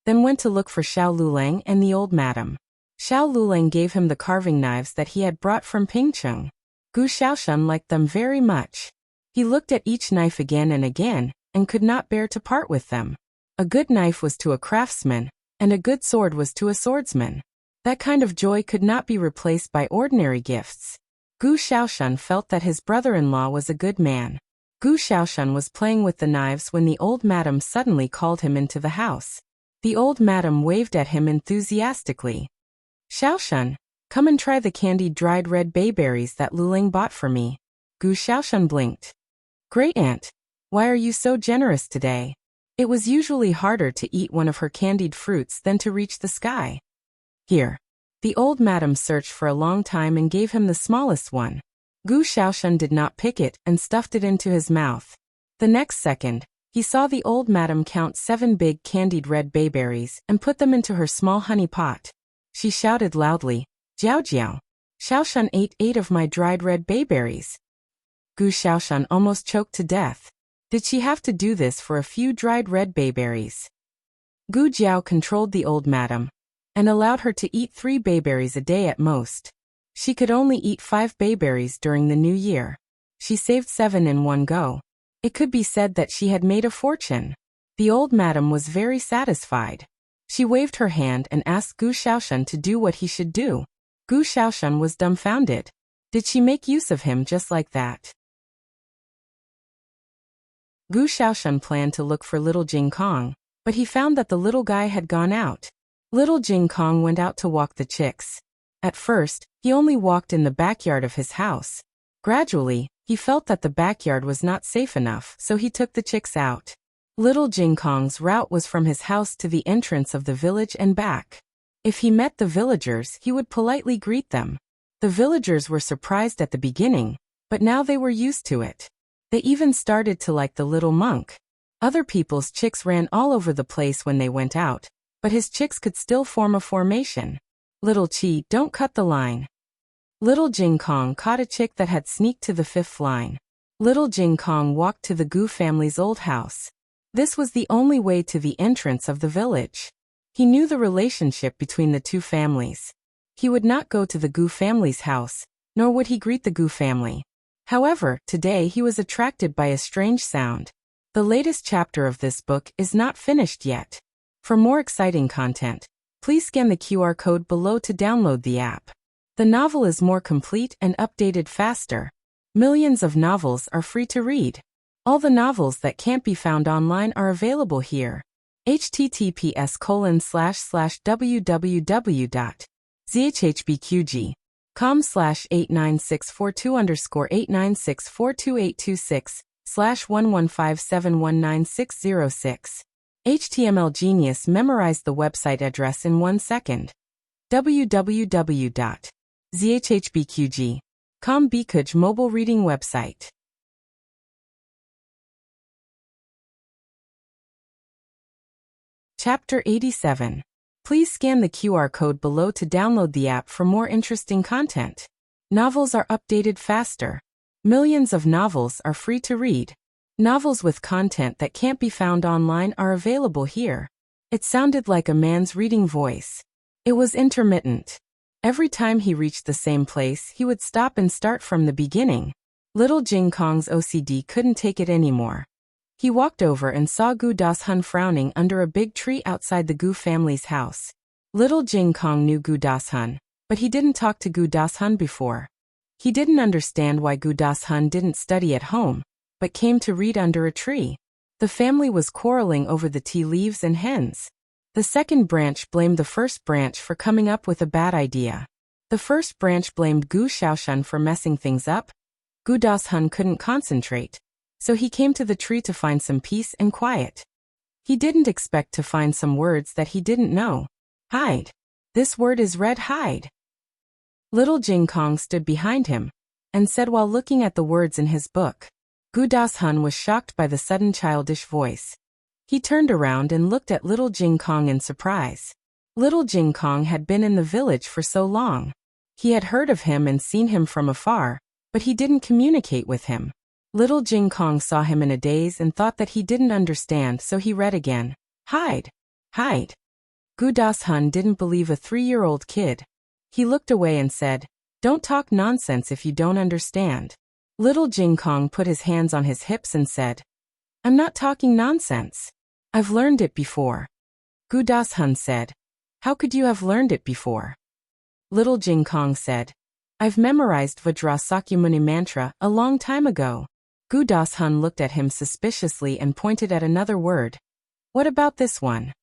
then went to look for Xiao Luleng and the old madam. Xiao Luleng gave him the carving knives that he had brought from Pingcheng. Gu Xiaoshan liked them very much. He looked at each knife again and could not bear to part with them. A good knife was to a craftsman, and a good sword was to a swordsman. That kind of joy could not be replaced by ordinary gifts. Gu Xiaoshan felt that his brother-in-law was a good man. Gu Xiaoshan was playing with the knives when the old madam suddenly called him into the house. The old madam waved at him enthusiastically. Xiaoshan, come and try the candied dried red bayberries that Luleng bought for me. Gu Xiaoshan blinked. Great aunt, why are you so generous today? It was usually harder to eat one of her candied fruits than to reach the sky. Here. The old madam searched for a long time and gave him the smallest one. Gu Xiaoshan did not pick it and stuffed it into his mouth. The next second, he saw the old madam count 7 big candied red bayberries and put them into her small honey pot. She shouted loudly, Jiao Jiao, Xiaoshan ate 8 of my dried red bayberries. Gu Xiaoshan almost choked to death. Did she have to do this for a few dried red bayberries? Gu Jiao controlled the old madam and allowed her to eat 3 bayberries a day at most. She could only eat 5 bayberries during the new year. She saved 7 in one go. It could be said that she had made a fortune. The old madam was very satisfied. She waved her hand and asked Gu Xiaoshan to do what he should do. Gu Shaoshan was dumbfounded. Did she make use of him just like that? Gu Shaoshan planned to look for little Jing Kong, but he found that the little guy had gone out. Little Jing Kong went out to walk the chicks. At first, he only walked in the backyard of his house. Gradually, he felt that the backyard was not safe enough, so he took the chicks out. Little Jing Kong's route was from his house to the entrance of the village and back. If he met the villagers, he would politely greet them. The villagers were surprised at the beginning, but now they were used to it. They even started to like the little monk. Other people's chicks ran all over the place when they went out, but his chicks could still form a formation. Little Chi, don't cut the line. Little Jing Kong caught a chick that had sneaked to the 5th line. Little Jing Kong walked to the Gu family's old house. This was the only way to the entrance of the village. He knew the relationship between the two families. He would not go to the Gu family's house, nor would he greet the Gu family. However, today he was attracted by a strange sound. The latest chapter of this book is not finished yet. For more exciting content, please scan the QR code below to download the app. The novel is more complete and updated faster. Millions of novels are free to read. All the novels that can't be found online are available here. https://www.zhbqg.com/89642_896/115719606. HTML Genius memorized the website address in 1 second. www.zhbqg.com Bikuj mobile reading website. Chapter 87. Please scan the QR code below to download the app for more interesting content. Novels are updated faster. Millions of novels are free to read. Novels with content that can't be found online are available here. It sounded like a man's reading voice. It was intermittent. Every time he reached the same place, he would stop and start from the beginning. Little Jing Kong's OCD couldn't take it anymore. He walked over and saw Gu Dashun frowning under a big tree outside the Gu family's house. Little Jing Kong knew Gu Dashun, but he didn't talk to Gu Dashun before. He didn't understand why Gu Dashun didn't study at home, but came to read under a tree. The family was quarreling over the tea leaves and hens. The second branch blamed the first branch for coming up with a bad idea. The first branch blamed Gu Shaoshan for messing things up. Gu Dashun couldn't concentrate, so he came to the tree to find some peace and quiet. He didn't expect to find some words that he didn't know. Hide. This word is red hide. Little Jing Kong stood behind him and said while looking at the words in his book. Gu Dashun was shocked by the sudden childish voice. He turned around and looked at Little Jing Kong in surprise. Little Jing Kong had been in the village for so long. He had heard of him and seen him from afar, but he didn't communicate with him. Little Jing Kong saw him in a daze and thought that he didn't understand, so he read again. Hide. Hide. Gu Dashun didn't believe a 3-year-old kid. He looked away and said, "Don't talk nonsense if you don't understand." Little Jing Kong put his hands on his hips and said, "I'm not talking nonsense. I've learned it before." Gu Dashun said, "How could you have learned it before?" Little Jing Kong said, "I've memorized Vajrasakyamuni mantra a long time ago." Gu Dashun looked at him suspiciously and pointed at another word. "What about this one?"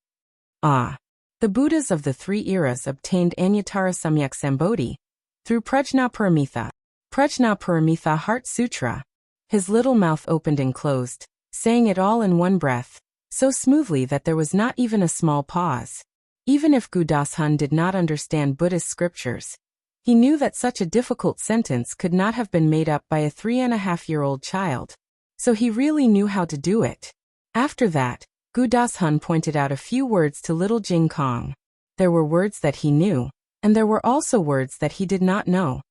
"Ah." The Buddhas of the 3 eras obtained Anyatara Samyak Sambodhi through Prajnaparamita. Prajnaparamita Heart Sutra. His little mouth opened and closed, saying it all in one breath, so smoothly that there was not even a small pause. Even if Gu Dashun did not understand Buddhist scriptures, he knew that such a difficult sentence could not have been made up by a 3.5-year-old child. So he really knew how to do it. After that, Gu Dashun pointed out a few words to Little Jing Kong. There were words that he knew, and there were also words that he did not know.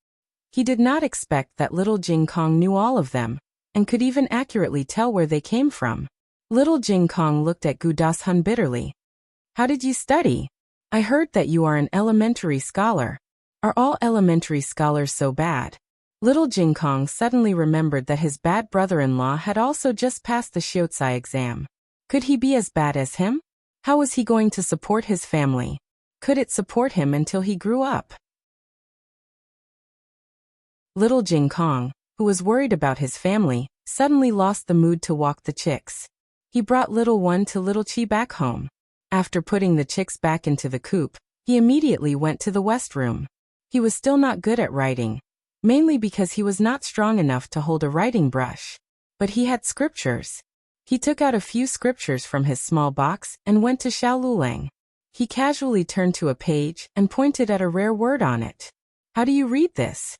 He did not expect that Little Jing Kong knew all of them, and could even accurately tell where they came from. Little Jing Kong looked at Gu Dashun bitterly. "How did you study? I heard that you are an elementary scholar. Are all elementary scholars so bad?" Little Jing Kong suddenly remembered that his bad brother-in-law had also just passed the Shiotsi exam. Could he be as bad as him? How was he going to support his family? Could it support him until he grew up? Little Jing Kong, who was worried about his family, suddenly lost the mood to walk the chicks. He brought little one to little Chi back home. After putting the chicks back into the coop, he immediately went to the west room. He was still not good at writing, mainly because he was not strong enough to hold a writing brush. But he had scriptures. He took out a few scriptures from his small box and went to Xiao Lulang. He casually turned to a page and pointed at a rare word on it. "How do you read this?"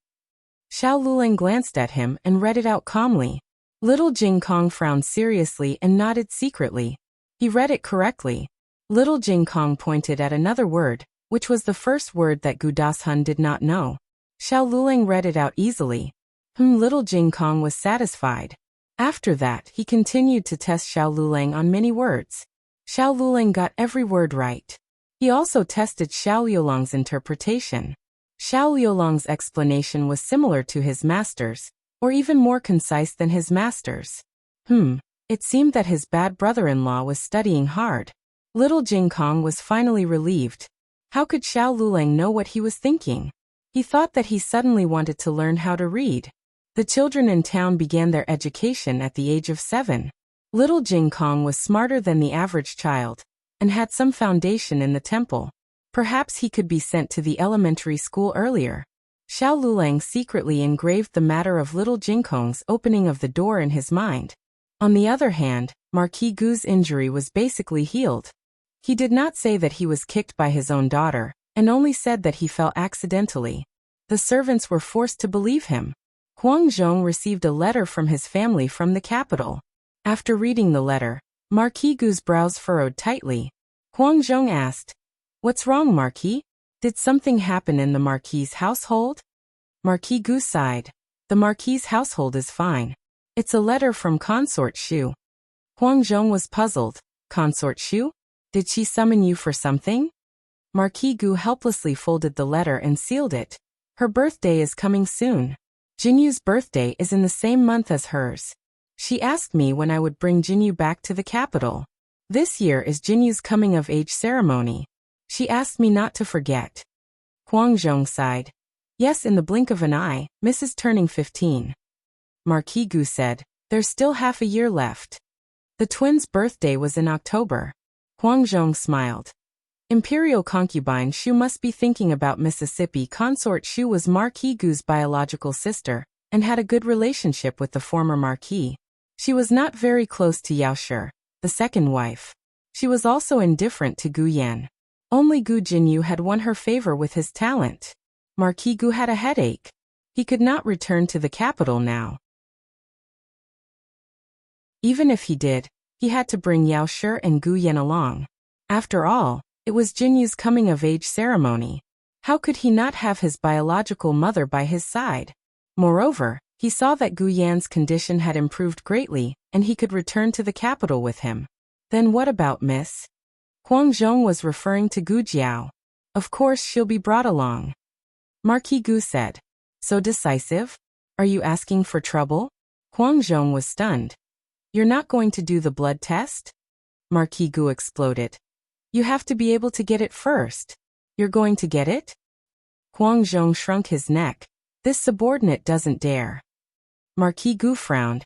Xiao Lulang glanced at him and read it out calmly. Little Jing Kong frowned seriously and nodded secretly. He read it correctly. Little Jing Kong pointed at another word, which was the first word that Gu Dashun did not know. Xiao Lulang read it out easily. Little Jing Kong was satisfied. After that, he continued to test Xiao Lulang on many words. Xiao Lulang got every word right. He also tested Xiao Liulang's interpretation. Xiao Liulang's explanation was similar to his master's, or even more concise than his master's. It seemed that his bad brother-in-law was studying hard. Little Jing Kong was finally relieved. How could Xiao Lulang know what he was thinking? He thought that he suddenly wanted to learn how to read. The children in town began their education at the age of 7. Little Jing Kong was smarter than the average child, and had some foundation in the temple. Perhaps he could be sent to the elementary school earlier. Xiao Lulang secretly engraved the matter of Little Jing Kong's opening of the door in his mind. On the other hand, Marquis Gu's injury was basically healed. He did not say that he was kicked by his own daughter, and only said that he fell accidentally. The servants were forced to believe him. Huang Zhong received a letter from his family from the capital. After reading the letter, Marquis Gu's brows furrowed tightly. Huang Zhong asked, "What's wrong, Marquis? Did something happen in the Marquis's household?" Marquis Gu sighed. "The Marquis's household is fine. It's a letter from Consort Shu." Huang Zhong was puzzled. "Consort Shu? Did she summon you for something?" Marquis Gu helplessly folded the letter and sealed it. "Her birthday is coming soon. Jinyu's birthday is in the same month as hers. She asked me when I would bring Jinyu back to the capital. This year is Jinyu's coming-of-age ceremony. She asked me not to forget." Huang Zhong sighed. "Yes, in the blink of an eye, Mrs. turning 15. Marquis Gu said, "There's still half a year left." The twins' birthday was in October. Huang Zhong smiled. Imperial concubine Shu must be thinking about Mississippi. Consort Shu was Marquis Gu's biological sister, and had a good relationship with the former Marquis. She was not very close to Yao Shi, the second wife. She was also indifferent to Gu Yan. Only Gu Jinyu had won her favor with his talent. Marquis Gu had a headache. He could not return to the capital now. Even if he did, he had to bring Yao Shi and Gu Yan along. After all, it was Jinyu's coming-of-age ceremony. How could he not have his biological mother by his side? Moreover, he saw that Gu Yan's condition had improved greatly, and he could return to the capital with him. Then what about Miss? Huang Zhong was referring to Gu Jiao. "Of course she'll be brought along." Marquis Gu said. "So decisive? Are you asking for trouble?" Huang Zhong was stunned. "You're not going to do the blood test?" Marquis Gu exploded. "You have to be able to get it first. You're going to get it?" Huang Zhong shrunk his neck. "This subordinate doesn't dare." Marquis Gu frowned.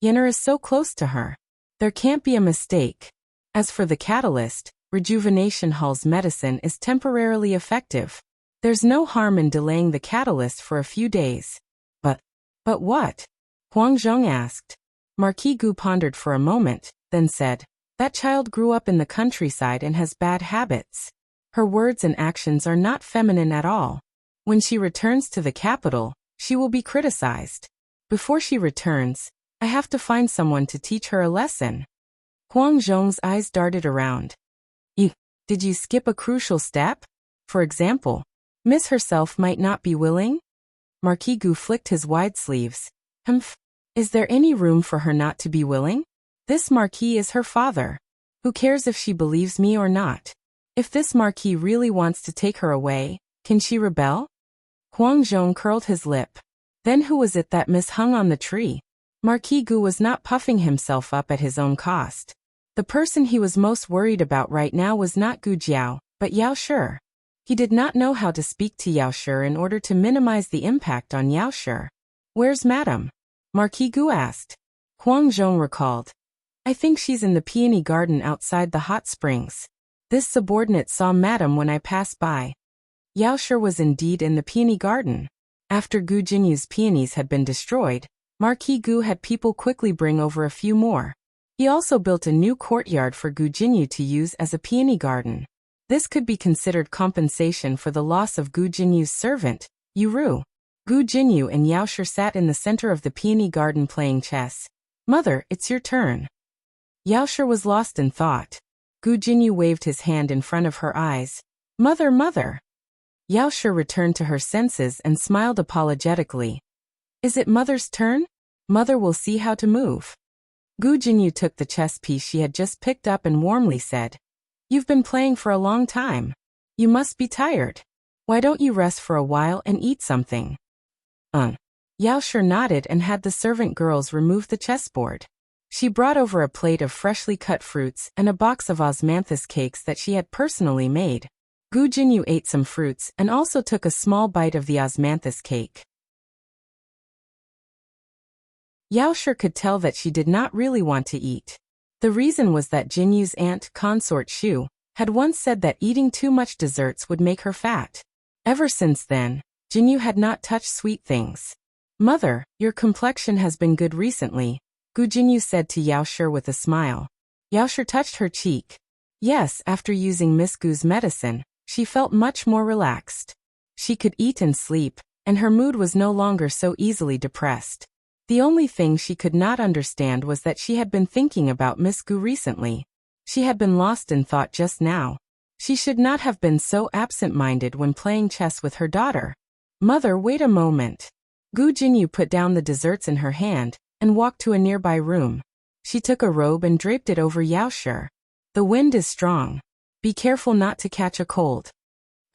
"Yenner is so close to her. There can't be a mistake. As for the catalyst, Rejuvenation Hall's medicine is temporarily effective. There's no harm in delaying the catalyst for a few days." But what?" Huang Zhong asked. Marquis Gu pondered for a moment, then said, "That child grew up in the countryside and has bad habits. Her words and actions are not feminine at all. When she returns to the capital, she will be criticized. Before she returns, I have to find someone to teach her a lesson." Huang Zhong's eyes darted around. Did you skip a crucial step? For example, Miss herself might not be willing?" Marquis Gu flicked his wide sleeves. Is there any room for her not to be willing? This Marquis is her father. Who cares if she believes me or not? If this Marquis really wants to take her away, can she rebel?" Huang Zhong curled his lip. Then who was it that Miss hung on the tree? Marquis Gu was not puffing himself up at his own cost. The person he was most worried about right now was not Gu Jiao, but Yao Shi. He did not know how to speak to Yaoshi in order to minimize the impact on Yaoshi. "Where's Madame?" Marquis Gu asked. Huang Zhong recalled. "I think she's in the peony garden outside the hot springs. This subordinate saw Madame when I passed by." Yaoshi was indeed in the peony garden. After Gu Jinyu's peonies had been destroyed, Marquis Gu had people quickly bring over a few more. He also built a new courtyard for Gu Jinyu to use as a peony garden. This could be considered compensation for the loss of Gu Jinyu's servant, Yuru. Gu Jinyu and Yaoshi sat in the center of the peony garden playing chess. "Mother, it's your turn." Yaoshi was lost in thought. Gu Jinyu waved his hand in front of her eyes. "Mother, mother." Yaoshi returned to her senses and smiled apologetically. "Is it Mother's turn? Mother will see how to move." Gu Jinyu took the chess piece she had just picked up and warmly said, "You've been playing for a long time. You must be tired. Why don't you rest for a while and eat something?" Yaoshi nodded and had the servant girls remove the chessboard. She brought over a plate of freshly cut fruits and a box of osmanthus cakes that she had personally made. Gu Jinyu ate some fruits and also took a small bite of the osmanthus cake. Yaoshi could tell that she did not really want to eat. The reason was that Jinyu's aunt, consort Shu, had once said that eating too much desserts would make her fat. Ever since then, Jinyu had not touched sweet things. "Mother, your complexion has been good recently," Gu Jinyu said to Yaoshi with a smile. Yaoshi touched her cheek. Yes, after using Miss Gu's medicine, she felt much more relaxed. She could eat and sleep, and her mood was no longer so easily depressed. The only thing she could not understand was that she had been thinking about Miss Gu recently. She had been lost in thought just now. She should not have been so absent-minded when playing chess with her daughter. "Mother, wait a moment." Gu Jinyu put down the desserts in her hand and walked to a nearby room. She took a robe and draped it over Yaoshi. "The wind is strong. Be careful not to catch a cold."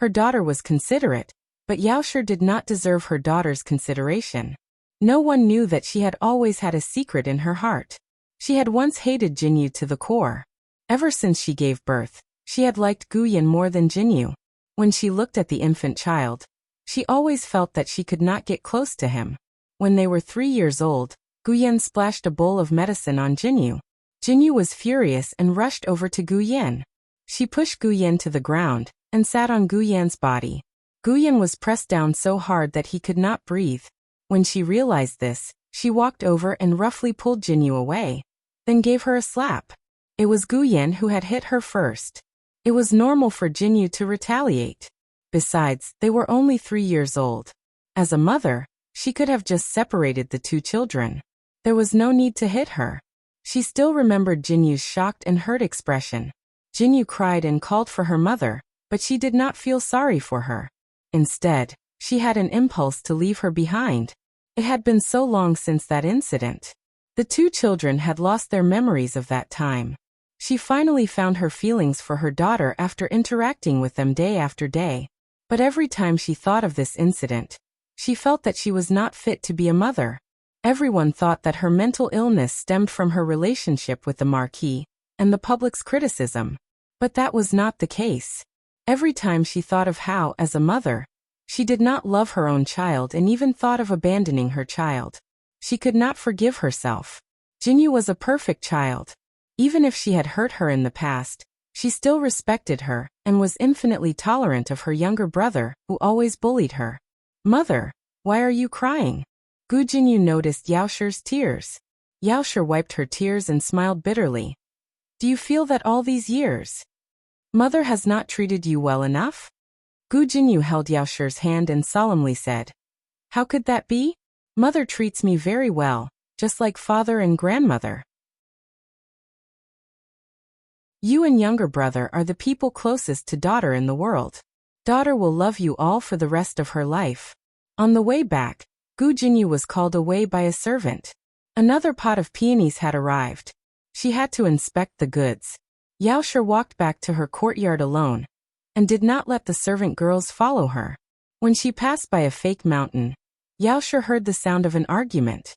Her daughter was considerate, but Yaoshi did not deserve her daughter's consideration. No one knew that she had always had a secret in her heart. She had once hated Jinyu to the core. Ever since she gave birth, she had liked Guyan more than Jinyu. When she looked at the infant child, she always felt that she could not get close to him. When they were 3 years old, Guyan splashed a bowl of medicine on Jinyu. Jinyu was furious and rushed over to Guyan. She pushed Guyan to the ground and sat on Guyan's body. Guyan was pressed down so hard that he could not breathe. When she realized this, she walked over and roughly pulled Jinyu away, then gave her a slap. It was Guyan who had hit her first. It was normal for Jinyu to retaliate. Besides, they were only 3 years old. As a mother, she could have just separated the two children. There was no need to hit her. She still remembered Jinyu's shocked and hurt expression. Jinyu cried and called for her mother, but she did not feel sorry for her. Instead, she had an impulse to leave her behind. It had been so long since that incident. The two children had lost their memories of that time. She finally found her feelings for her daughter after interacting with them day after day. But every time she thought of this incident, she felt that she was not fit to be a mother. Everyone thought that her mental illness stemmed from her relationship with the Marquis and the public's criticism. But that was not the case. Every time she thought of how, as a mother, she did not love her own child and even thought of abandoning her child. She could not forgive herself. Jinyu was a perfect child. Even if she had hurt her in the past, she still respected her and was infinitely tolerant of her younger brother, who always bullied her. "Mother, why are you crying?" Gu Jinyu noticed Yaoshi's tears. Yaoshi wiped her tears and smiled bitterly. "Do you feel that all these years, Mother has not treated you well enough?" Gu Jinyu held Yaoshi's hand and solemnly said, "How could that be? Mother treats me very well, just like father and grandmother. You and younger brother are the people closest to daughter in the world. Daughter will love you all for the rest of her life." On the way back, Gu Jinyu was called away by a servant. Another pot of peonies had arrived. She had to inspect the goods. Yaoshi walked back to her courtyard alone, and did not let the servant girls follow her. When she passed by a fake mountain, Yaoshi heard the sound of an argument.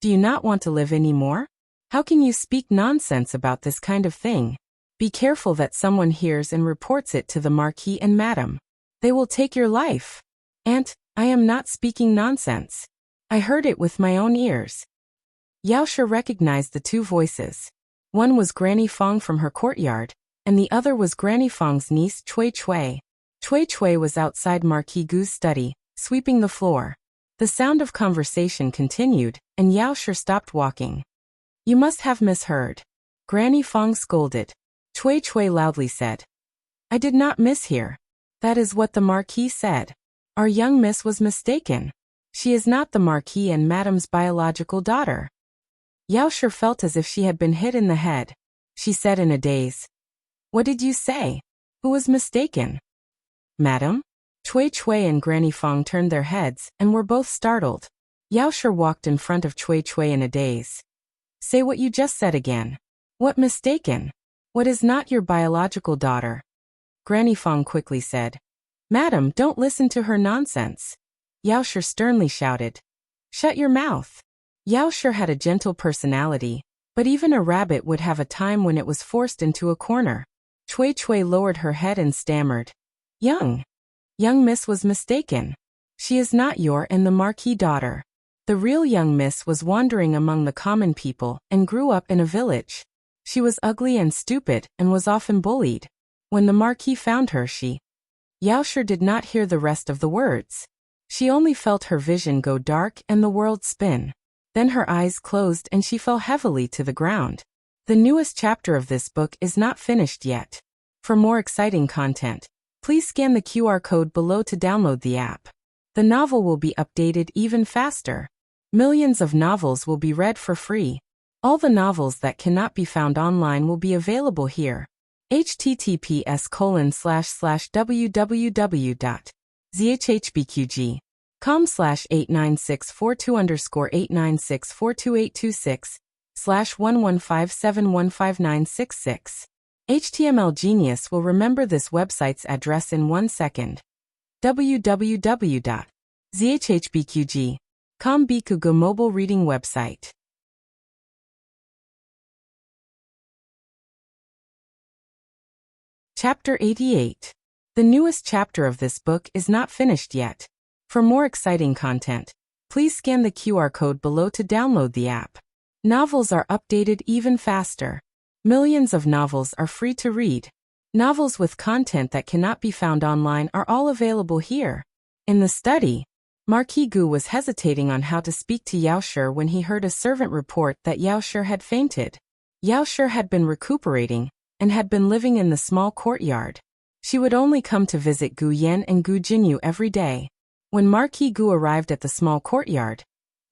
"Do you not want to live anymore? How can you speak nonsense about this kind of thing? Be careful that someone hears and reports it to the Marquis and Madame." They will take your life. Aunt, I am not speaking nonsense. I heard it with my own ears. Yaoshe recognized the two voices. One was Granny Fong from her courtyard, and the other was Granny Fong's niece Cui Cui. Cui Cui was outside Marquis Gu's study, sweeping the floor. The sound of conversation continued, and Yaoshe stopped walking. You must have misheard. Granny Fong scolded. Cui Cui loudly said. I did not mishear. That is what the Marquis said. Our young miss was mistaken. She is not the Marquis and Madame's biological daughter. Yaoshe felt as if she had been hit in the head. She said in a daze. What did you say? Who was mistaken? Madam? Cui Cui and Granny Fong turned their heads and were both startled. Yaoshe walked in front of Cui Cui in a daze. Say what you just said again. What mistaken? What is not your biological daughter? Granny Fong quickly said. Madam, don't listen to her nonsense. Yaoshe sternly shouted. Shut your mouth. Yaoshe had a gentle personality, but even a rabbit would have a time when it was forced into a corner. Cui Cui lowered her head and stammered. Young miss was mistaken. She is not your and the Marquis daughter. The real young miss was wandering among the common people and grew up in a village. She was ugly and stupid and was often bullied. When the Marquis found her Yaoshe did not hear the rest of the words. She only felt her vision go dark and the world spin. Then her eyes closed and she fell heavily to the ground. The newest chapter of this book is not finished yet. For more exciting content, please scan the QR code below to download the app. The novel will be updated even faster. Millions of novels will be read for free. All the novels that cannot be found online will be available here. https://www.zhhbqg.com/89642_896/115715966. HTML Genius will remember this website's address in 1 second. www.zhhbqg.com Bikugo mobile reading website. Chapter 88. The newest chapter of this book is not finished yet. For more exciting content, please scan the QR code below to download the app. Novels are updated even faster. Millions of novels are free to read. Novels with content that cannot be found online are all available here. In the study, Marquis Gu was hesitating on how to speak to Yaoshe when he heard a servant report that Yaoshe had fainted. Yaoshe had been recuperating and had been living in the small courtyard. She would only come to visit Gu Yan and Gu Jinyu every day. When Marquis Gu arrived at the small courtyard,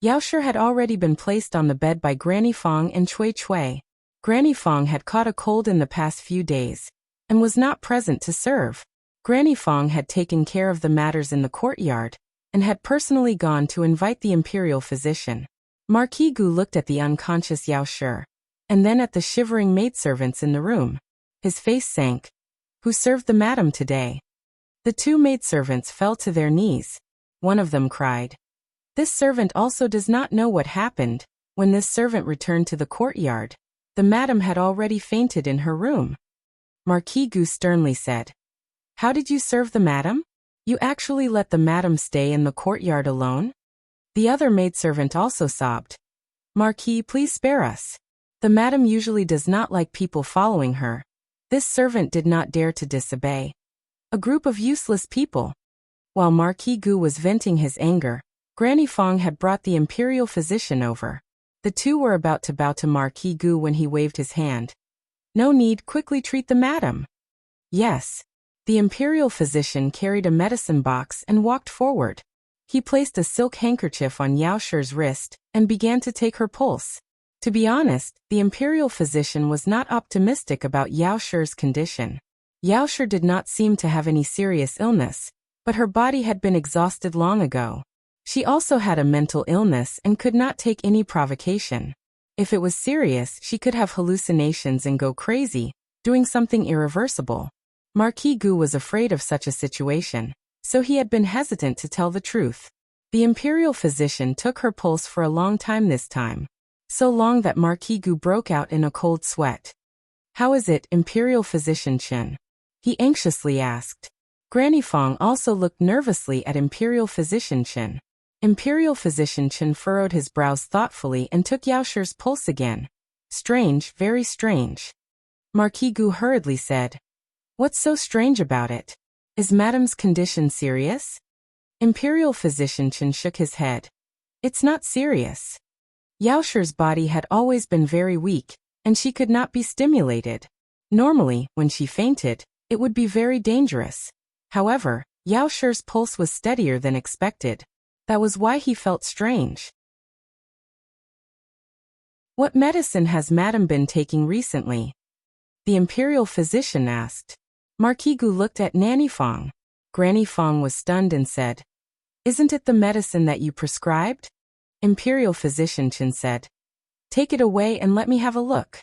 Yaoshe had already been placed on the bed by Granny Fong and Cui Cui. Granny Fong had caught a cold in the past few days and was not present to serve. Granny Fong had taken care of the matters in the courtyard and had personally gone to invite the imperial physician. Marquis Gu looked at the unconscious Yaoshe and then at the shivering maidservants in the room. His face sank. Who served the madam today? The two maidservants fell to their knees. One of them cried. This servant also does not know what happened. When this servant returned to the courtyard, the madam had already fainted in her room. Marquis Gu sternly said, How did you serve the madam? You actually let the madam stay in the courtyard alone? The other maidservant also sobbed. Marquis, please spare us. The madam usually does not like people following her. This servant did not dare to disobey. A group of useless people. While Marquis Gu was venting his anger, Granny Fong had brought the imperial physician over. The two were about to bow to Marquis Gu when he waved his hand. No need, quickly treat the madam. Yes. The imperial physician carried a medicine box and walked forward. He placed a silk handkerchief on Yaoshe's wrist and began to take her pulse. To be honest, the imperial physician was not optimistic about Yaoshe's condition. Yaoshe did not seem to have any serious illness, but her body had been exhausted long ago. She also had a mental illness and could not take any provocation. If it was serious, she could have hallucinations and go crazy, doing something irreversible. Marquis Gu was afraid of such a situation, so he had been hesitant to tell the truth. The imperial physician took her pulse for a long time this time. So long that Marquis Gu broke out in a cold sweat. How is it, Imperial Physician Chen? He anxiously asked. Granny Fong also looked nervously at Imperial Physician Chen. Imperial Physician Chen furrowed his brows thoughtfully and took Yao Shi's pulse again. Strange, very strange. Marquis Gu hurriedly said, "What's so strange about it? Is Madame's condition serious?" Imperial Physician Chen shook his head. "It's not serious." Yao Shi's body had always been very weak, and she could not be stimulated. Normally, when she fainted, it would be very dangerous. However, Yao Shi's pulse was steadier than expected. That was why he felt strange. "What medicine has Madame been taking recently?" the Imperial Physician asked. Marquis Gu looked at Nanny Fong. Granny Fong was stunned and said, "Isn't it the medicine that you prescribed?" Imperial Physician Chen said, "Take it away and let me have a look."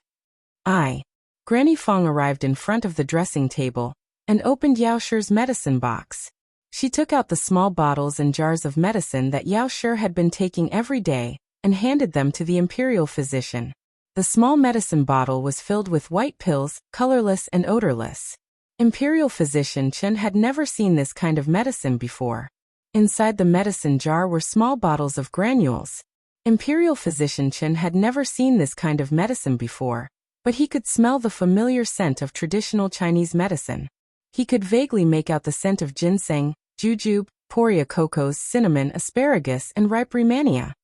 Granny Fong arrived in front of the dressing table and opened Yao Shi's medicine box. She took out the small bottles and jars of medicine that Yao Shi had been taking every day and handed them to the Imperial Physician. The small medicine bottle was filled with white pills, colorless and odorless. Imperial Physician Chen had never seen this kind of medicine before. Inside the medicine jar were small bottles of granules. Imperial Physician Chen had never seen this kind of medicine before, but he could smell the familiar scent of traditional Chinese medicine. He could vaguely make out the scent of ginseng, jujube, poria cocos, cinnamon, asparagus, and ripe rehmannia.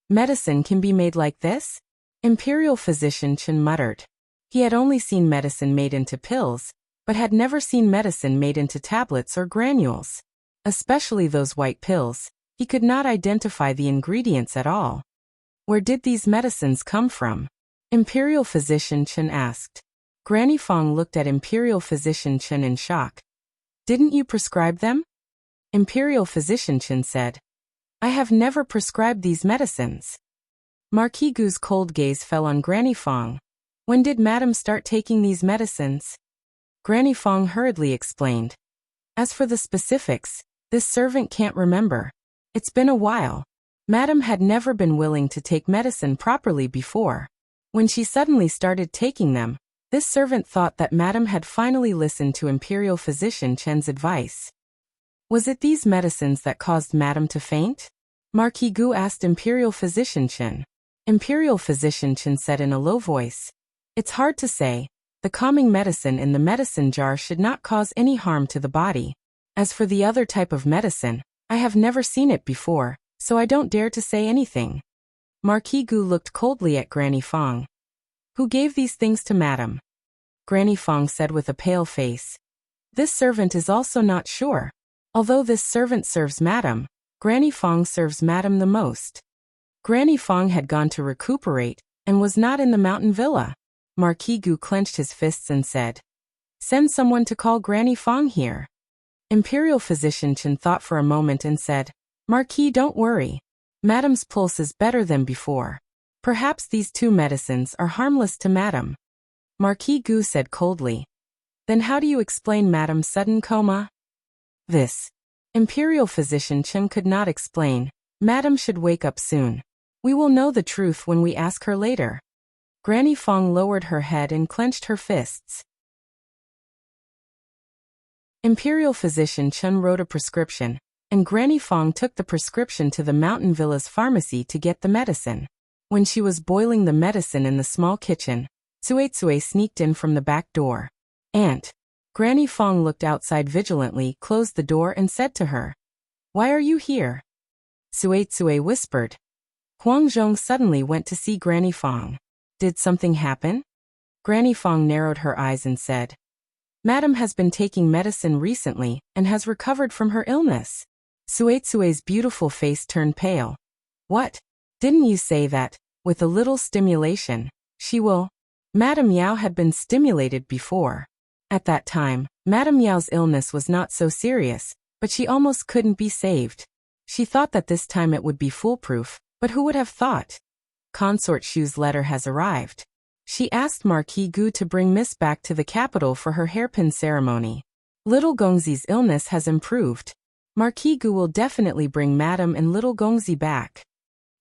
"Medicine can be made like this?" Imperial Physician Chen muttered. He had only seen medicine made into pills, but had never seen medicine made into tablets or granules. Especially those white pills, he could not identify the ingredients at all. Where did these medicines come from? Imperial Physician Chen asked. Granny Fong looked at Imperial Physician Chen in shock. "Didn't you prescribe them?" Imperial Physician Chen said, "I have never prescribed these medicines." Marquis Gu's cold gaze fell on Granny Fong. "When did Madame start taking these medicines?" Granny Fong hurriedly explained. "As for the specifics, this servant can't remember. It's been a while. Madame had never been willing to take medicine properly before. When she suddenly started taking them, this servant thought that Madame had finally listened to Imperial Physician Chen's advice." "Was it these medicines that caused Madame to faint?" Marquis Gu asked Imperial Physician Chen. Imperial Physician Chen said in a low voice, "It's hard to say. The calming medicine in the medicine jar should not cause any harm to the body. As for the other type of medicine, I have never seen it before, so I don't dare to say anything." Marquis Gu looked coldly at Granny Fong. "Who gave these things to Madame?" Granny Fong said with a pale face. "This servant is also not sure. Although this servant serves Madame, Granny Fong serves Madame the most." Granny Fong had gone to recuperate and was not in the mountain villa. Marquis Gu clenched his fists and said, "Send someone to call Granny Fong here." Imperial Physician Chen thought for a moment and said, "Marquis, don't worry. Madame's pulse is better than before. Perhaps these two medicines are harmless to Madame." Marquis Gu said coldly, "Then how do you explain Madame's sudden coma?" This Imperial Physician Chen could not explain. "Madame should wake up soon. We will know the truth when we ask her later." Granny Fong lowered her head and clenched her fists. Imperial Physician Chen wrote a prescription, and Granny Fong took the prescription to the mountain villa's pharmacy to get the medicine. When she was boiling the medicine in the small kitchen, Tsue sneaked in from the back door. "Aunt." Granny Fong looked outside vigilantly, closed the door and said to her, "Why are you here?" Tsue whispered. Huang Zhong suddenly went to see Granny Fong. "Did something happen?" Granny Fong narrowed her eyes and said, "Madame has been taking medicine recently and has recovered from her illness." Tsue's beautiful face turned pale. "What? Didn't you say that, with a little stimulation, she will?" Madame Yao had been stimulated before. At that time, Madame Yao's illness was not so serious, but she almost couldn't be saved. She thought that this time it would be foolproof, but who would have thought? Consort Shu's letter has arrived. She asked Marquis Gu to bring Miss back to the capital for her hairpin ceremony. Little Gongzi's illness has improved. Marquis Gu will definitely bring Madame and Little Gongzi back.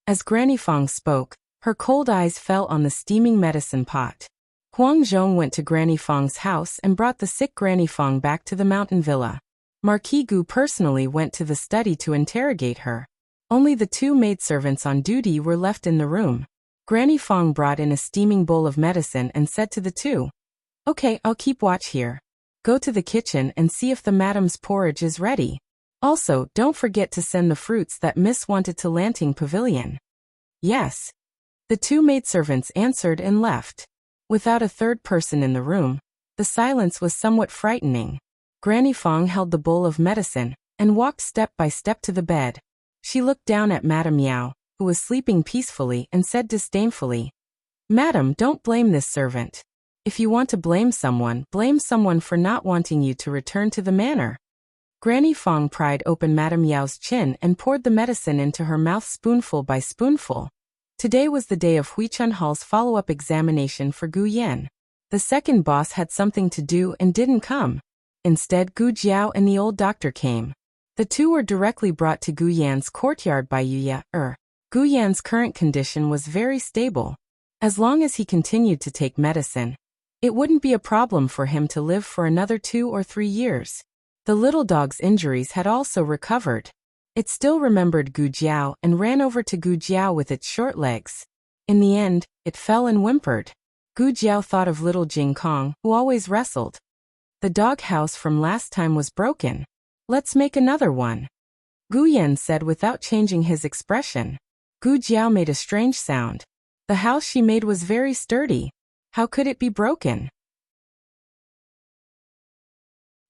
As Granny Fong spoke, her cold eyes fell on the steaming medicine pot. Huang Zhong went to Granny Fong's house and brought the sick Granny Fong back to the mountain villa. Marquis Gu personally went to the study to interrogate her. Only the two maidservants on duty were left in the room. Granny Fong brought in a steaming bowl of medicine and said to the two, "Okay, I'll keep watch here. Go to the kitchen and see if the madam's porridge is ready. Also, don't forget to send the fruits that Miss wanted to Lanting Pavilion." "Yes." The two maidservants answered and left. Without a third person in the room, the silence was somewhat frightening. Granny Fong held the bowl of medicine and walked step by step to the bed. She looked down at Madame Yao, who was sleeping peacefully, and said disdainfully, "Madam, don't blame this servant. If you want to blame someone for not wanting you to return to the manor." Granny Fong pried open Madame Yao's chin and poured the medicine into her mouth spoonful by spoonful. Today was the day of Huichun Hall's follow-up examination for Gu Yan. The second boss had something to do and didn't come. Instead, Gu Jiao and the old doctor came. The two were directly brought to Gu Yan's courtyard by Yuya. Gu Yan's current condition was very stable. As long as he continued to take medicine, it wouldn't be a problem for him to live for another 2 or 3 years. The little dog's injuries had also recovered. It still remembered Gu Jiao and ran over to Gu Jiao with its short legs. In the end, it fell and whimpered. Gu Jiao thought of little Jing Kong, who always wrestled. "The dog house from last time was broken. Let's make another one," Gu Yan said without changing his expression. Gu Jiao made a strange sound. The house she made was very sturdy. How could it be broken?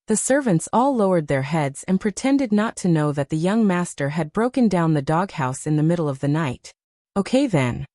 The servants all lowered their heads and pretended not to know that the young master had broken down the doghouse in the middle of the night. "Okay then."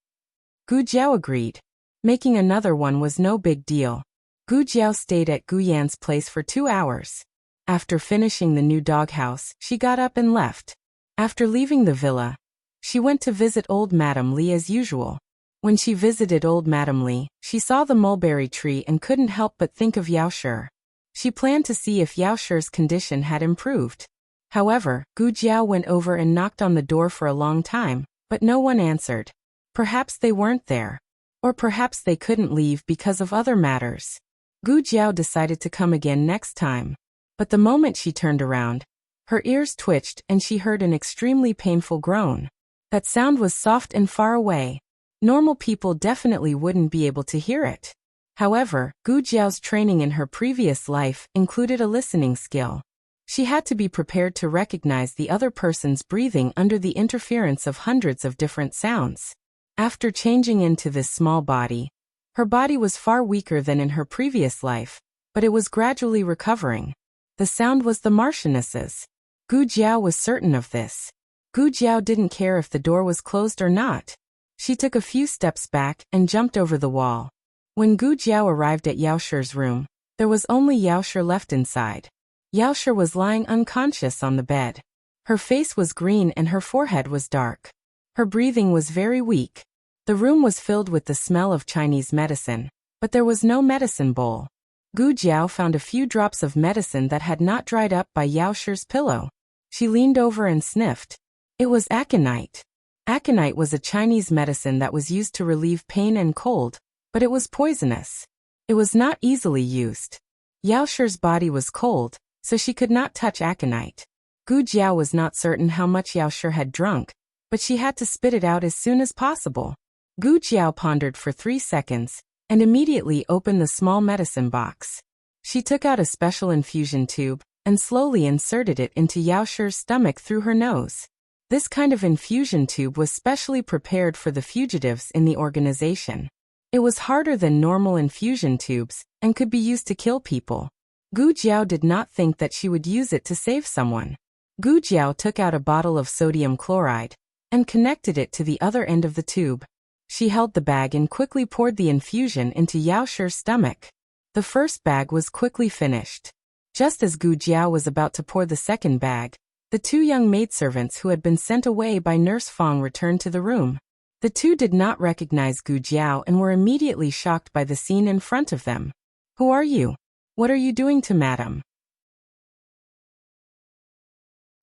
Gu Jiao agreed. Making another one was no big deal. Gu Jiao stayed at Gu Yan's place for 2 hours. After finishing the new doghouse, she got up and left. After leaving the villa, she went to visit old Madame Li as usual. When she visited old Madame Li, she saw the mulberry tree and couldn't help but think of Yao Shi. She planned to see if Yao Shi's condition had improved. However, Gu Jiao went over and knocked on the door for a long time, but no one answered. Perhaps they weren't there. Or perhaps they couldn't leave because of other matters. Gu Jiao decided to come again next time. But the moment she turned around, her ears twitched and she heard an extremely painful groan. That sound was soft and far away. Normal people definitely wouldn't be able to hear it. However, Gu Jiao's training in her previous life included a listening skill. She had to be prepared to recognize the other person's breathing under the interference of hundreds of different sounds. After changing into this small body, her body was far weaker than in her previous life, but it was gradually recovering. The sound was the Marchioness's. Gu Jiao was certain of this. Gu Jiao didn't care if the door was closed or not. She took a few steps back and jumped over the wall. When Gu Jiao arrived at Yao Shi's room, there was only Yao Shi left inside. Yao Shi was lying unconscious on the bed. Her face was green and her forehead was dark. Her breathing was very weak. The room was filled with the smell of Chinese medicine, but there was no medicine bowl. Gu Jiao found a few drops of medicine that had not dried up by Yao Shi's pillow. She leaned over and sniffed. It was aconite. Aconite was a Chinese medicine that was used to relieve pain and cold, but it was poisonous. It was not easily used. Yao Shi's body was cold, so she could not touch aconite. Gu Jiao was not certain how much Yao Shi had drunk, but she had to spit it out as soon as possible. Gu Jiao pondered for 3 seconds, and immediately opened the small medicine box. She took out a special infusion tube, and slowly inserted it into Yao Shi's stomach through her nose. This kind of infusion tube was specially prepared for the fugitives in the organization. It was harder than normal infusion tubes, and could be used to kill people. Gu Jiao did not think that she would use it to save someone. Gu Jiao took out a bottle of sodium chloride, and connected it to the other end of the tube. She held the bag and quickly poured the infusion into Yao Shi's stomach. The first bag was quickly finished. Just as Gu Jiao was about to pour the second bag, the 2 young maidservants who had been sent away by Nurse Fong returned to the room. The 2 did not recognize Gu Jiao and were immediately shocked by the scene in front of them. "Who are you? What are you doing to Madam?"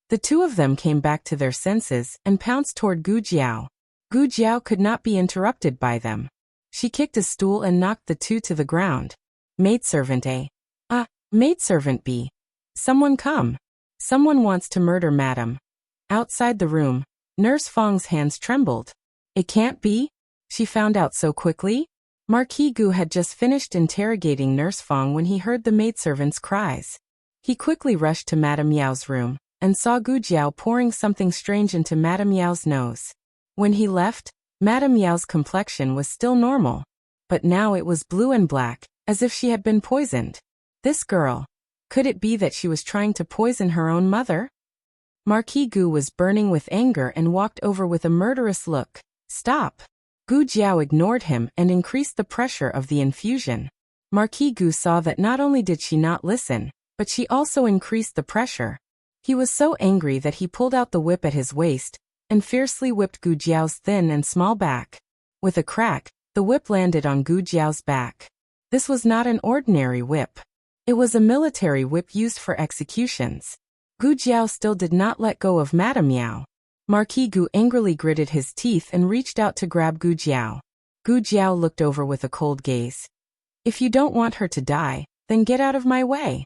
The 2 of them came back to their senses and pounced toward Gu Jiao. Gu Jiao could not be interrupted by them. She kicked a stool and knocked the 2 to the ground. "Maidservant A. Maidservant B. Someone come." Someone wants to murder Madam. Outside the room, Nurse Fong's hands trembled. It can't be? She found out so quickly? Marquis Gu had just finished interrogating Nurse Fong when he heard the maidservant's cries. He quickly rushed to Madame Yao's room and saw Gu Jiao pouring something strange into Madame Yao's nose. When he left, Madame Yao's complexion was still normal, but now it was blue and black, as if she had been poisoned. This girl. Could it be that she was trying to poison her own mother? Marquis Gu was burning with anger and walked over with a murderous look. Stop! Gu Jiao ignored him and increased the pressure of the infusion. Marquis Gu saw that not only did she not listen, but she also increased the pressure. He was so angry that he pulled out the whip at his waist and fiercely whipped Gu Jiao's thin and small back. With a crack, the whip landed on Gu Jiao's back. This was not an ordinary whip. It was a military whip used for executions. Gu Jiao still did not let go of Madame Yao. Marquis Gu angrily gritted his teeth and reached out to grab Gu Jiao. Gu Jiao looked over with a cold gaze. If you don't want her to die, then get out of my way.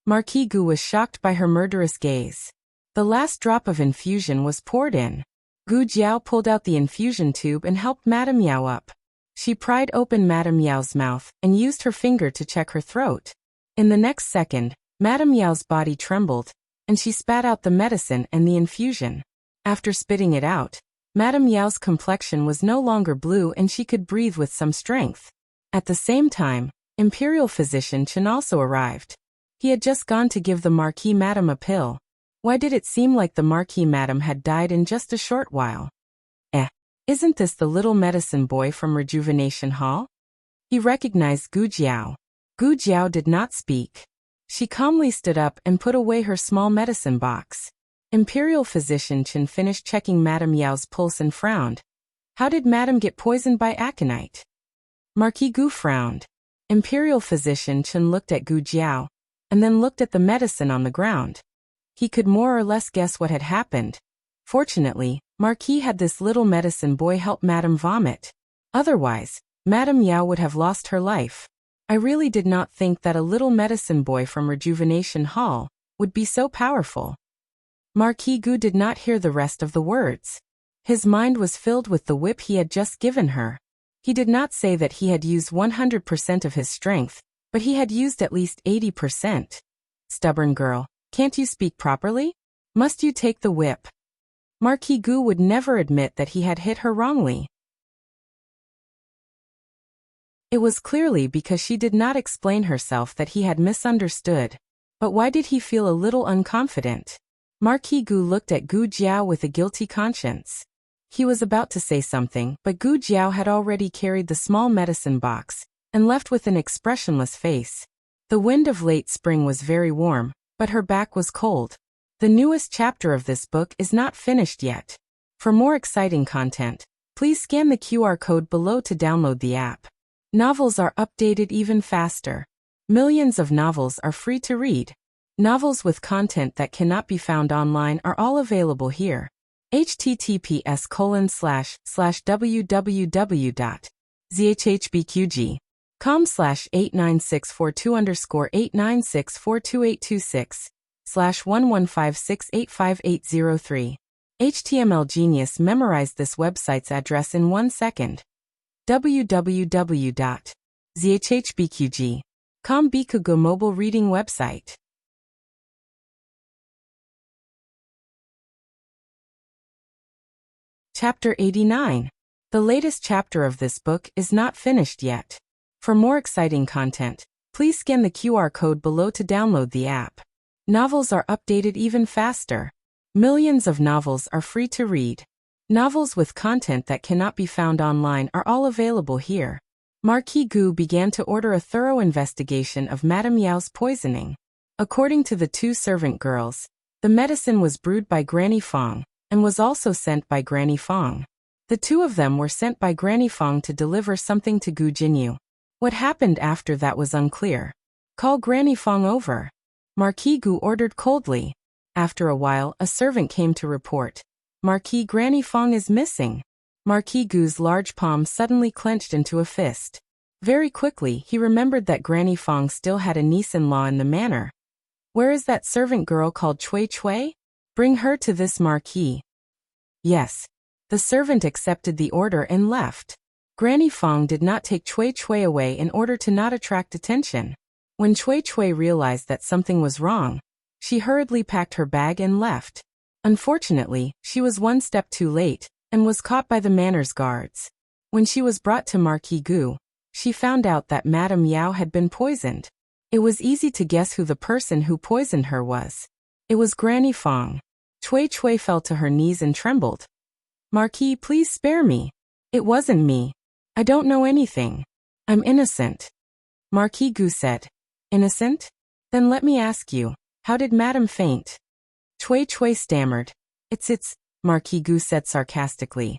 Marquis Gu was shocked by her murderous gaze. The last drop of infusion was poured in. Gu Jiao pulled out the infusion tube and helped Madame Yao up. She pried open Madame Yao's mouth and used her finger to check her throat. In the next second, Madame Yao's body trembled, and she spat out the medicine and the infusion. After spitting it out, Madame Yao's complexion was no longer blue and she could breathe with some strength. At the same time, Imperial Physician Chen also arrived. He had just gone to give the Marquis Madam a pill. Why did it seem like the Marquis Madam had died in just a short while? Isn't this the little medicine boy from Rejuvenation Hall? He recognized Gu Jiao. Gu Jiao did not speak. She calmly stood up and put away her small medicine box. Imperial Physician Chen finished checking Madame Yao's pulse and frowned. How did Madame get poisoned by aconite? Marquis Gu frowned. Imperial Physician Chen looked at Gu Jiao, and then looked at the medicine on the ground. He could more or less guess what had happened. Fortunately, Marquis had this little medicine boy help Madame vomit. Otherwise, Madame Yao would have lost her life. I really did not think that a little medicine boy from Rejuvenation Hall would be so powerful. Marquis Gu did not hear the rest of the words. His mind was filled with the whip he had just given her. He did not say that he had used 100% of his strength, but he had used at least 80%. Stubborn girl, can't you speak properly? Must you take the whip? Marquis Gu would never admit that he had hit her wrongly. It was clearly because she did not explain herself that he had misunderstood. But why did he feel a little unconfident? Marquis Gu looked at Gu Jiao with a guilty conscience. He was about to say something, but Gu Jiao had already carried the small medicine box and left with an expressionless face. The wind of late spring was very warm, but her back was cold. The newest chapter of this book is not finished yet. For more exciting content, please scan the QR code below to download the app. Novels are updated even faster. Millions of novels are free to read. Novels with content that cannot be found online are all available here. https://www.zhbqg.com/89642_896428266/115685803. HTML Genius memorized this website's address in 1 second. www.zhbqg.com Bikugo mobile reading website. Chapter 89. The latest chapter of this book is not finished yet. For more exciting content, please scan the QR code below to download the app. Novels are updated even faster. Millions of novels are free to read. Novels with content that cannot be found online are all available here. Marquis Gu began to order a thorough investigation of Madame Yao's poisoning. According to the 2 servant girls, the medicine was brewed by Granny Fong, and was also sent by Granny Fong. The 2 of them were sent by Granny Fong to deliver something to Gu Jinyu. What happened after that was unclear. Call Granny Fong over. Marquis Gu ordered coldly. After a while, a servant came to report. Marquis Granny Fong is missing. Marquis Gu's large palm suddenly clenched into a fist. Very quickly, he remembered that Granny Fong still had a niece-in-law in the manor. Where is that servant girl called Cui Cui? Bring her to this marquee. Yes. The servant accepted the order and left. Granny Fong did not take Cui Cui away in order to not attract attention. When Cui Cui realized that something was wrong, she hurriedly packed her bag and left. Unfortunately, she was one step too late, and was caught by the manners guards. When she was brought to Marquis Gu, she found out that Madame Yao had been poisoned. It was easy to guess who the person who poisoned her was. It was Granny Fong. Cui Cui fell to her knees and trembled. Marquis, please spare me. It wasn't me. I don't know anything. I'm innocent. Marquis Gu said. Innocent? Then let me ask you, how did Madame faint? Cui Cui stammered. It's, Marquis Gu said sarcastically.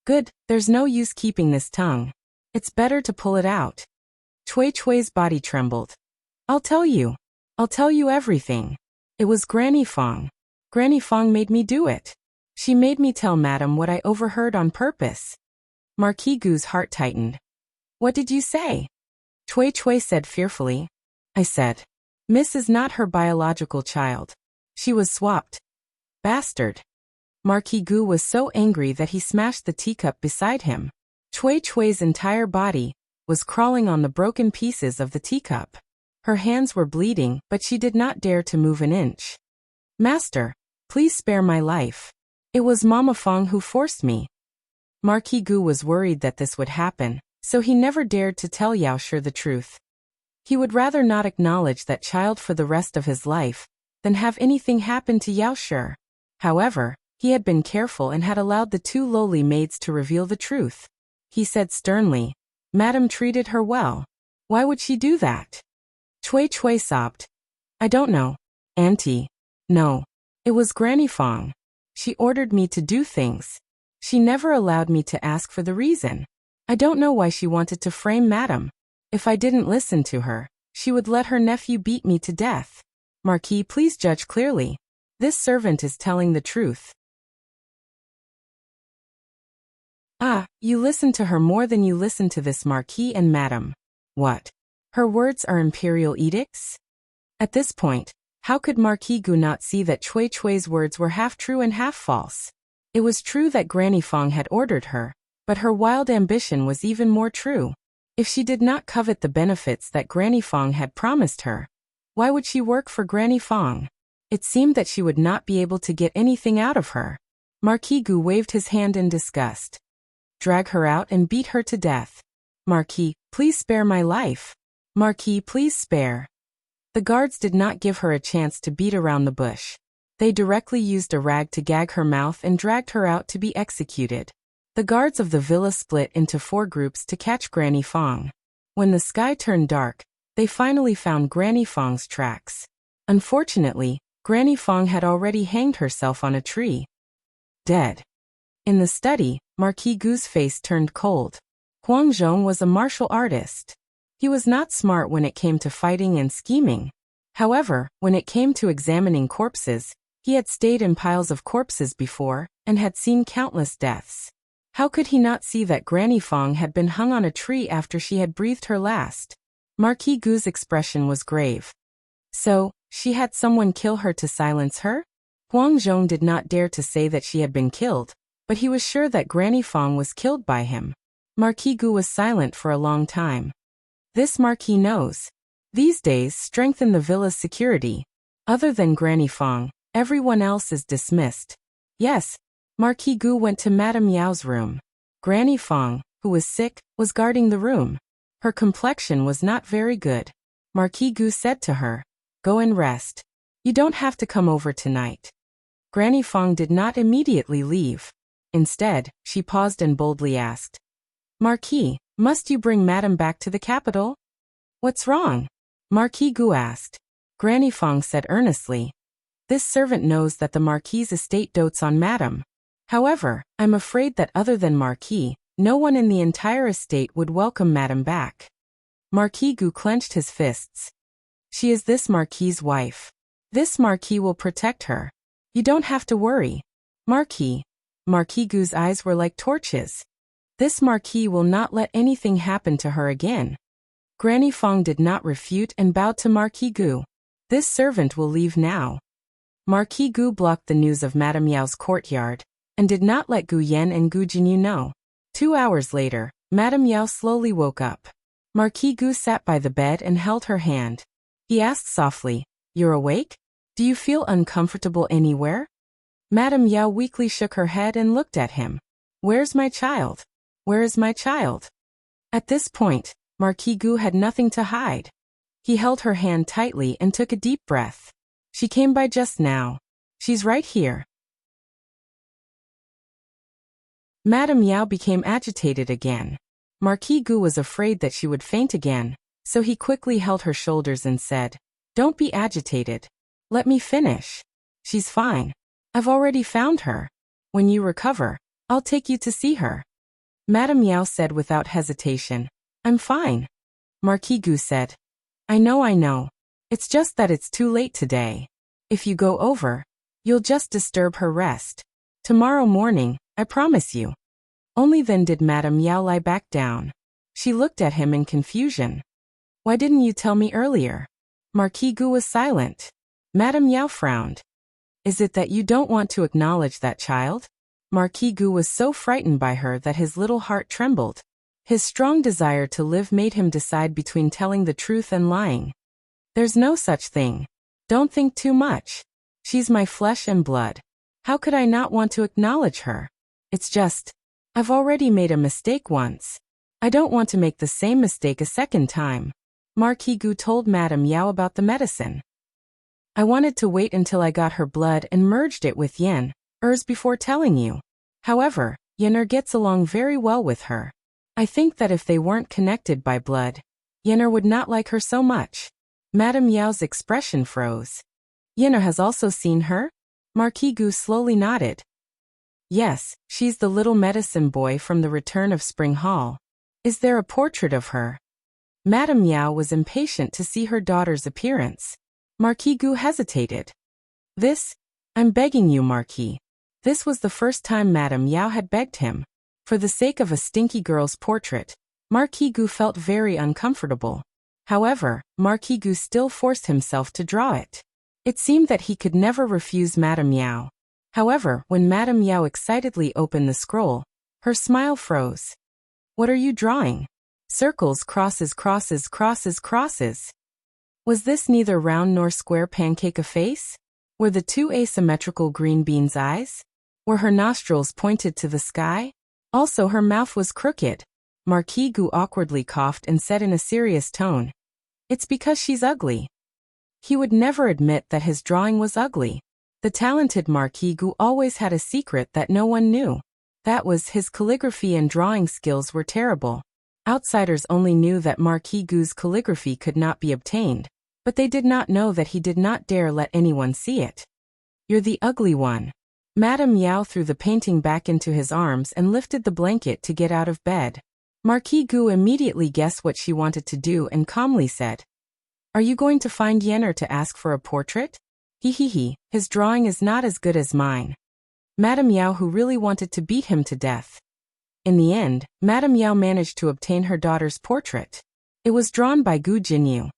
Good, there's no use keeping this tongue. It's better to pull it out. Cui Cui's body trembled. I'll tell you everything. It was Granny Fong. Granny Fong made me do it. She made me tell Madame what I overheard on purpose. Marquis Gu's heart tightened. What did you say? Cui Cui said fearfully. I said, Miss is not her biological child. She was swapped. Bastard. Marquis Gu was so angry that he smashed the teacup beside him. Cui Cui's entire body was crawling on the broken pieces of the teacup. Her hands were bleeding, but she did not dare to move an inch. Master, please spare my life. It was Mama Fong who forced me. Marquis Gu was worried that this would happen, so he never dared to tell Yao Shi the truth. He would rather not acknowledge that child for the rest of his life than have anything happen to Yao Shi. However, he had been careful and had allowed the two lowly maids to reveal the truth. He said sternly, Madame treated her well. Why would she do that? Cui Cui sobbed. I don't know. Auntie. No. It was Granny Fong. She ordered me to do things. She never allowed me to ask for the reason. I don't know why she wanted to frame Madame. If I didn't listen to her, she would let her nephew beat me to death. Marquis, please judge clearly. This servant is telling the truth. Ah, you listen to her more than you listen to this Marquis and Madame. What? Her words are imperial edicts? At this point, how could Marquis Gu not see that Cui Cui's words were half true and half false? It was true that Granny Fong had ordered her, but her wild ambition was even more true. If she did not covet the benefits that Granny Fong had promised her, why would she work for Granny Fong? It seemed that she would not be able to get anything out of her. Marquis Gu waved his hand in disgust. Drag her out and beat her to death. Marquis, please spare my life. Marquis, please spare. The guards did not give her a chance to beat around the bush. They directly used a rag to gag her mouth and dragged her out to be executed. The guards of the villa split into 4 groups to catch Granny Fong. When the sky turned dark, they finally found Granny Fong's tracks. Unfortunately, Granny Fong had already hanged herself on a tree. Dead. In the study, Marquis Gu's face turned cold. Huang Zhong was a martial artist. He was not smart when it came to fighting and scheming. However, when it came to examining corpses, he had stayed in piles of corpses before, and had seen countless deaths. How could he not see that Granny Fong had been hung on a tree after she had breathed her last? Marquis Gu's expression was grave. So, she had someone kill her to silence her? Huang Zhong did not dare to say that she had been killed, but he was sure that Granny Fong was killed by him. Marquis Gu was silent for a long time. This Marquis knows. These days strengthen the villa's security. Other than Granny Fong, everyone else is dismissed. Yes. Marquis Gu went to Madame Yao's room. Granny Fong, who was sick, was guarding the room. Her complexion was not very good. Marquis Gu said to her, Go and rest. You don't have to come over tonight. Granny Fong did not immediately leave. Instead, she paused and boldly asked, Marquis, must you bring Madame back to the capital? What's wrong? Marquis Gu asked. Granny Fong said earnestly, This servant knows that the Marquis's estate dotes on Madame. However, I'm afraid that other than Marquis, no one in the entire estate would welcome Madame back. Marquis Gu clenched his fists. She is this Marquis's wife. This Marquis will protect her. You don't have to worry. Marquis. Marquis Gu's eyes were like torches. This Marquis will not let anything happen to her again. Granny Fong did not refute and bowed to Marquis Gu. This servant will leave now. Marquis Gu blocked the news of Madame Yao's courtyard, and did not let Gu Yan and Gu Jinyu know. 2 hours later, Madame Yao slowly woke up. Marquis Gu sat by the bed and held her hand. He asked softly, "You're awake? Do you feel uncomfortable anywhere?" Madame Yao weakly shook her head and looked at him. "Where's my child? Where is my child?" At this point, Marquis Gu had nothing to hide. He held her hand tightly and took a deep breath. "She came by just now. She's right here." Madame Yao became agitated again. Marquis Gu was afraid that she would faint again, so he quickly held her shoulders and said, "Don't be agitated. Let me finish. She's fine. I've already found her. When you recover, I'll take you to see her." Madame Yao said without hesitation, "I'm fine." Marquis Gu said, I know. It's just that it's too late today. If you go over, you'll just disturb her rest. Tomorrow morning, I promise you." Only then did Madame Yao lie back down. She looked at him in confusion. "Why didn't you tell me earlier?" Marquis Gu was silent. Madame Yao frowned. "Is it that you don't want to acknowledge that child?" Marquis Gu was so frightened by her that his little heart trembled. His strong desire to live made him decide between telling the truth and lying. "There's no such thing. Don't think too much. She's my flesh and blood. How could I not want to acknowledge her? It's just, I've already made a mistake once. I don't want to make the same mistake a second time." Marquis Gu told Madame Yao about the medicine. "I wanted to wait until I got her blood and merged it with Yen's before telling you. However, Yen'er gets along very well with her. I think that if they weren't connected by blood, Yen'er would not like her so much." Madame Yao's expression froze. "Yen'er has also seen her?" Marquis Gu slowly nodded. "Yes, she's the little medicine boy from the Return of Spring Hall. Is there a portrait of her?" Madame Yao was impatient to see her daughter's appearance. Marquis Gu hesitated. I'm begging you, Marquis." This was the first time Madame Yao had begged him. For the sake of a stinky girl's portrait, Marquis Gu felt very uncomfortable. However, Marquis Gu still forced himself to draw it. It seemed that he could never refuse Madame Yao. However, when Madame Yao excitedly opened the scroll, her smile froze. "What are you drawing? Circles, crosses, crosses, crosses, crosses." Was this neither round nor square pancake a face? Were the two asymmetrical green beans eyes? Were her nostrils pointed to the sky? Also her mouth was crooked. Marquis Gu awkwardly coughed and said in a serious tone, "It's because she's ugly." He would never admit that his drawing was ugly. The talented Marquis Gu always had a secret that no one knew. That was, his calligraphy and drawing skills were terrible. Outsiders only knew that Marquis Gu's calligraphy could not be obtained, but they did not know that he did not dare let anyone see it. "You're the ugly one." Madame Yao threw the painting back into his arms and lifted the blanket to get out of bed. Marquis Gu immediately guessed what she wanted to do and calmly said, "Are you going to find Yen'er to ask for a portrait?" His drawing is not as good as mine." Madame Yao, who really wanted to beat him to death. In the end, Madame Yao managed to obtain her daughter's portrait. It was drawn by Gu Jinyu.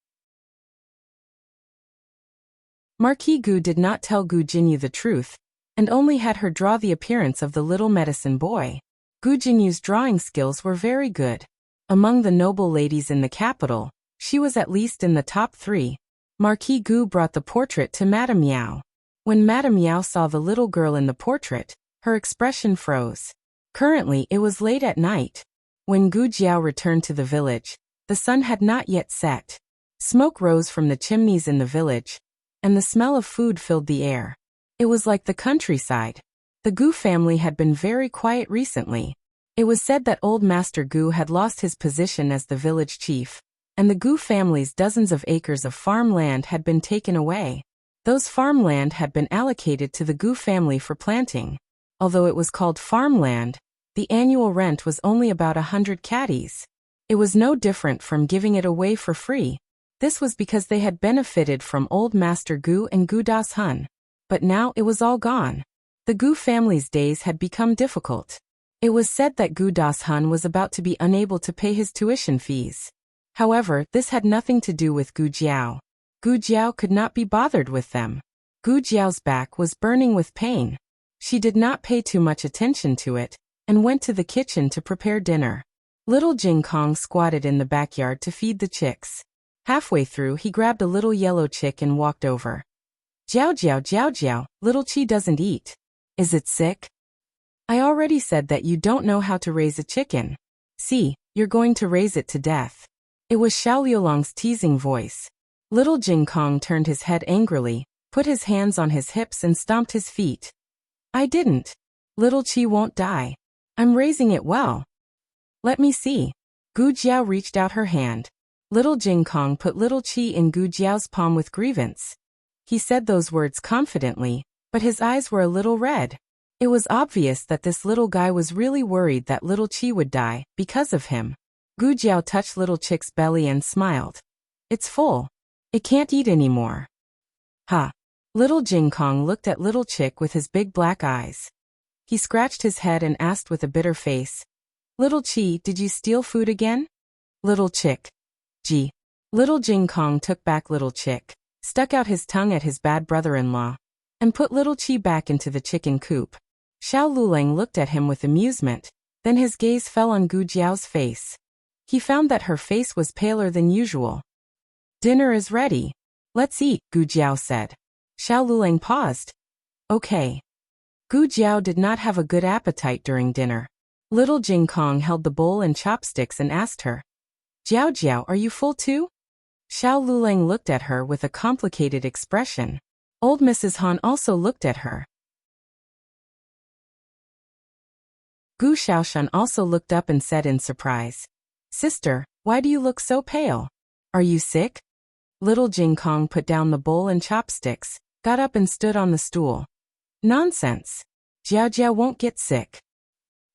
Marquis Gu did not tell Gu Jinyu the truth, and only had her draw the appearance of the little medicine boy. Gu Jinyu's drawing skills were very good. Among the noble ladies in the capital, she was at least in the top 3. Marquis Gu brought the portrait to Madame Yao. When Madame Yao saw the little girl in the portrait, her expression froze. Currently, it was late at night. When Gu Jiao returned to the village, the sun had not yet set. Smoke rose from the chimneys in the village, and the smell of food filled the air. It was like the countryside. The Gu family had been very quiet recently. It was said that old Master Gu had lost his position as the village chief, and the Gu family's dozens of acres of farmland had been taken away. Those farmland had been allocated to the Gu family for planting. Although it was called farmland, the annual rent was only about 100 caddies. It was no different from giving it away for free. This was because they had benefited from old Master Gu and Gu Das Hun. But now it was all gone. The Gu family's days had become difficult. It was said that Gu Das Hun was about to be unable to pay his tuition fees. However, this had nothing to do with Gu Jiao. Gu Jiao could not be bothered with them. Gu Jiao's back was burning with pain. She did not pay too much attention to it, and went to the kitchen to prepare dinner. Little Jing Kong squatted in the backyard to feed the chicks. Halfway through, he grabbed a little yellow chick and walked over. Jiao Jiao Jiao Jiao, little Chi doesn't eat. Is it sick? I already said that you don't know how to raise a chicken. See, you're going to raise it to death. It was Xiao Liulong's teasing voice. Little Jing Kong turned his head angrily, put his hands on his hips and stomped his feet. I didn't. Little Chi won't die. I'm raising it well. Let me see. Gu Jiao reached out her hand. Little Jing Kong put Little Chi in Gu Jiao's palm with grievance. He said those words confidently, but his eyes were a little red. It was obvious that this little guy was really worried that Little Chi would die because of him. Gu Jiao touched Little Chick's belly and smiled. It's full. It can't eat anymore. Ha! Little Jing Kong looked at Little Chick with his big black eyes. He scratched his head and asked with a bitter face, Little Chi, did you steal food again? Little Chick. Gee. Little Jing Kong took back Little Chick, stuck out his tongue at his bad brother-in-law, and put Little Chi back into the chicken coop. Xiao Lulang looked at him with amusement, then his gaze fell on Gu Jiao's face. He found that her face was paler than usual. Dinner is ready. Let's eat, Gu Jiao said. Xiao Lulang paused. Okay. Gu Jiao did not have a good appetite during dinner. Little Jing Kong held the bowl and chopsticks and asked her, Jiao Jiao, are you full too? Xiao Lulang looked at her with a complicated expression. Old Mrs. Han also looked at her. Gu Xiaoshan also looked up and said in surprise, Sister, why do you look so pale? Are you sick? Little Jing Kong put down the bowl and chopsticks, got up and stood on the stool. Nonsense. Jiao Jiao won't get sick.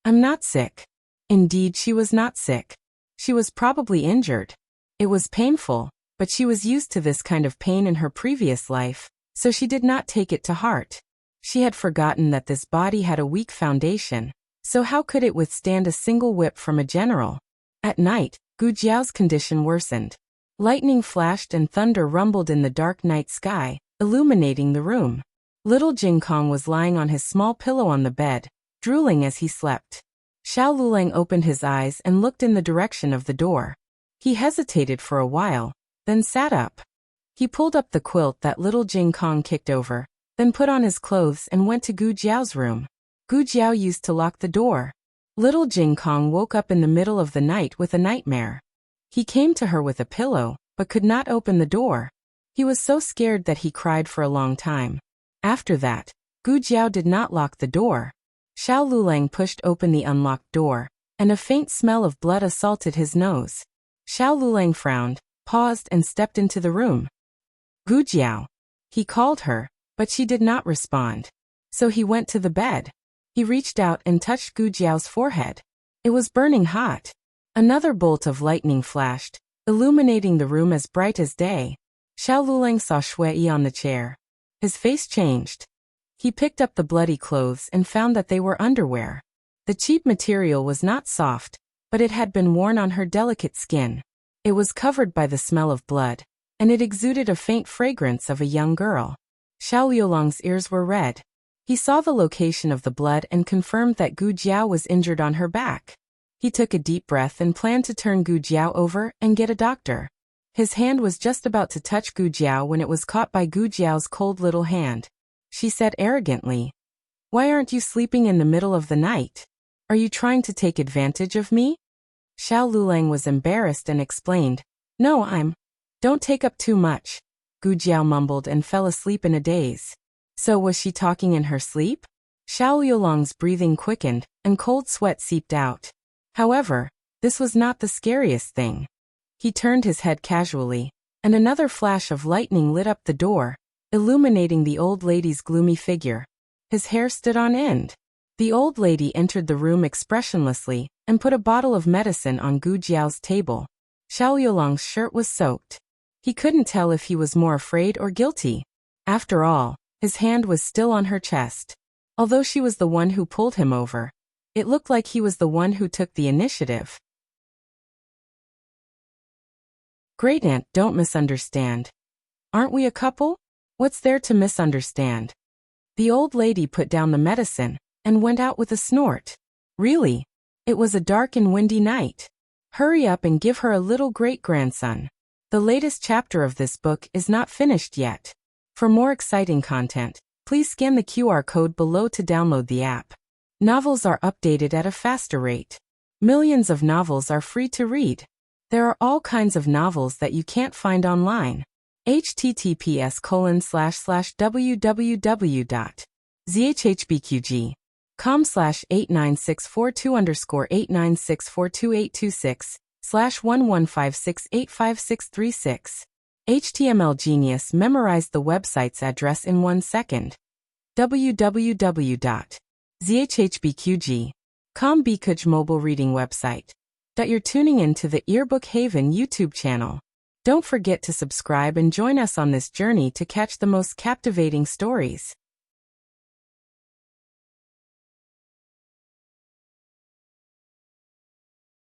I'm not sick. Indeed, she was not sick. She was probably injured. It was painful, but she was used to this kind of pain in her previous life, so she did not take it to heart. She had forgotten that this body had a weak foundation, so how could it withstand a single whip from a general? At night, Gu Jiao's condition worsened. Lightning flashed and thunder rumbled in the dark night sky, illuminating the room. Little Jing Kong was lying on his small pillow on the bed, drooling as he slept. Xiao Lulang opened his eyes and looked in the direction of the door. He hesitated for a while, then sat up. He pulled up the quilt that Little Jing Kong kicked over, then put on his clothes and went to Gu Jiao's room. Gu Jiao used to lock the door. Little Jing Kong woke up in the middle of the night with a nightmare. He came to her with a pillow, but could not open the door. He was so scared that he cried for a long time. After that, Gu Jiao did not lock the door. Xiao Lulang pushed open the unlocked door, and a faint smell of blood assaulted his nose. Xiao Lulang frowned, paused and stepped into the room. Gu Jiao. He called her, but she did not respond. So he went to the bed. He reached out and touched Gu Jiao's forehead. It was burning hot. Another bolt of lightning flashed, illuminating the room as bright as day. Xiao Lulang saw Shui on the chair. His face changed. He picked up the bloody clothes and found that they were underwear. The cheap material was not soft, but it had been worn on her delicate skin. It was covered by the smell of blood, and it exuded a faint fragrance of a young girl. Xiao Liulong's ears were red. He saw the location of the blood and confirmed that Gu Jiao was injured on her back. He took a deep breath and planned to turn Gu Jiao over and get a doctor. His hand was just about to touch Gu Jiao when it was caught by Gu Jiao's cold little hand. She said arrogantly, Why aren't you sleeping in the middle of the night? Are you trying to take advantage of me? Xiao Lulang was embarrassed and explained, No, Don't take up too much. Gu Jiao mumbled and fell asleep in a daze. So was she talking in her sleep? Xiao Liulong's breathing quickened, and cold sweat seeped out. However, this was not the scariest thing. He turned his head casually, and another flash of lightning lit up the door, illuminating the old lady's gloomy figure. His hair stood on end. The old lady entered the room expressionlessly, and put a bottle of medicine on Gu Jiao's table. Xiao Liulong's shirt was soaked. He couldn't tell if he was more afraid or guilty. After all, his hand was still on her chest. Although she was the one who pulled him over, it looked like he was the one who took the initiative. Great aunt, don't misunderstand. Aren't we a couple? What's there to misunderstand? The old lady put down the medicine and went out with a snort. Really? It was a dark and windy night. Hurry up and give her a little great-grandson. The latest chapter of this book is not finished yet. For more exciting content, please scan the QR code below to download the app. Novels are updated at a faster rate. Millions of novels are free to read. There are all kinds of novels that you can't find online. https://www.zhhbqg.com/89642_896428286/115685636. HTML Genius memorized the website's address in 1 second. www.zhhbqg.com Bkuj mobile reading website. You're tuning in to the Earbook Haven YouTube channel. Don't forget to subscribe and join us on this journey to catch the most captivating stories.